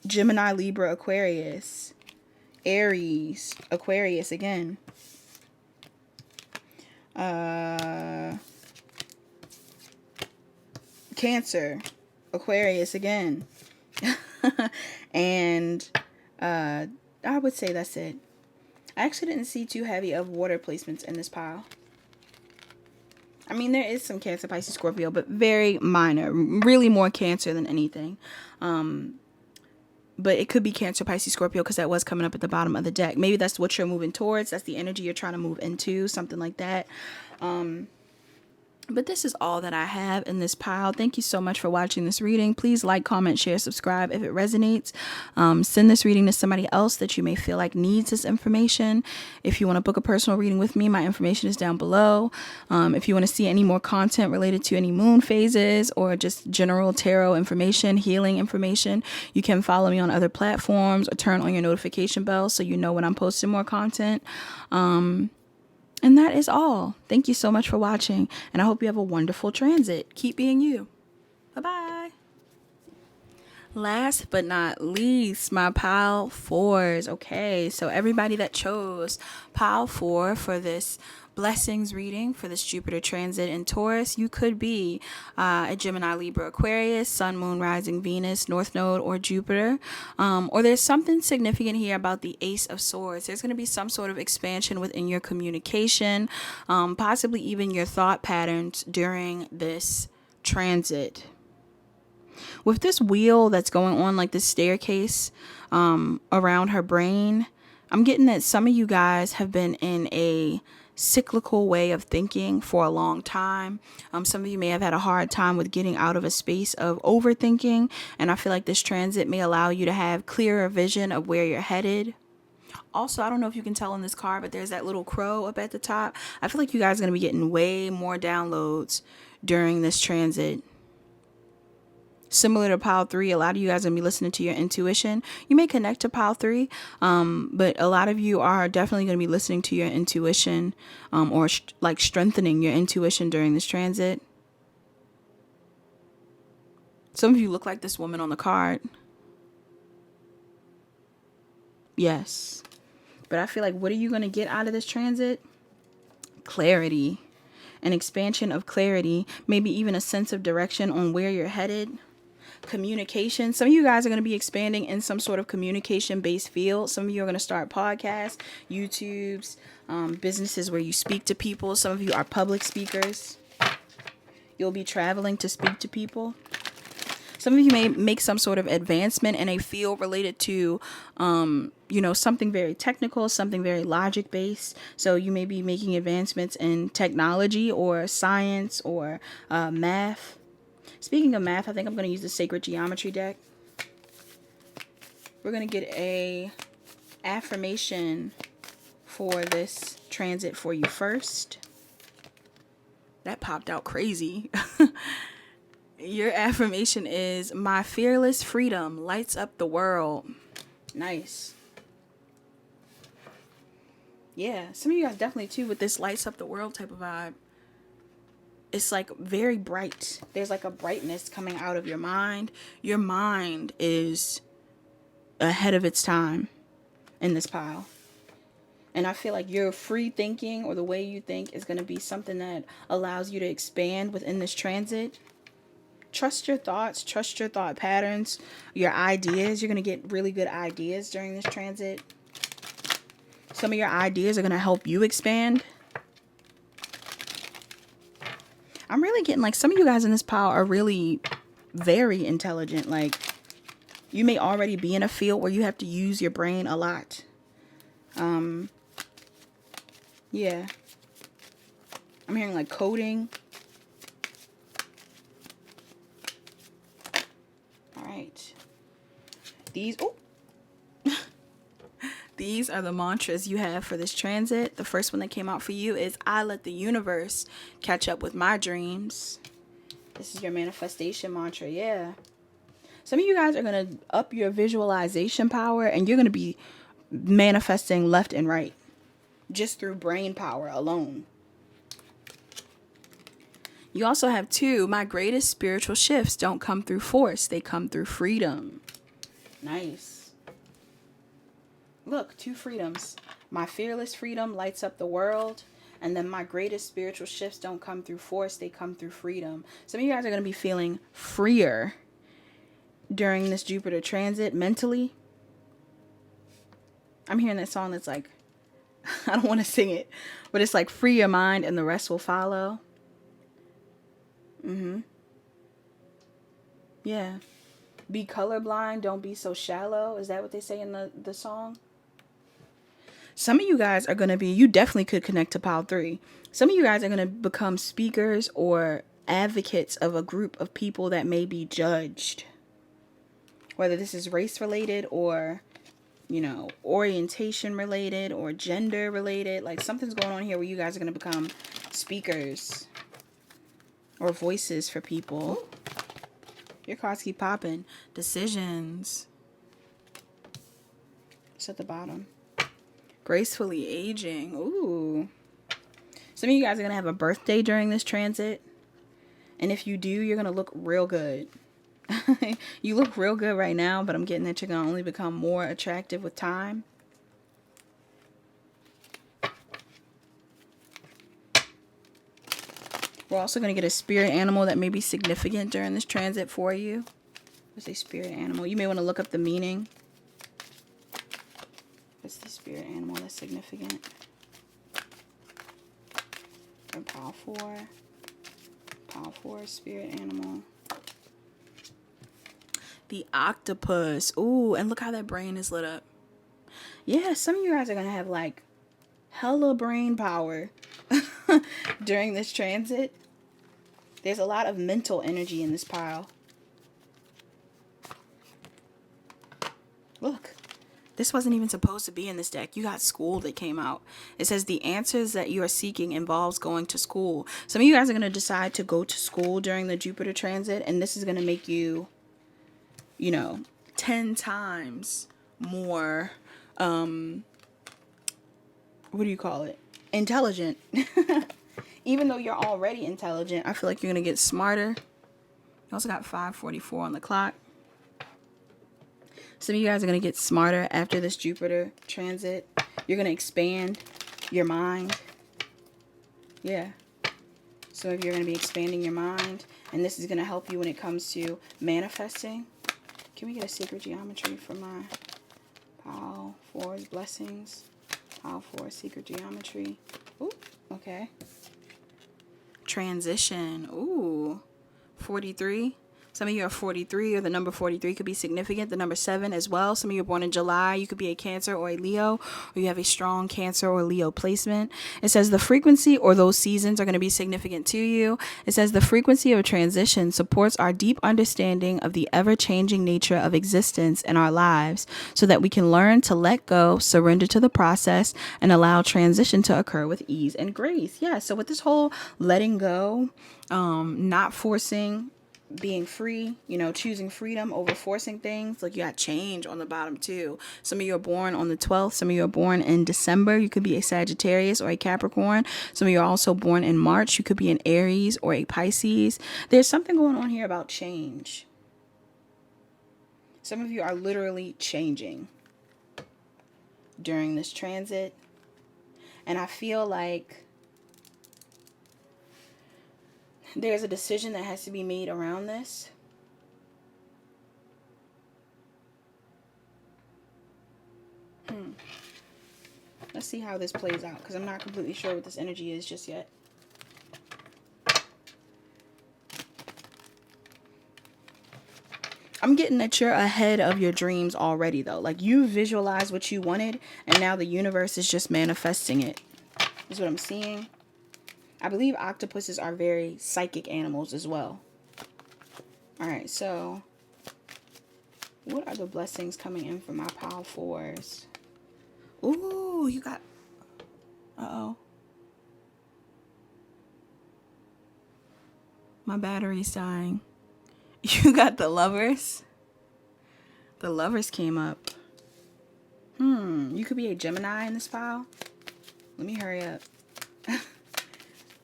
Gemini, Libra, Aquarius, Aries, Aquarius again. Cancer, Aquarius again. And I would say that's it. I actually didn't see too heavy of water placements in this pile. I mean, there is some Cancer, Pisces, Scorpio, but very minor. Really more Cancer than anything. But it could be Cancer, Pisces, Scorpio, because that was coming up at the bottom of the deck. Maybe that's what you're moving towards. That's the energy you're trying to move into, something like that. But this is all that I have in this pile. Thank you so much for watching this reading. Please like, comment, share, subscribe if it resonates. Send this reading to somebody else that you may feel like needs this information. If you want to book a personal reading with me, my information is down below. If you want to see any more content related to any moon phases or just general tarot information, healing information, you can follow me on other platforms or turn on your notification bell so you know when I'm posting more content. And that is all. Thank you so much for watching, and I hope you have a wonderful transit. Keep being you. Bye-bye. Last but not least, my pile fours. Okay, so everybody that chose pile 4 for this blessings reading for this Jupiter transit in Taurus, you could be a Gemini, Libra, Aquarius, Sun, Moon, Rising, Venus, North Node, or Jupiter. Or there's something significant here about the Ace of Swords. There's going to be some sort of expansion within your communication, possibly even your thought patterns during this transit. With this wheel that's going on, like this staircase around her brain, I'm getting that some of you guys have been in a cyclical way of thinking for a long time. Some of you may have had a hard time with getting out of a space of overthinking, and I feel like this transit may allow you to have clearer vision of where you're headed. Also, I don't know if you can tell in this card, but there's that little crow up at the top. I feel like you guys are going to be getting way more downloads during this transit. Similar to pile 3, a lot of you guys are going to be listening to your intuition. You may connect to pile 3, but a lot of you are definitely going to be listening to your intuition, or like strengthening your intuition during this transit. Some of you look like this woman on the card. Yes. But I feel like, what are you going to get out of this transit? Clarity. An expansion of clarity. Maybe even a sense of direction on where you're headed. Communication. Some of you guys are going to be expanding in some sort of communication based field. Some of you are going to start podcasts, YouTubes, businesses where you speak to people. Some of you are public speakers. You'll be traveling to speak to people. Some of you may make some sort of advancement in a field related to, something very technical, something very logic based. So you may be making advancements in technology or science or math. Speaking of math, I think I'm going to use the Sacred Geometry deck. We're going to get a affirmation for this transit for you first. That popped out crazy. Your affirmation is, my fearless freedom lights up the world. Nice. Yeah, some of you guys definitely too with this lights up the world type of vibe. It's like very bright. There's like a brightness coming out of your mind. Your mind is ahead of its time in this pile. And I feel like your free thinking, or the way you think, is going to be something that allows you to expand within this transit. Trust your thoughts, trust your thought patterns, your ideas. You're going to get really good ideas during this transit. Some of your ideas are going to help you expand. I'm really getting like some of you guys in this pile are really very intelligent. Like, you may already be in a field where you have to use your brain a lot. Yeah. I'm hearing like coding. All right. These are the mantras you have for this transit. The first one that came out for you is, I let the universe catch up with my dreams. This is your manifestation mantra. Yeah. Some of you guys are going to up your visualization power, and you're going to be manifesting left and right just through brain power alone. You also have 2, my greatest spiritual shifts don't come through force. They come through freedom. Nice. Look, 2 freedoms. My fearless freedom lights up the world. And then my greatest spiritual shifts don't come through force. They come through freedom. Some of you guys are going to be feeling freer during this Jupiter transit mentally. I'm hearing that song that's like, I don't want to sing it, but it's like, free your mind and the rest will follow. Yeah. Be colorblind. Don't be so shallow. Is that what they say in the song? Some of you guys are going to be, you definitely could connect to pile 3. Some of you guys are going to become speakers or advocates of a group of people that may be judged. Whether this is race related or, you know, orientation related or gender related. Like something's going on here where you guys are going to become speakers or voices for people. Your cards keep popping. Decisions. It's at the bottom. Gracefully aging. Ooh. Some of you guys are going to have a birthday during this transit. And if you do, you're going to look real good. You look real good right now, but I'm getting that you're going to only become more attractive with time. We're also going to get a spirit animal that may be significant during this transit for you. What's a spirit animal? You may want to look up the meaning. What's the spirit animal that's significant? Or pile 4. Pile 4, spirit animal. The octopus. Ooh, and look how that brain is lit up. Yeah, some of you guys are going to have like hella brain power during this transit. There's a lot of mental energy in this pile. Look, this wasn't even supposed to be in this deck. You got school that came out. It says the answers that you are seeking involves going to school. Some of you guys are going to decide to go to school during the Jupiter transit, and this is going to make you, you know, 10 times more, what do you call it? Intelligent. Even though you're already intelligent, I feel like you're going to get smarter. You also got 5:44 on the clock. Some of you guys are going to get smarter after this Jupiter transit. You're going to expand your mind. Yeah. Some of you are going to be expanding your mind. And this is going to help you when it comes to manifesting. Can we get a secret geometry for my pile 4's blessings? Pile 4 secret geometry. Ooh, okay. Transition. Ooh, 43. Some of you are 43, or the number 43 could be significant. The number 7 as well. Some of you are born in July. You could be a Cancer or a Leo, or you have a strong Cancer or Leo placement. It says the frequency or those seasons are going to be significant to you. It says the frequency of transition supports our deep understanding of the ever-changing nature of existence in our lives so that we can learn to let go, surrender to the process, and allow transition to occur with ease and grace. Yeah, so with this whole letting go, not forcing, being free, you know, choosing freedom over forcing things. Like you got change on the bottom too. Some of you are born on the 12th. Some of you are born in December. You could be a Sagittarius or a Capricorn. Some of you are also born in March. You could be an Aries or a Pisces. There's something going on here about change. Some of you are literally changing during this transit. And I feel like there's a decision that has to be made around this. Let's see how this plays out, because I'm not completely sure what this energy is just yet. I'm getting that you're ahead of your dreams already, though. Like you visualized what you wanted, and now the universe is just manifesting it. Is what I'm seeing. I believe octopuses are very psychic animals as well. All right, so what are the blessings coming in for my pile 4s? Ooh, you got... Uh-oh. My battery's dying. You got the Lovers. The Lovers came up. You could be a Gemini in this pile. Let me hurry up.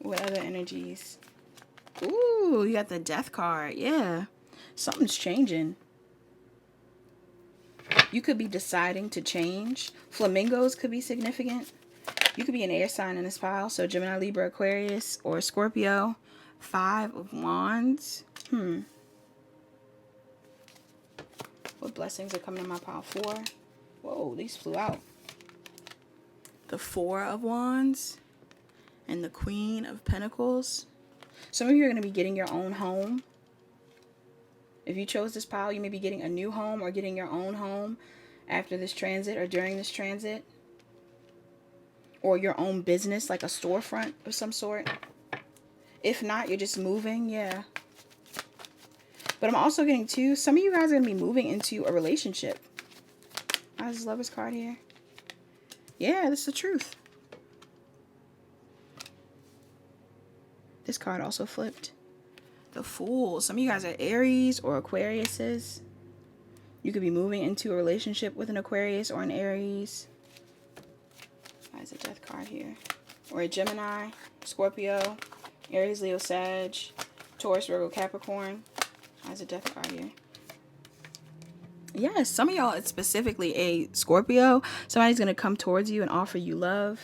What other energies? Ooh, you got the Death card. Yeah. Something's changing. You could be deciding to change. Flamingos could be significant. You could be an air sign in this pile. So Gemini, Libra, Aquarius, or Scorpio. 5 of Wands. What blessings are coming in my pile? 4. Whoa, these flew out. The 4 of Wands. And the Queen of Pentacles. Some of you are going to be getting your own home. If you chose this pile, you may be getting a new home or getting your own home after this transit or during this transit. Or your own business, like a storefront of some sort. If not, you're just moving, yeah. But I'm also getting too, some of you guys are going to be moving into a relationship. Why is this Lover's card here? Yeah, this is the truth. This card also flipped. The Fool. Some of you guys are Aries or Aquariuses. You could be moving into a relationship with an Aquarius or an Aries. Why is a Death card here? Or a Gemini, Scorpio, Aries, Leo, Sag, Taurus, Virgo, Capricorn. Why is a Death card here? Yes, some of y'all, it's specifically a Scorpio. Somebody's going to come towards you and offer you love.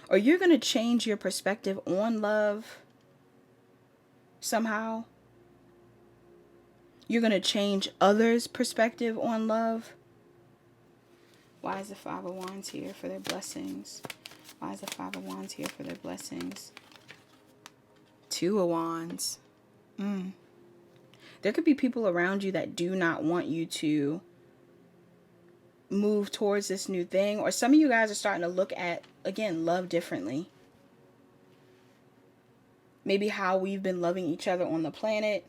Or you're going to change your perspective on love. Somehow, you're going to change others' perspective on love. Why is the 5 of Wands here for their blessings? Why is the 5 of Wands here for their blessings? 2 of Wands. There could be people around you that do not want you to move towards this new thing. Or some of you guys are starting to look at, again, love differently. Maybe how we've been loving each other on the planet.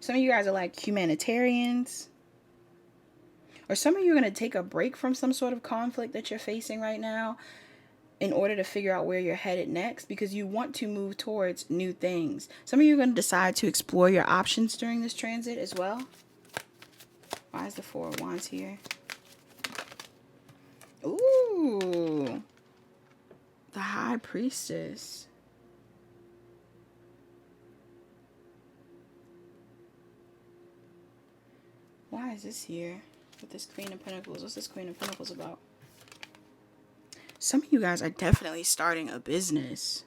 Some of you guys are like humanitarians. Or some of you are going to take a break from some sort of conflict that you're facing right now in order to figure out where you're headed next, because you want to move towards new things. Some of you are going to decide to explore your options during this transit as well. Why is the 4 of Wands here? Ooh. The High Priestess. Why is this here with this Queen of Pentacles? What's this Queen of Pentacles about? Some of you guys are definitely starting a business.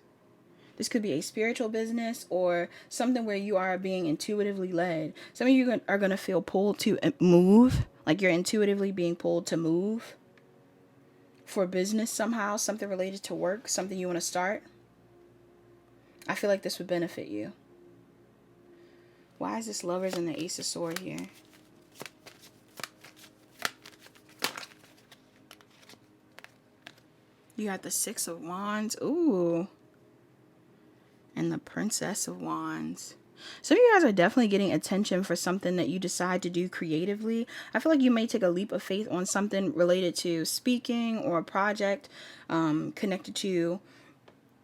This could be a spiritual business or something where you are being intuitively led. Some of you are going to feel pulled to move, like you're intuitively being pulled to move for business somehow, something related to work, something you want to start. I feel like this would benefit you. Why is this Lovers and the Ace of Swords here? You got the 6 of Wands. Ooh. And the Princess of Wands. Some of you guys are definitely getting attention for something that you decide to do creatively. I feel like you may take a leap of faith on something related to speaking or a project connected to,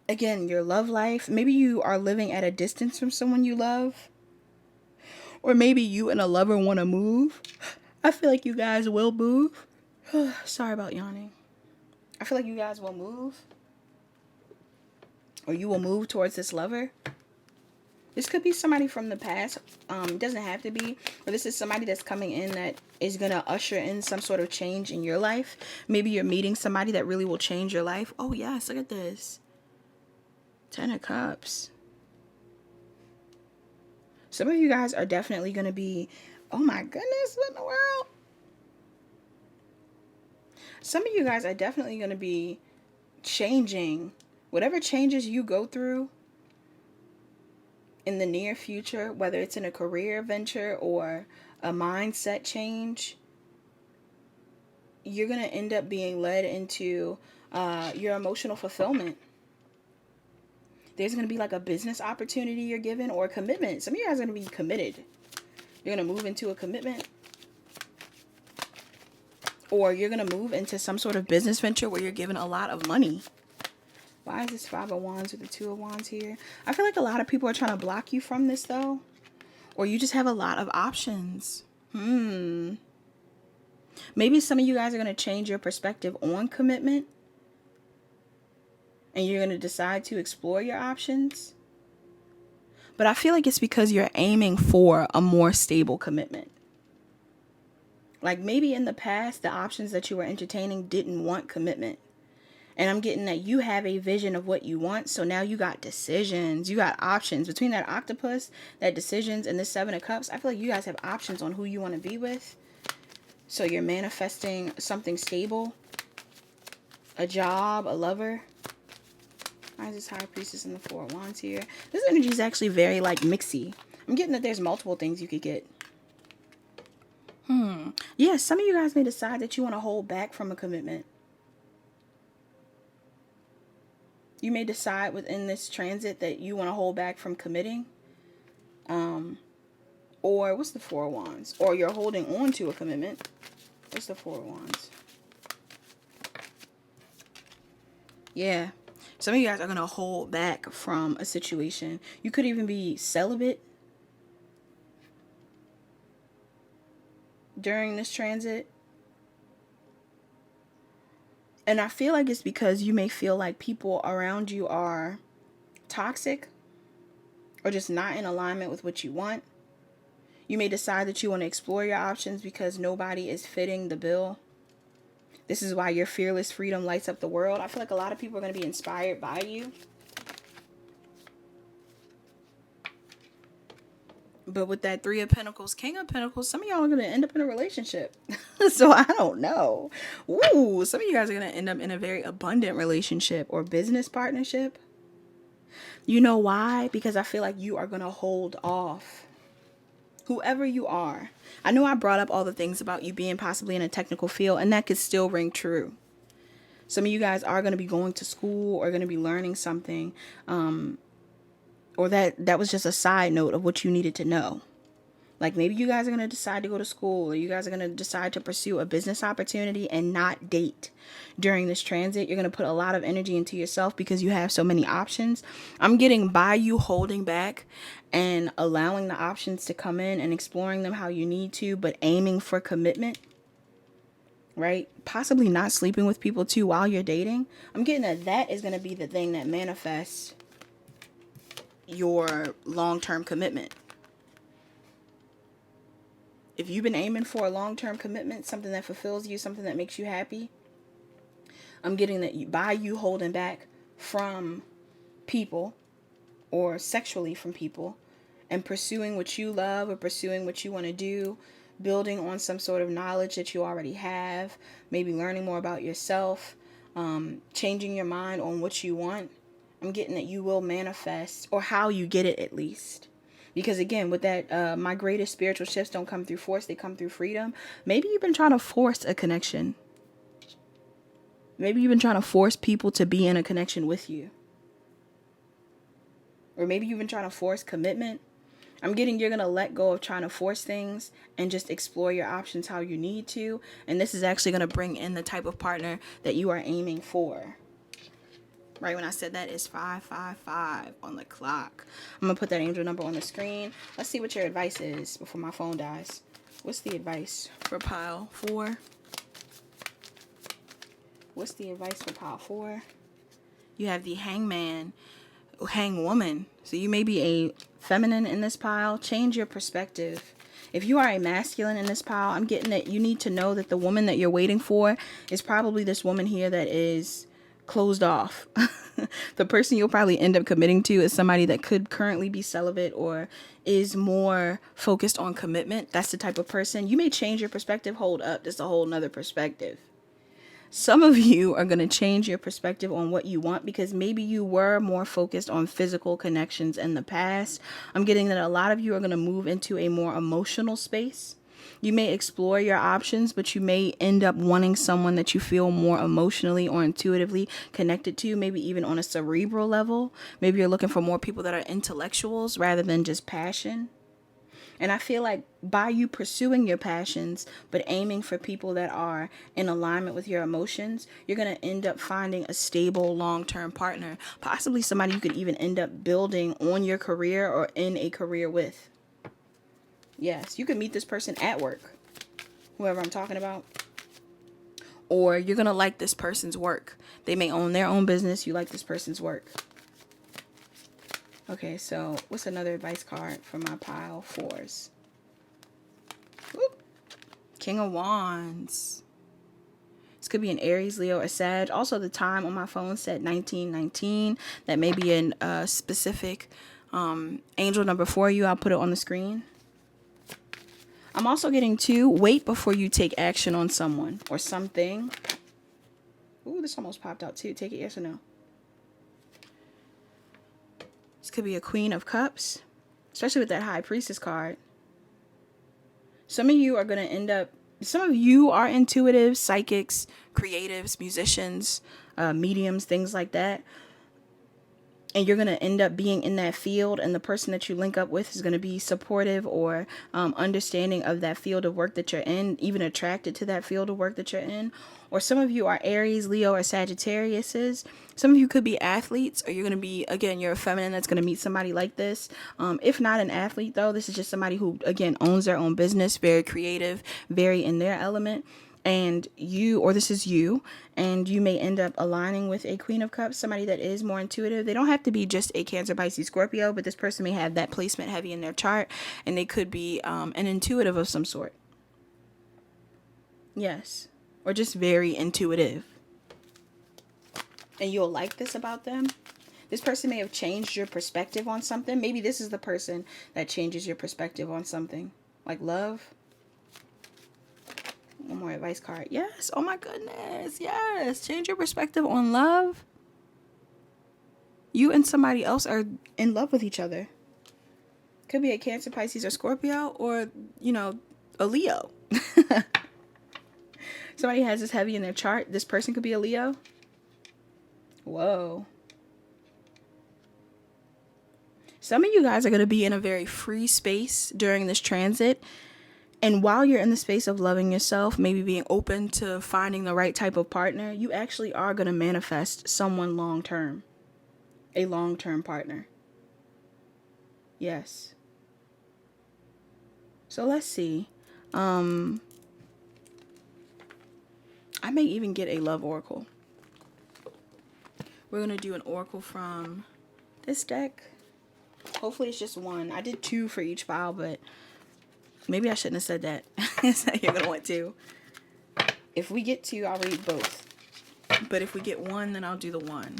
again, your love life. Maybe you are living at a distance from someone you love. Or maybe you and a lover want to move. I feel like you guys will move. Sorry about yawning. I feel like you guys will move. Or you will move towards this lover. This could be somebody from the past. It doesn't have to be. But this is somebody that's coming in that is going to usher in some sort of change in your life. Maybe you're meeting somebody that really will change your life. Oh, yes. Look at this. 10 of Cups. Some of you guys are definitely going to be, oh my goodness, what in the world? Some of you guys are definitely going to be changing. Whatever changes you go through in the near future, whether it's in a career venture or a mindset change, you're going to end up being led into your emotional fulfillment. There's going to be like a business opportunity you're given or a commitment. Some of you guys are going to be committed. You're going to move into a commitment. Or you're going to move into some sort of business venture where you're given a lot of money. Why is this 5 of Wands with the 2 of Wands here? I feel like a lot of people are trying to block you from this though. Or you just have a lot of options. Maybe some of you guys are going to change your perspective on commitment. And you're going to decide to explore your options. But I feel like it's because you're aiming for a more stable commitment. Like maybe in the past, the options that you were entertaining didn't want commitment. And I'm getting that you have a vision of what you want. So now you got decisions. You got options. Between that octopus, that decisions, and this Seven of Cups, I feel like you guys have options on who you want to be with. So you're manifesting something stable. A job, a lover. Why is this High Priestess and the Four of Wands here? This energy is actually very, like, mixy. I'm getting that there's multiple things you could get. Yeah, some of you guys may decide that you want to hold back from a commitment. You may decide within this transit that you want to hold back from committing. Or, what's the Four of Wands? Or you're holding on to a commitment. What's the Four of Wands? Yeah. Some of you guys are going to hold back from a situation. You could even be celibate during this transit. And I feel like it's because you may feel like people around you are toxic or just not in alignment with what you want. You may decide that you want to explore your options because nobody is fitting the bill. This is why your fearless freedom lights up the world. I feel like a lot of people are going to be inspired by you. But with that Three of Pentacles, King of Pentacles, some of y'all are going to end up in a relationship. So I don't know. Ooh, some of you guys are going to end up in a very abundant relationship or business partnership. You know why? Because I feel like you are going to hold off. Whoever you are. I know I brought up all the things about you being possibly in a technical field, and that could still ring true. Some of you guys are going to be going to school or going to be learning something, or that was just a side note of what you needed to know. Like maybe you guys are going to decide to go to school, or you guys are going to decide to pursue a business opportunity and not date during this transit. You're going to put a lot of energy into yourself because you have so many options. I'm getting by you holding back and allowing the options to come in and exploring them how you need to, but aiming for commitment, right? Possibly not sleeping with people too while you're dating. I'm getting that is going to be the thing that manifests your long-term commitment. If you've been aiming for a long-term commitment, something that fulfills you, something that makes you happy, I'm getting that by you holding back from people or sexually from people and pursuing what you love or pursuing what you want to do, building on some sort of knowledge that you already have, maybe learning more about yourself, changing your mind on what you want, I'm getting that you will manifest, or how you get it at least. Because again, with that, my greatest spiritual shifts don't come through force, they come through freedom. Maybe you've been trying to force a connection. Maybe you've been trying to force people to be in a connection with you. Or maybe you've been trying to force commitment. I'm getting you're going to let go of trying to force things and just explore your options how you need to. And this is actually going to bring in the type of partner that you are aiming for. Right when I said that, it's 555 on the clock. I'm going to put that angel number on the screen. Let's see what your advice is before my phone dies. What's the advice for pile 4? What's the advice for pile 4? You have the hangman, hangwoman. So you may be a feminine in this pile. Change your perspective. If you are a masculine in this pile, I'm getting that you need to know that the woman that you're waiting for is probably this woman here that is closed off. The person you'll probably end up committing to is somebody that could currently be celibate or is more focused on commitment. That's the type of person. You may change your perspective. Hold up. That's a whole nother perspective. Some of you are going to change your perspective on what you want because maybe you were more focused on physical connections in the past. I'm getting that a lot of you are going to move into a more emotional space. You may explore your options, but you may end up wanting someone that you feel more emotionally or intuitively connected to, maybe even on a cerebral level. Maybe you're looking for more people that are intellectuals rather than just passion. And I feel like by you pursuing your passions, but aiming for people that are in alignment with your emotions, you're going to end up finding a stable long-term partner. Possibly somebody you could even end up building on your career or in a career with. Yes, you could meet this person at work, whoever I'm talking about. Or you're going to like this person's work. They may own their own business. You like this person's work. Okay, so what's another advice card for my pile 4s? Whoop. King of Wands. This could be an Aries, Leo, or Sag. Also, the time on my phone said 1919. That may be a specific angel number for you. I'll put it on the screen. I'm also getting 2. Wait before you take action on someone or something. Ooh, this almost popped out too. Take it, yes or no. This could be a Queen of Cups, especially with that High Priestess card. Some of you are going to end up, some of you are intuitives, psychics, creatives, musicians, mediums, things like that. And you're going to end up being in that field, and the person that you link up with is going to be supportive or understanding of that field of work that you're in, even attracted to that field of work that you're in. Or some of you are Aries, Leo, or Sagittariuses. Some of you could be athletes, or you're going to be, again, you're a feminine that's going to meet somebody like this. If not an athlete, though, this is just somebody who, again, owns their own business, very creative, very in their element. And you, or this is you, and you may end up aligning with a Queen of Cups, somebody that is more intuitive. They don't have to be just a Cancer, Pisces, Scorpio, but this person may have that placement heavy in their chart, and they could be an intuitive of some sort. Yes. Or just very intuitive. And you'll like this about them. This person may have changed your perspective on something. Maybe this is the person that changes your perspective on something. Like love. One more advice card. Yes. Oh my goodness. Yes. Change your perspective on love. You and somebody else are in love with each other. Could be a Cancer, Pisces, or Scorpio, or, you know, a Leo. Somebody has this heavy in their chart. This person could be a Leo. Whoa. Some of you guys are going to be in a very free space during this transit. And while you're in the space of loving yourself, maybe being open to finding the right type of partner, you actually are going to manifest someone long-term. A long-term partner. Yes. So let's see. I may even get a love oracle. We're going to do an oracle from this deck. Hopefully it's just one. I did 2 for each file, but maybe I shouldn't have said that. You're going to want 2. If we get 2, I'll read both. But if we get 1, then I'll do the 1.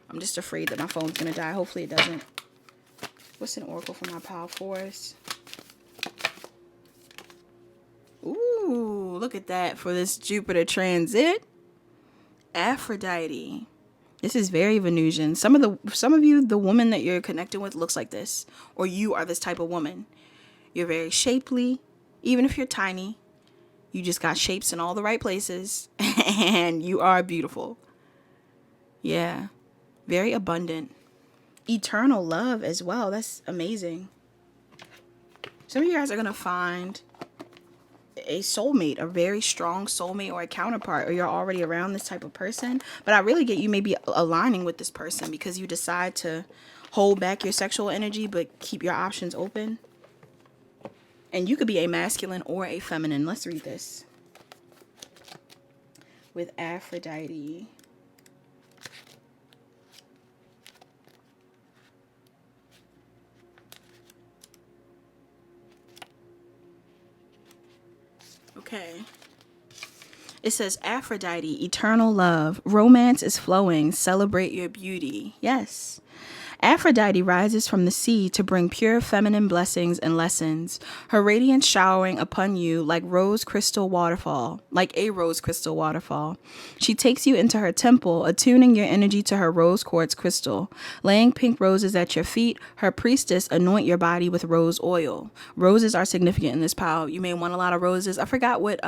I'm just afraid that my phone's going to die. Hopefully it doesn't. What's an oracle for my pile 4s? Ooh, look at that for this Jupiter transit. Aphrodite. This is very Venusian. Some of you, the woman that you're connecting with looks like this, or you are this type of woman. You're very shapely, even if you're tiny. You just got shapes in all the right places, and you are beautiful. Yeah, very abundant. Eternal love as well. That's amazing. Some of you guys are gonna find a soulmate, a very strong soulmate or a counterpart, or you're already around this type of person. But I really get you may be aligning with this person because you decide to hold back your sexual energy but keep your options open. And you could be a masculine or a feminine. Let's read this. With Aphrodite. Okay. It says, Aphrodite, eternal love. Romance is flowing. Celebrate your beauty. Yes. Aphrodite rises from the sea to bring pure feminine blessings and lessons, her radiance showering upon you like a rose crystal waterfall. She takes you into her temple, attuning your energy to her rose quartz crystal. Laying pink roses at your feet, her priestess anoint your body with rose oil. Roses are significant in this pile. You may want a lot of roses. I forgot what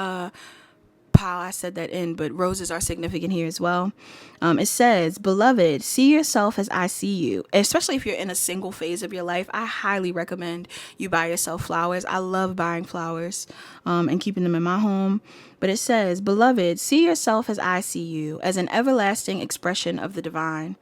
pile I said that in, but roses are significant here as well. It says, beloved, see yourself as I see you. Especially if you're in a single phase of your life, I highly recommend you buy yourself flowers. I love buying flowers and keeping them in my home. But it says, beloved, see yourself as I see you, as an everlasting expression of the divine.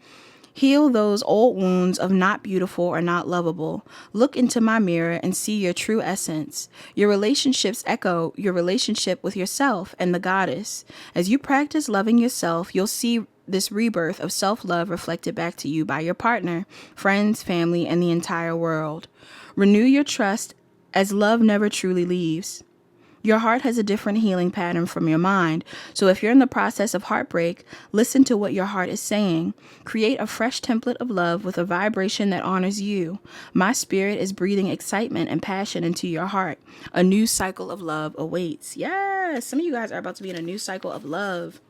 Heal those old wounds of not beautiful or not lovable. Look into my mirror and see your true essence. Your relationships echo your relationship with yourself and the goddess. As you practice loving yourself, you'll see this rebirth of self-love reflected back to you by your partner, friends, family, and the entire world. Renew your trust as love never truly leaves. Your heart has a different healing pattern from your mind. So if you're in the process of heartbreak, listen to what your heart is saying. Create a fresh template of love with a vibration that honors you. My spirit is breathing excitement and passion into your heart. A new cycle of love awaits. Yes, some of you guys are about to be in a new cycle of love.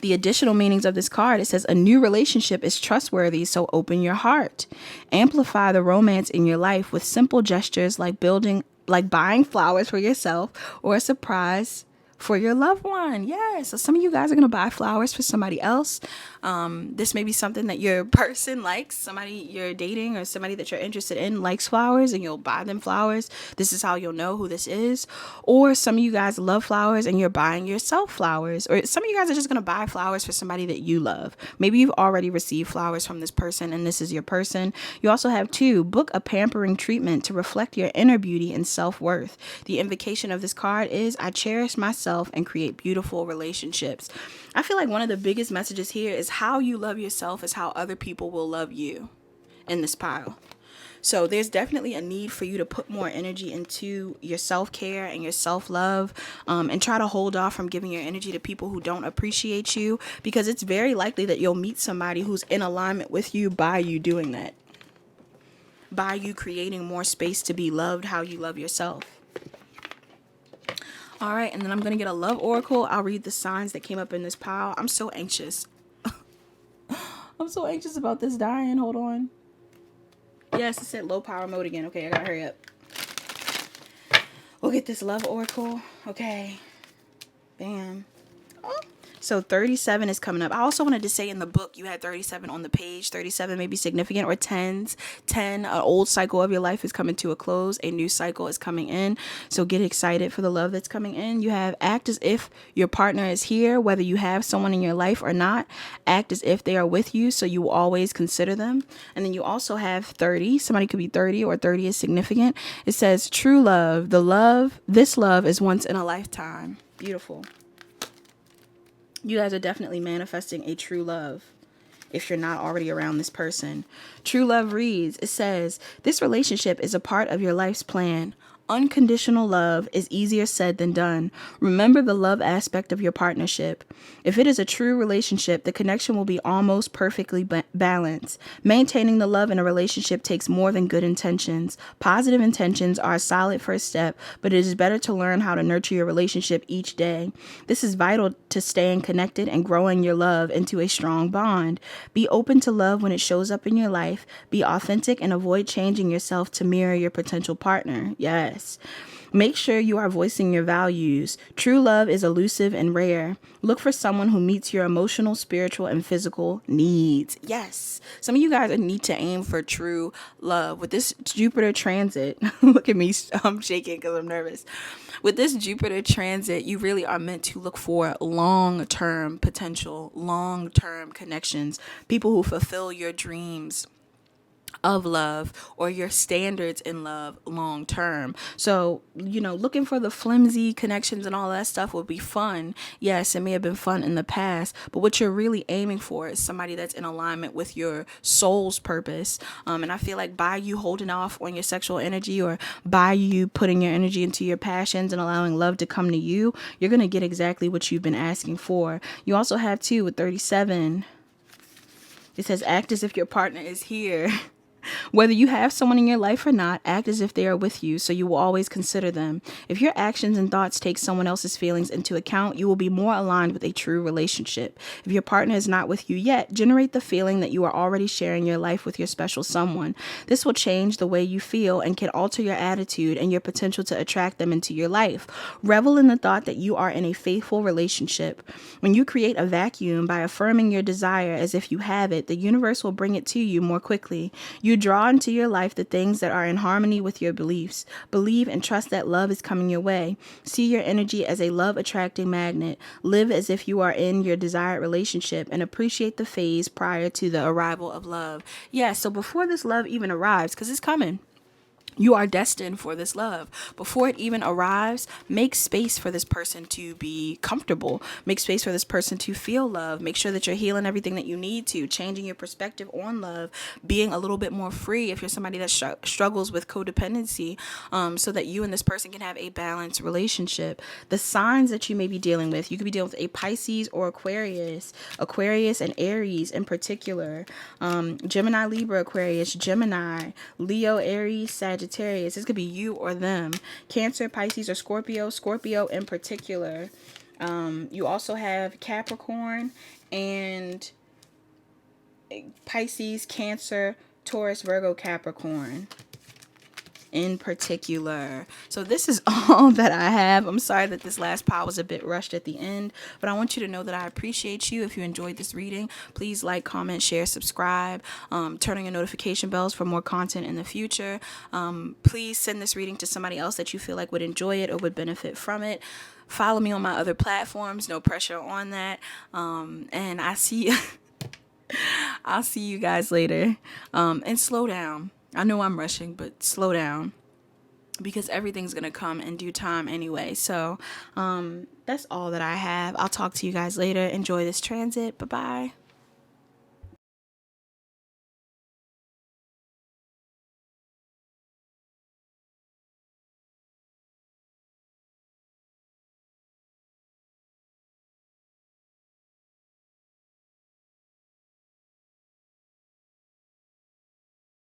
The additional meanings of this card, it says a new relationship is trustworthy, so open your heart. Amplify the romance in your life with simple gestures like buying flowers for yourself or a surprise for your loved one. Yeah, so some of you guys are going to buy flowers for somebody else. This may be something that your person likes, somebody you're dating or somebody that you're interested in likes flowers, and you'll buy them flowers. This is how you'll know who this is. Or some of you guys love flowers and you're buying yourself flowers. Or some of you guys are just going to buy flowers for somebody that you love. Maybe you've already received flowers from this person and this is your person. You also have 2, book a pampering treatment to reflect your inner beauty and self-worth. The invocation of this card is, I cherish myself and create beautiful relationships. I feel like one of the biggest messages here is how you love yourself is how other people will love you in this pile. So there's definitely a need for you to put more energy into your self-care and your self-love, and try to hold off from giving your energy to people who don't appreciate you, because it's very likely that you'll meet somebody who's in alignment with you by you doing that, by you creating more space to be loved how you love yourself. All right, and then I'm going to get a love oracle. I'll read the signs that came up in this pile. I'm so anxious. I'm so anxious about this dying. Hold on. Yes, it said low power mode again. Okay, I gotta hurry up. We'll get this love oracle. Okay. Bam. Oh. So 37 is coming up. I also wanted to say in the book, you had 37 on the page. 37 may be significant, or 10s. 10, an old cycle of your life is coming to a close. A new cycle is coming in. So get excited for the love that's coming in. You have act as if your partner is here, whether you have someone in your life or not. Act as if they are with you, so you will always consider them. And then you also have 30. Somebody could be 30, or 30 is significant. It says true love. This love is once in a lifetime. Beautiful. You guys are definitely manifesting a true love if you're not already around this person. True love reads, it says, this relationship is a part of your life's plan. Unconditional love is easier said than done. Remember the love aspect of your partnership. If it is a true relationship, the connection will be almost perfectly balanced. Maintaining the love in a relationship takes more than good intentions. Positive intentions are a solid first step, but it is better to learn how to nurture your relationship each day. This is vital to staying connected and growing your love into a strong bond. Be open to love when it shows up in your life. Be authentic and avoid changing yourself to mirror your potential partner. Yes. Make sure you are voicing your values. True love is elusive and rare. Look for someone who meets your emotional, spiritual, and physical needs. Yes. Some of you guys need to aim for true love. With this Jupiter transit, look at me, I'm shaking because I'm nervous. With this Jupiter transit, you really are meant to look for long-term potential, long-term connections, people who fulfill your dreams of love or your standards in love long term. So, looking for the flimsy connections and all that stuff will be fun. Yes, it may have been fun in the past, but what you're really aiming for is somebody that's in alignment with your soul's purpose. And I feel like by you holding off on your sexual energy, or by you putting your energy into your passions and allowing love to come to you, you're going to get exactly what you've been asking for. You also have 2 with 37. It says act as if your partner is here. Whether you have someone in your life or not, act as if they are with you, so you will always consider them. If your actions and thoughts take someone else's feelings into account, you will be more aligned with a true relationship. If your partner is not with you yet, generate the feeling that you are already sharing your life with your special someone. This will change the way you feel and can alter your attitude and your potential to attract them into your life. Revel in the thought that you are in a faithful relationship. When you create a vacuum by affirming your desire as if you have it, the universe will bring it to you more quickly. You draw into your life the things that are in harmony with your beliefs. Believe and trust that love is coming your way. See your energy as a love-attracting magnet. Live as if you are in your desired relationship and appreciate the phase prior to the arrival of love. Yeah, so before this love even arrives, because it's coming, You are destined for this love. Before it even arrives, make space for this person to be comfortable. Make space for this person to feel love. Make sure that you're healing everything that you need to, changing your perspective on love, being a little bit more free if you're somebody that struggles with codependency, so that you and this person can have a balanced relationship. The signs that you may be dealing with, you could be dealing with a Pisces or Aquarius and Aries in particular, Gemini, Libra, Aquarius, Gemini, Leo, Aries, Sagittarius. This could be you or them. Cancer, Pisces, or Scorpio in particular. You also have Capricorn and Pisces, Cancer, Taurus, Virgo, Capricorn in particular. So this is all that I have. I'm sorry that this last pile was a bit rushed at the end, but I want you to know that I appreciate you. If you enjoyed this reading, please like, comment, share, subscribe, turn on your notification bells for more content in the future. Please send this reading to somebody else that you feel like would enjoy it or would benefit from it. Follow me on my other platforms. No pressure on that. And I'll see you guys later. And slow down. I know I'm rushing, but slow down, because everything's going to come in due time anyway. So that's all that I have. I'll talk to you guys later. Enjoy this transit. Bye-bye.